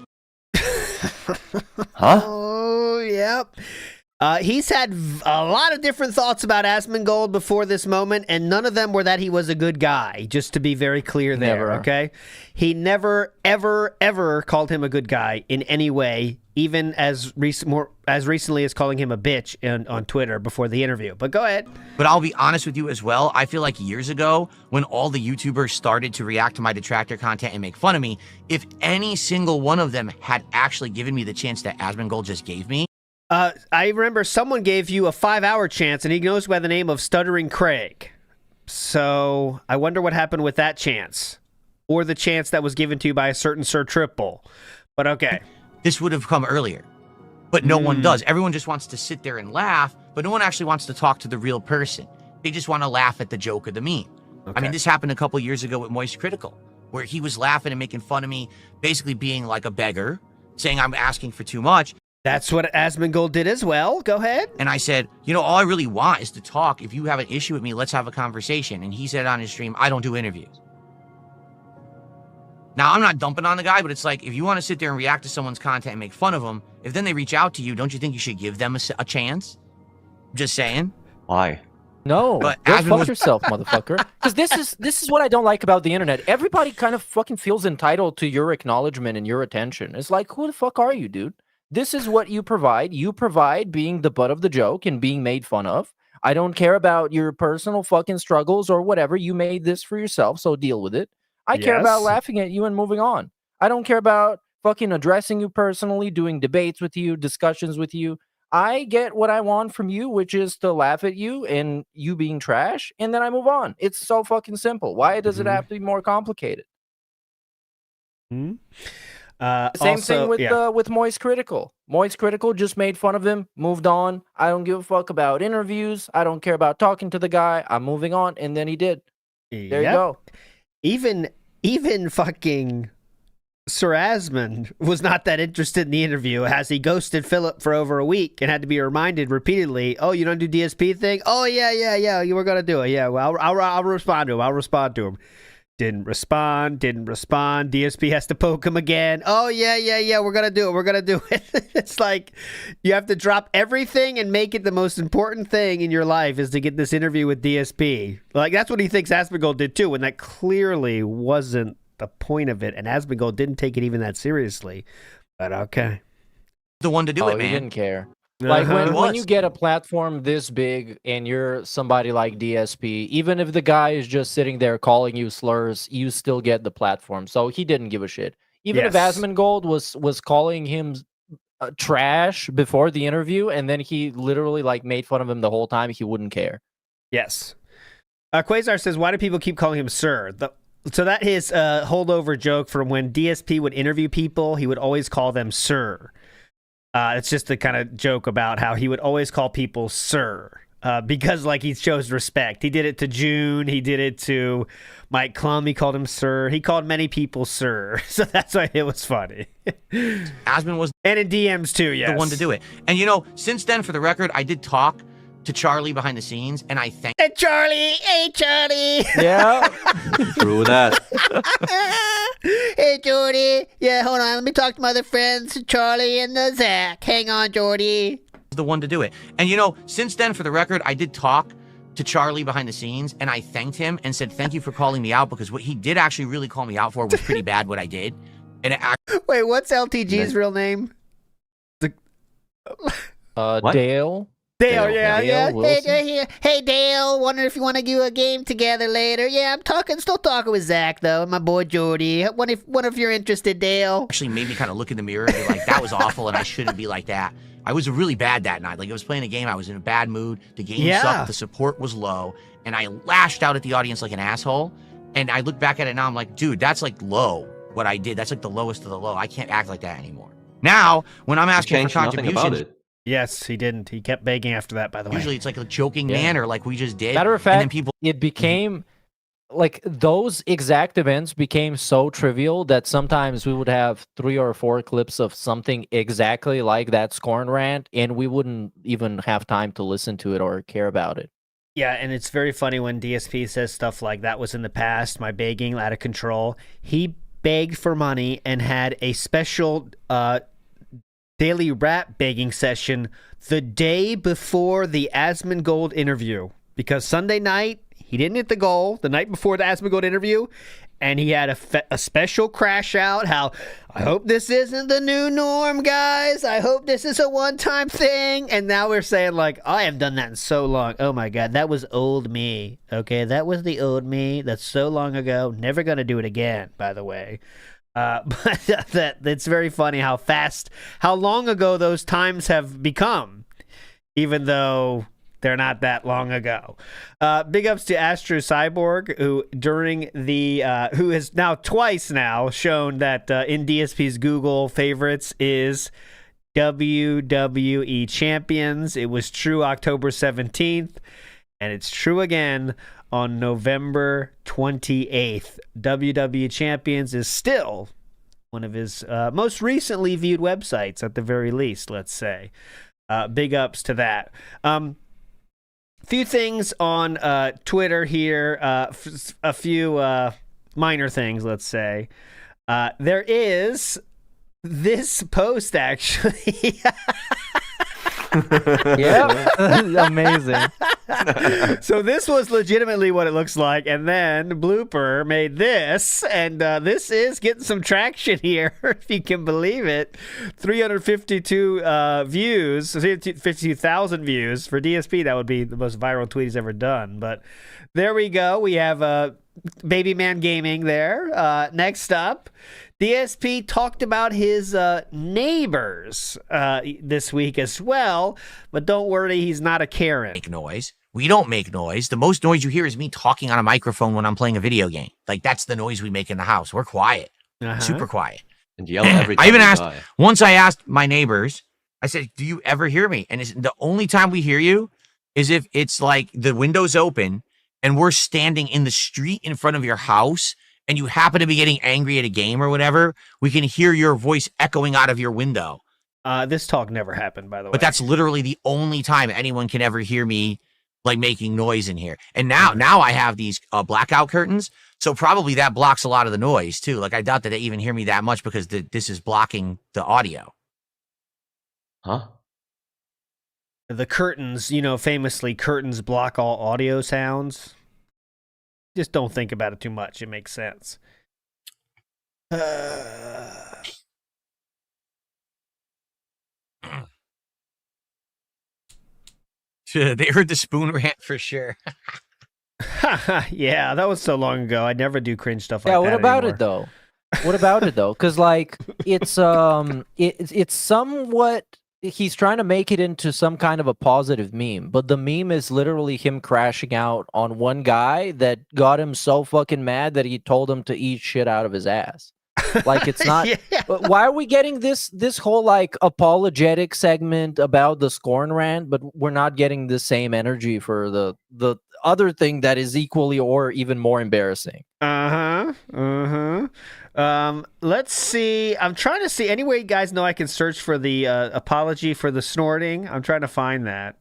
Huh? Oh, yep. He's had a lot of different thoughts about Asmongold before this moment, and none of them were that he was a good guy, just to be very clear there, Never. okay? He never, ever, ever called him a good guy in any way, even as recently as calling him a bitch on Twitter before the interview. But go ahead. But I'll be honest with you as well. I feel like years ago, when all the YouTubers started to react to my detractor content and make fun of me, if any single one of them had actually given me the chance that Asmongold just gave me, I remember someone gave you a 5-hour chance, and he goes by the name of Stuttering Craig. So I wonder what happened with that chance, or the chance that was given to you by a certain Sir Triple. But okay. this would have come earlier. But no one does. Everyone just wants to sit there and laugh, but no one actually wants to talk to the real person. They just want to laugh at the joke of the meme. Okay. I mean, this happened a couple years ago with Moist Critical, where he was laughing and making fun of me, basically being like a beggar, saying I'm asking for too much. That's what Asmongold did as well. Go ahead. And I said, you know, all I really want is to talk. If you have an issue with me, let's have a conversation. And he said on his stream, I don't do interviews. Now, I'm not dumping on the guy, but it's like, if you want to sit there and react to someone's content and make fun of them, if then they reach out to you, don't you think you should give them a chance? Just saying. Why? No, But go Asmon fuck was- yourself, motherfucker. Because this is what I don't like about the internet. Everybody kind of fucking feels entitled to your acknowledgement and your attention. It's like, who the fuck are you, dude? This is what you provide. You provide being the butt of the joke and being made fun of. I don't care about your personal fucking struggles or whatever. You made this for yourself, so deal with it. I care about Yes. laughing at you and moving on. I don't care about fucking addressing you personally, doing debates with you, discussions with you. I get what I want from you, which is to laugh at you and you being trash, and then I move on. It's so fucking simple. Why does it have to be more complicated? Hmm? Same thing with Moist Critical. Moist Critical just made fun of him, moved on. I don't give a fuck about interviews. I don't care about talking to the guy. I'm moving on, and then he did. There you go. Even fucking Sir Asmund was not that interested in the interview, as he ghosted Philip for over a week and had to be reminded repeatedly, "Oh, you don't do DSP thing? Oh, yeah, you were gonna do it. Yeah, well, I'll respond to him. Didn't respond. DSP has to poke him again. Oh, yeah, we're gonna do it. It's like you have to drop everything and make it the most important thing in your life is to get this interview with DSP. Like, that's what he thinks Asmongold did too, when that clearly wasn't the point of it, and Asmongold didn't take it even that seriously. But okay. The one to do it, man. He didn't care. Like when you get a platform this big and you're somebody like DSP, even if the guy is just sitting there calling you slurs, you still get the platform. So he didn't give a shit. Even if Asmongold was calling him trash before the interview, and then he literally like made fun of him the whole time, he wouldn't care. Yes. Quasar says, why do people keep calling him sir? So that his holdover joke from when DSP would interview people, he would always call them sir. It's just the kind of joke about how he would always call people sir because like he shows respect. He did it to June. He did it to Mike Klum. He called him sir. He called many people sir. So that's why it was funny. Asmund was and in DMs too, yes. the one to do it. And since then, for the record, I did talk to Charlie behind the scenes, and I thank Hey Charlie! Yeah. True that. Hey Jordy! Yeah, hold on. Let me talk to my other friends, Charlie and Zach. Hang on, Jordy. the one to do it. And since then, for the record, I did talk to Charlie behind the scenes, and I thanked him and said, thank you for calling me out, because what he did actually really call me out for was pretty bad what I did. And wait, what's LTG's real name? Dale. Dale, yeah. Wilson. Hey, Dale. Wonder if you want to do a game together later. Yeah, still talking with Zach though, and my boy Jordy. Wonder if you're interested, Dale. Actually made me kind of look in the mirror and be like, that was awful, and I shouldn't be like that. I was really bad that night. Like, I was playing a game, I was in a bad mood. The game sucked. The support was low, and I lashed out at the audience like an asshole. And I look back at it now, I'm like, dude, that's like low. What I did, that's like the lowest of the low. I can't act like that anymore. Now, when I'm asking for contributions. Yes, he didn't. He kept begging after that, by the way. Usually it's like a joking manner, like we just did. Matter of fact, and then people... it became, like, those exact events became so trivial that sometimes we would have 3 or 4 clips of something exactly like that Scorn rant, and we wouldn't even have time to listen to it or care about it. Yeah, and it's very funny when DSP says stuff like, that was in the past, my begging out of control. He begged for money and had a special daily rap begging session the day before the Asmongold interview, because Sunday night he didn't hit the goal the night before the Asmongold interview, and he had a special crash out. How, I hope this isn't the new norm, guys. I hope this is a one-time thing. And now we're saying, like, I have done that in so long. Oh my God, that was old me. Okay, that was the old me. That's so long ago. Never gonna do it again, by the way. But it's very funny how long ago those times have become, even though they're not that long ago. Big ups to Astro Cyborg, who has now twice shown that in DSP's Google favorites is WWE Champions. It was true October 17th, and it's true again on November 28th. WWE Champions is still one of his most recently viewed websites, at the very least, let's say. Big ups to that. Few things on Twitter here. A few minor things, let's say. There is this post, actually. Yeah, amazing. So this was legitimately what it looks like, and then Blooper made this, and this is getting some traction here, if you can believe it. 352 views, 52,000 views for DSP. That would be the most viral tweet he's ever done. But there we go. We have Baby Man Gaming there. Next up, DSP talked about his neighbors this week as well, but don't worry, he's not a Karen. Make noise. We don't make noise. The most noise you hear is me talking on a microphone when I'm playing a video game. Like, that's the noise we make in the house. We're quiet. Super quiet. And yell every time I even you asked, die. once I asked my neighbors, I said, do you ever hear me? And the only time we hear you is if it's like the window's open and we're standing in the street in front of your house and you happen to be getting angry at a game or whatever, we can hear your voice echoing out of your window. This talk never happened, by the way. But that's literally the only time anyone can ever hear me like making noise in here. And now I have these blackout curtains, so probably that blocks a lot of the noise too. Like, I doubt that they even hear me that much because this is blocking the audio. Huh? The curtains, you know, famously, curtains block all audio sounds. Just don't think about it too much. It makes sense. They heard the spoon rant for sure. Yeah, that was so long ago. I never do cringe stuff like that. Yeah, what about anymore. it though? What about it though? Because like it's somewhat, he's trying to make it into some kind of a positive meme, but the meme is literally him crashing out on one guy that got him so fucking mad that he told him to eat shit out of his ass. Like, it's not. Yeah. Why are we getting this whole like apologetic segment about the scorn rant, but we're not getting the same energy for the other thing that is equally or even more embarrassing? Let's see. I'm trying to see. Anyway, you guys know I can search for the apology for the snorting. I'm trying to find that.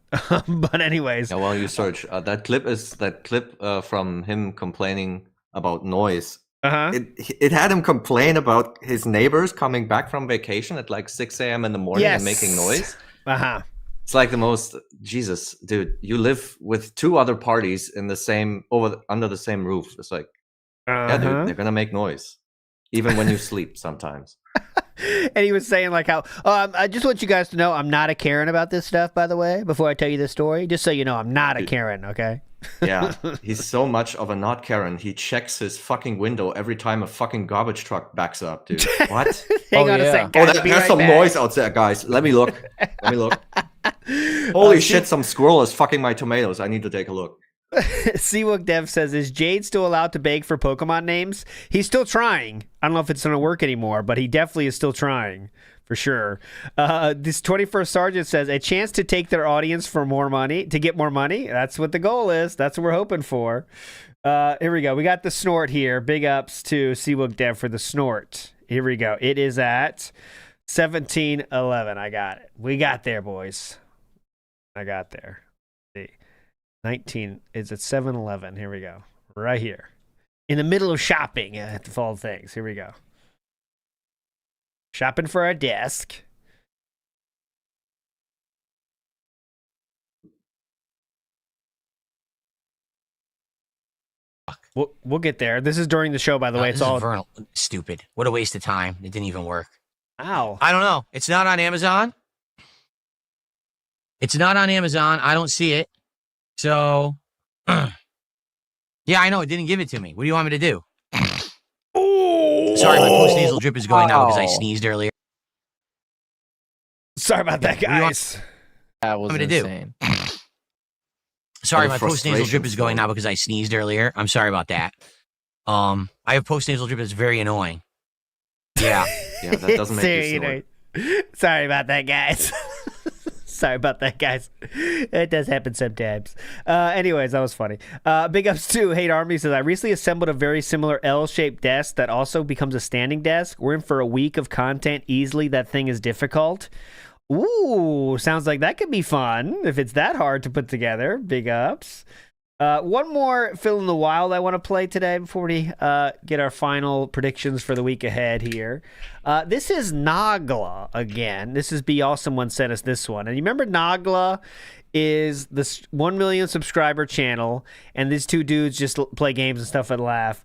But anyways. Yeah, while you search, that clip from him complaining about noise. It had him complain about his neighbors coming back from vacation at like 6 a.m. in the morning and making noise. It's like the most, Jesus, dude, you live with two other parties in the same, under the same roof. It's like, yeah, dude, they're gonna make noise, even when you sleep sometimes. And he was saying like how, I just want you guys to know I'm not a Karen about this stuff, by the way, before I tell you this story. Just so you know, I'm not a Karen, okay? Yeah, he's so much of a not Karen. He checks his fucking window every time a fucking garbage truck backs up, dude. What? Hang on a second. Oh, Guys, there's some noise out there, guys. Let me look. Holy shit, some squirrel is fucking my tomatoes. I need to take a look. Seawook Dev says, is Jade still allowed to beg for Pokemon names? He's still trying. I don't know if it's going to work anymore, but he definitely is still trying, for sure. This 21st Sergeant says, a chance to take their audience for more money, to get more money. That's what the goal is. That's what we're hoping for. Here we go. We got the snort here. Big ups to Seawook Dev for the snort. Here we go. It is at 1711. I got it. We got there, boys. I got there. 19 is at 7-Eleven. Here we go. Right here. In the middle of shopping at the Fall Things. Here we go. Shopping for our desk. We'll get there. This is during the show, by the way. It's all Vernal. Stupid. What a waste of time. It didn't even work. Ow. I don't know. It's not on Amazon. It's not on Amazon. I don't see it. So, yeah, I know. It didn't give it to me. What do you want me to do? Sorry, my post-nasal drip is going now because I sneezed earlier. Sorry about that, guys. That was insane. Sorry, my post-nasal drip is going now because I sneezed earlier. I'm sorry about that. I have post-nasal drip that's very annoying. Yeah. Yeah, that doesn't make you snort. Sorry about that, guys. Sorry about that, guys. It does happen sometimes. Anyways, that was funny. Big ups to Hate Army says, I recently assembled a very similar L-shaped desk that also becomes a standing desk. We're in for a week of content easily. That thing is difficult. Ooh, sounds like that could be fun if it's that hard to put together. Big ups. One more fill in the wild I want to play today before we get our final predictions for the week ahead here. This is Nagla again. This is Be Awesome One sent us this one. And you remember Nagla is this 1 million subscriber channel, and these two dudes just play games and stuff and laugh.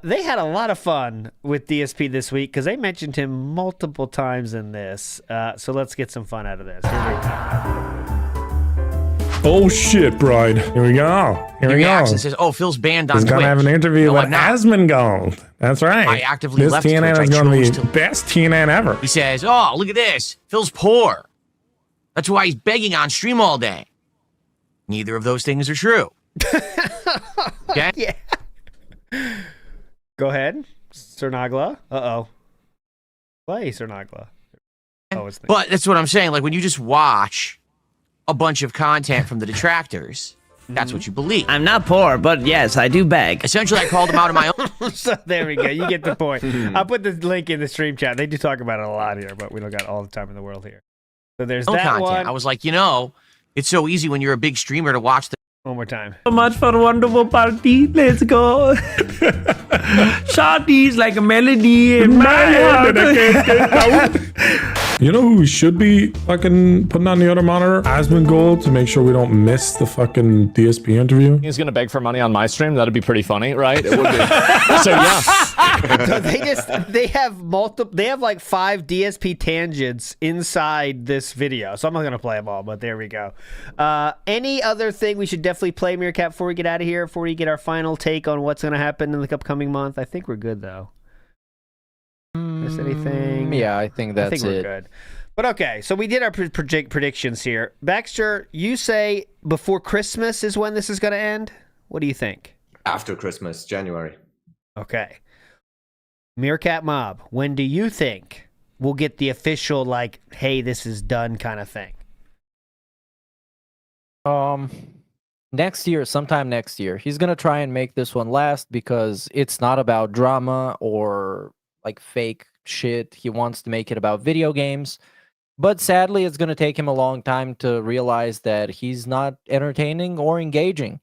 They had a lot of fun with DSP this week because they mentioned him multiple times in this. So let's get some fun out of this. Here we go. Oh shit, Bride. Here we go. He reacts and says, "Oh, Phil's banned on He's Twitch." gonna have an interview No, with I'm not. Asmongold. That's right. I actively this left TNN Twitch. is I gonna be chose the to. best TNN ever. He says, "Oh, look at this. Phil's poor. That's why he's begging on stream all day." Neither of those things are true. Okay? Yeah. Go ahead, Cernagla. Uh-oh. Play, Cernagla. Oh, it's But that's what I'm saying. Like, when you just watch a bunch of content from the detractors, that's what you believe. I'm not poor, but yes, I do beg. Essentially, I called him out of my own. So there we go. You get the point. I'll put the link in the stream chat. They do talk about it a lot here, but we don't got all the time in the world here. So there's that content. one. I was like, it's so easy when you're a big streamer to watch the. One more time. So much for a wonderful party. Let's go. Shorties like a melody in my heart. You know who should be fucking putting on the other monitor? Asmongold, to make sure we don't miss the fucking DSP interview. He's gonna beg for money on my stream. That'd be pretty funny, right? It would be. So yeah. So they have like 5 DSP tangents inside this video. So I'm not gonna play them all, but there we go. Any other thing we should definitely play, Meerkat, before we get out of here, before we get our final take on what's gonna happen in the upcoming month? I think we're good though. Miss anything? Yeah, I think that's we're good. But okay, so we did our predictions here. Baxter, you say before Christmas is when this is going to end? What do you think? After Christmas, January. Okay. Meerkat Mob, when do you think we'll get the official, like, hey, this is done kind of thing? Next year, sometime next year. He's going to try and make this one last because it's not about drama or like fake shit. He wants to make it about video games. But sadly, it's going to take him a long time to realize that he's not entertaining or engaging.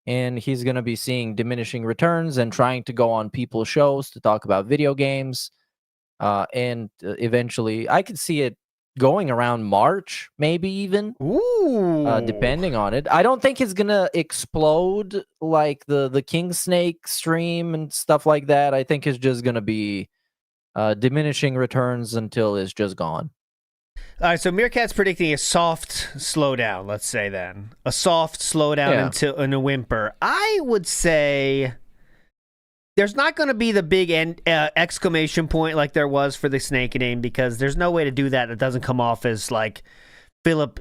And he's going to be seeing diminishing returns and trying to go on people's shows to talk about video games. And eventually, I could see it going around March, maybe even. Ooh. Depending on it. I don't think it's going to explode like the King Snake stream and stuff like that. I think it's just going to be diminishing returns until it's just gone. All right, so Meerkat's predicting a soft slowdown, let's say then. A soft slowdown until in a whimper. I would say there's not going to be the big exclamation point like there was for the Snake name, because there's no way to do that doesn't come off as like Philip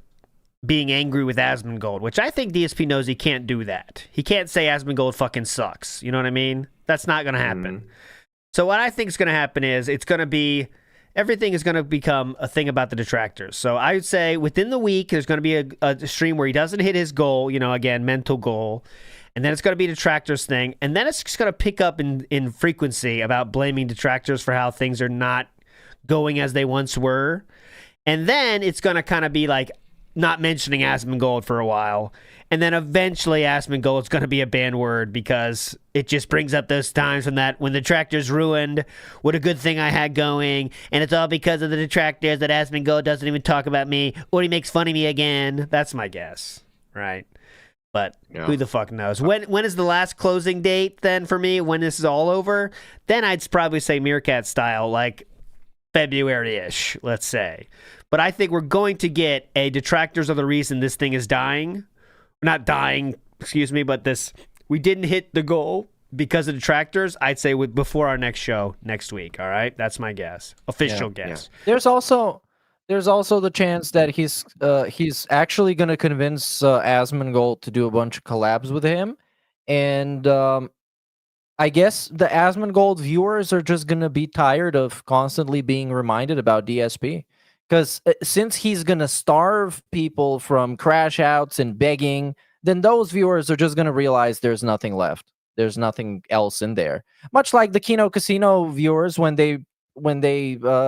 being angry with Asmongold, which I think DSP knows he can't do that. He can't say Asmongold fucking sucks. You know what I mean? That's not going to happen. So what I think is going to happen is everything is going to become a thing about the detractors. So I would say within the week, there's going to be a stream where he doesn't hit his goal, again, mental goal. And then it's going to be detractors thing. And then it's just going to pick up in frequency about blaming detractors for how things are not going as they once were. And then it's going to kind of be like not mentioning Asmongold for a while. And then eventually Asmongold is going to be a banned word because it just brings up those times when the detractors ruined what a good thing I had going. And it's all because of the detractors that Asmongold doesn't even talk about me or he makes fun of me again. That's my guess, right? But who the fuck knows? When is the last closing date then for me? When this is all over? Then I'd probably say Meerkat style, like February-ish, let's say. But I think we're going to get a detractors are the reason this thing is dying. Not dying, excuse me, but we didn't hit the goal because of detractors. I'd say before our next show next week. All right, that's my guess, official guess. Yeah. There's also the chance that he's actually going to convince Asmongold to do a bunch of collabs with him, and I guess the Asmongold viewers are just going to be tired of constantly being reminded about DSP. Because since he's going to starve people from crash outs and begging, then those viewers are just going to realize there's nothing left. There's nothing else in there. Much like the Kino Casino viewers when they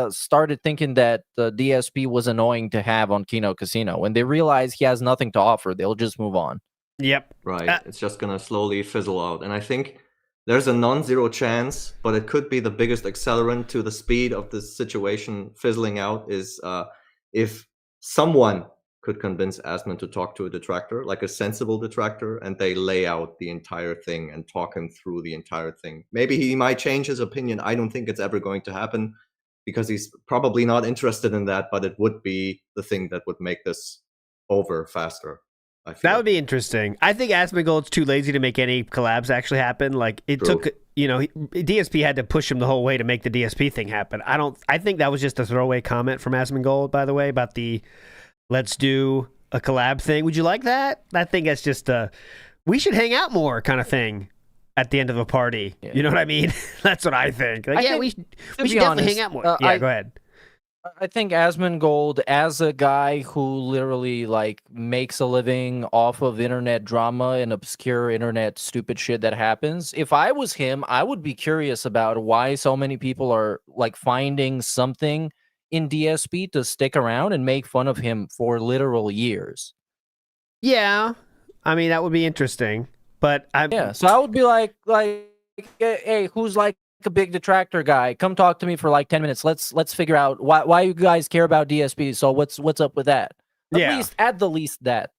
started thinking that the DSP was annoying to have on Kino Casino. When they realize he has nothing to offer, they'll just move on. Yep. Right. It's just going to slowly fizzle out. And I think there's a non-zero chance, but it could be the biggest accelerant to the speed of this situation fizzling out is if someone could convince Asmon to talk to a detractor, like a sensible detractor, and they lay out the entire thing and talk him through the entire thing. Maybe he might change his opinion. I don't think it's ever going to happen because he's probably not interested in that, but it would be the thing that would make this over faster. That would be interesting. I think Asmongold's too lazy to make any collabs actually happen. Like it took, DSP had to push him the whole way to make the DSP thing happen. I think that was just a throwaway comment from Asmongold, by the way, about the let's do a collab thing. Would you like that? I think that's just we should hang out more kind of thing at the end of a party. Yeah. You know what I mean? That's what I think. Like, we should definitely hang out more. Go ahead. I think Asmongold, as a guy who literally like makes a living off of internet drama and obscure internet stupid shit that happens, if I was him, I would be curious about why so many people are like finding something in DSP to stick around and make fun of him for literal years. Yeah, I mean that would be interesting, but so I would be like, hey, who's like a big detractor guy? Come talk to me for like 10 minutes. Let's figure out why you guys care about DSP. So what's up with that? At the least that.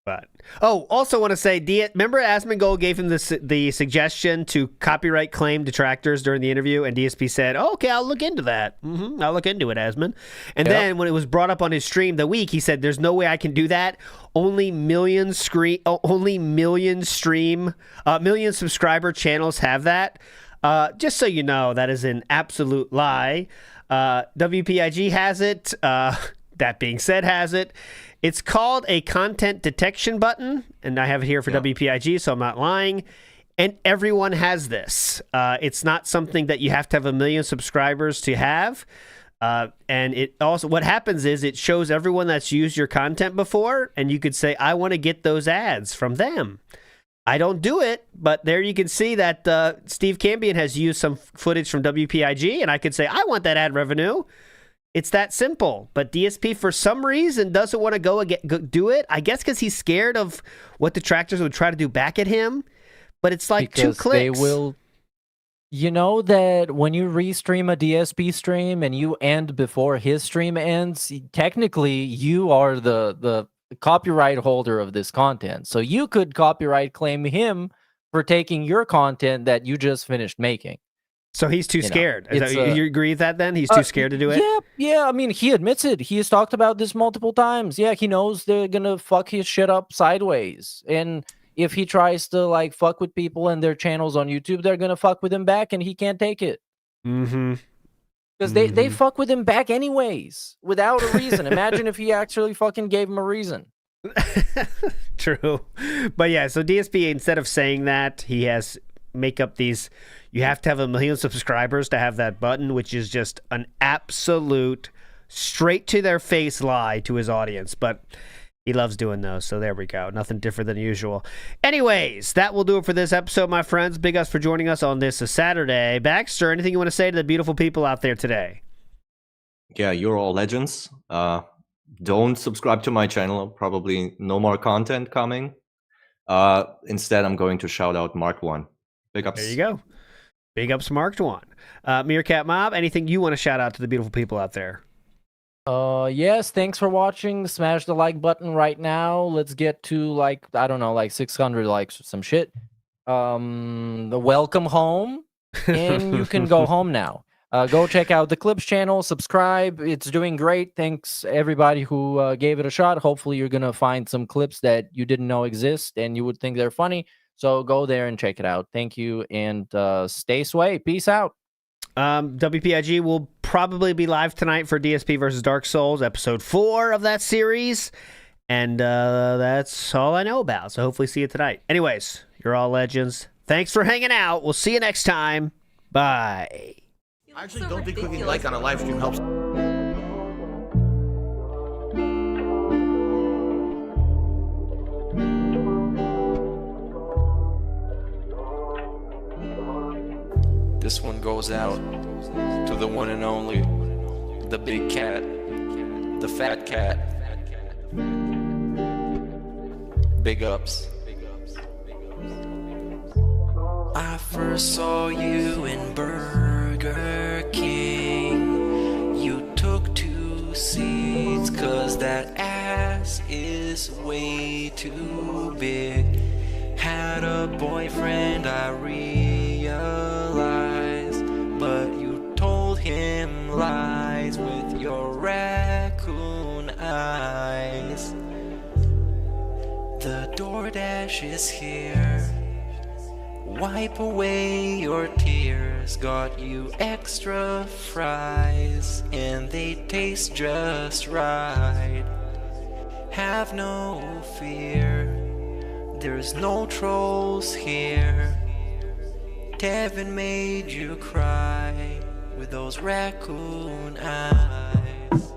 But also want to say, remember Asmongold gave him the suggestion to copyright claim detractors during the interview, and DSP said, okay, I'll look into that. I'll look into it, Asmon. And then when it was brought up on his stream the week, he said, there's no way I can do that. Only million subscriber channels have that. Just so you know, that is an absolute lie. WPIG has it. That being said, has it. It's called a content detection button, and I have it here for WPIG, so I'm not lying. And everyone has this. It's not something that you have to have 1 million subscribers to have. And it also, what happens is it shows everyone that's used your content before, and you could say, I want to get those ads from them. I don't do it, but there you can see that Steve Cambion has used some footage from WPIG, and I could say, I want that ad revenue. It's that simple. But DSP, for some reason, doesn't want to go do it. I guess because he's scared of what detractors would try to do back at him. But it's like because 2 clicks. They will. You know that when you restream a DSP stream and you end before his stream ends, technically you are the copyright holder of this content. So you could copyright claim him for taking your content that you just finished making. So he's too scared. You agree with that then? He's too scared to do it? Yeah. I mean, he admits it. He has talked about this multiple times. Yeah, he knows they're going to fuck his shit up sideways. And if he tries to like fuck with people and their channels on YouTube, they're going to fuck with him back and he can't take it. Because they fuck with him back anyways, without a reason. Imagine if he actually fucking gave him a reason. True. But yeah, so DSP, instead of saying that, he has make up these, you have to have 1 million subscribers to have that button, which is just an absolute straight to their face lie to his audience. But he loves doing those, so there we go. Nothing different than usual. Anyways, that will do it for this episode, my friends. Big ups for joining us on this Saturday. Baxter, anything you want to say to the beautiful people out there today? Yeah, you're all legends. Don't subscribe to my channel. Probably no more content coming. Instead, I'm going to shout out Mark One. Big ups. There you go. Big ups, Mark One. Meerkat Mob, anything you want to shout out to the beautiful people out there? Yes, thanks for watching. Smash the like button right now. Let's get to like 600 likes or some shit. The welcome home, and you can go home now. Go check out the Clips channel, subscribe. It's doing great. Thanks everybody who gave it a shot. Hopefully you're gonna find some clips that you didn't know exist and you would think they're funny. So go there and check it out. Thank you, and stay sway. Peace out. WPIG will probably be live tonight for DSP versus Dark Souls, episode 4 of that series. And that's all I know about. So hopefully see you tonight. Anyways, you're all legends. Thanks for hanging out. We'll see you next time. Bye. I actually don't think clicking like on a live stream helps. This one goes out to the one and only, the big cat, the fat cat. Big ups. I first saw you in Burger King. You took 2 seats 'cause that ass is way too big. Had a boyfriend, I realized, but you told him lies with your raccoon eyes. cash is here. Wipe away your tears. Got you extra fries, and they taste just right. Have no fear, there's no trolls here. Devin made you cry with those raccoon eyes.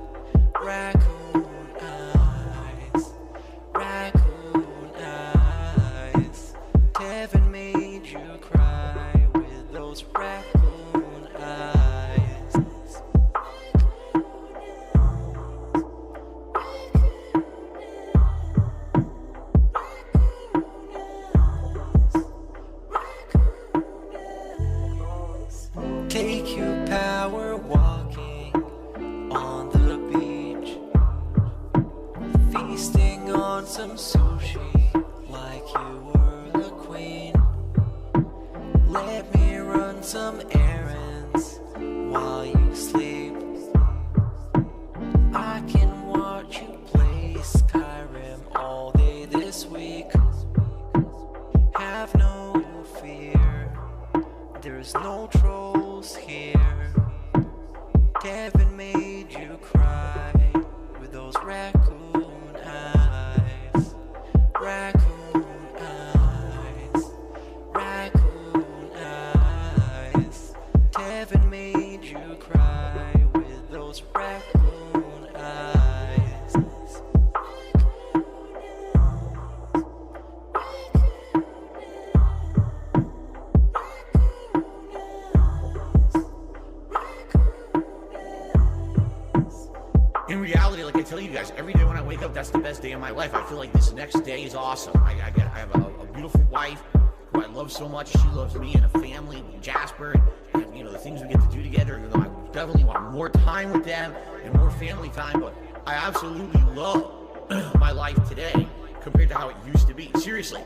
Raccoon eyes. Raccoon eyes. Devin made you cry with those raccoon eyes. Take you power walking on the beach, feasting on some sushi like you were the queen. Let me run some errands while you sleep. I can watch you play Skyrim all day this week. Have no fear, there's no trolls here. Devin made you cry with those raccoon eyes. Raccoon eyes. Raccoon eyes. Devin made you cry with those raccoon eyes. In reality, like I tell you guys, every day when I wake up, that's the best day of my life. I feel like this next day is awesome. I have a beautiful wife who I love so much. She loves me, and a family, Jasper, and you know the things we get to do together. You know, I definitely want more time with them and more family time. But I absolutely love my life today compared to how it used to be. Seriously,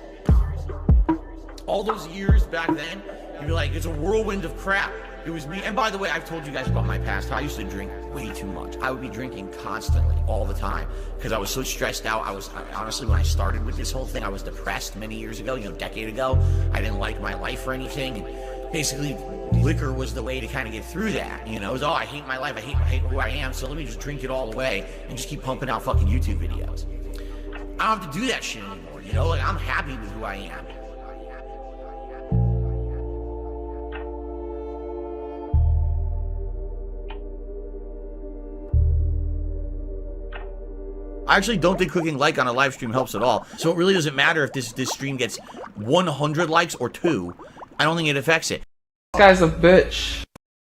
all those years back then, you'd be like, it's a whirlwind of crap. It was me. And by the way, I've told you guys about my past. I used to drink way too much. I would be drinking constantly, all the time, because I was so stressed out. Honestly, when I started with this whole thing, I was depressed many years ago, a decade ago. I didn't like my life or anything. And basically, liquor was the way to kind of get through that. It was, I hate my life. I hate who I am. So let me just drink it all away and just keep pumping out fucking YouTube videos. I don't have to do that shit anymore. Like, I'm happy with who I am. I actually don't think clicking like on a live stream helps at all. So it really doesn't matter if this stream gets 100 likes or 2. I don't think it affects it. This guy's a bitch.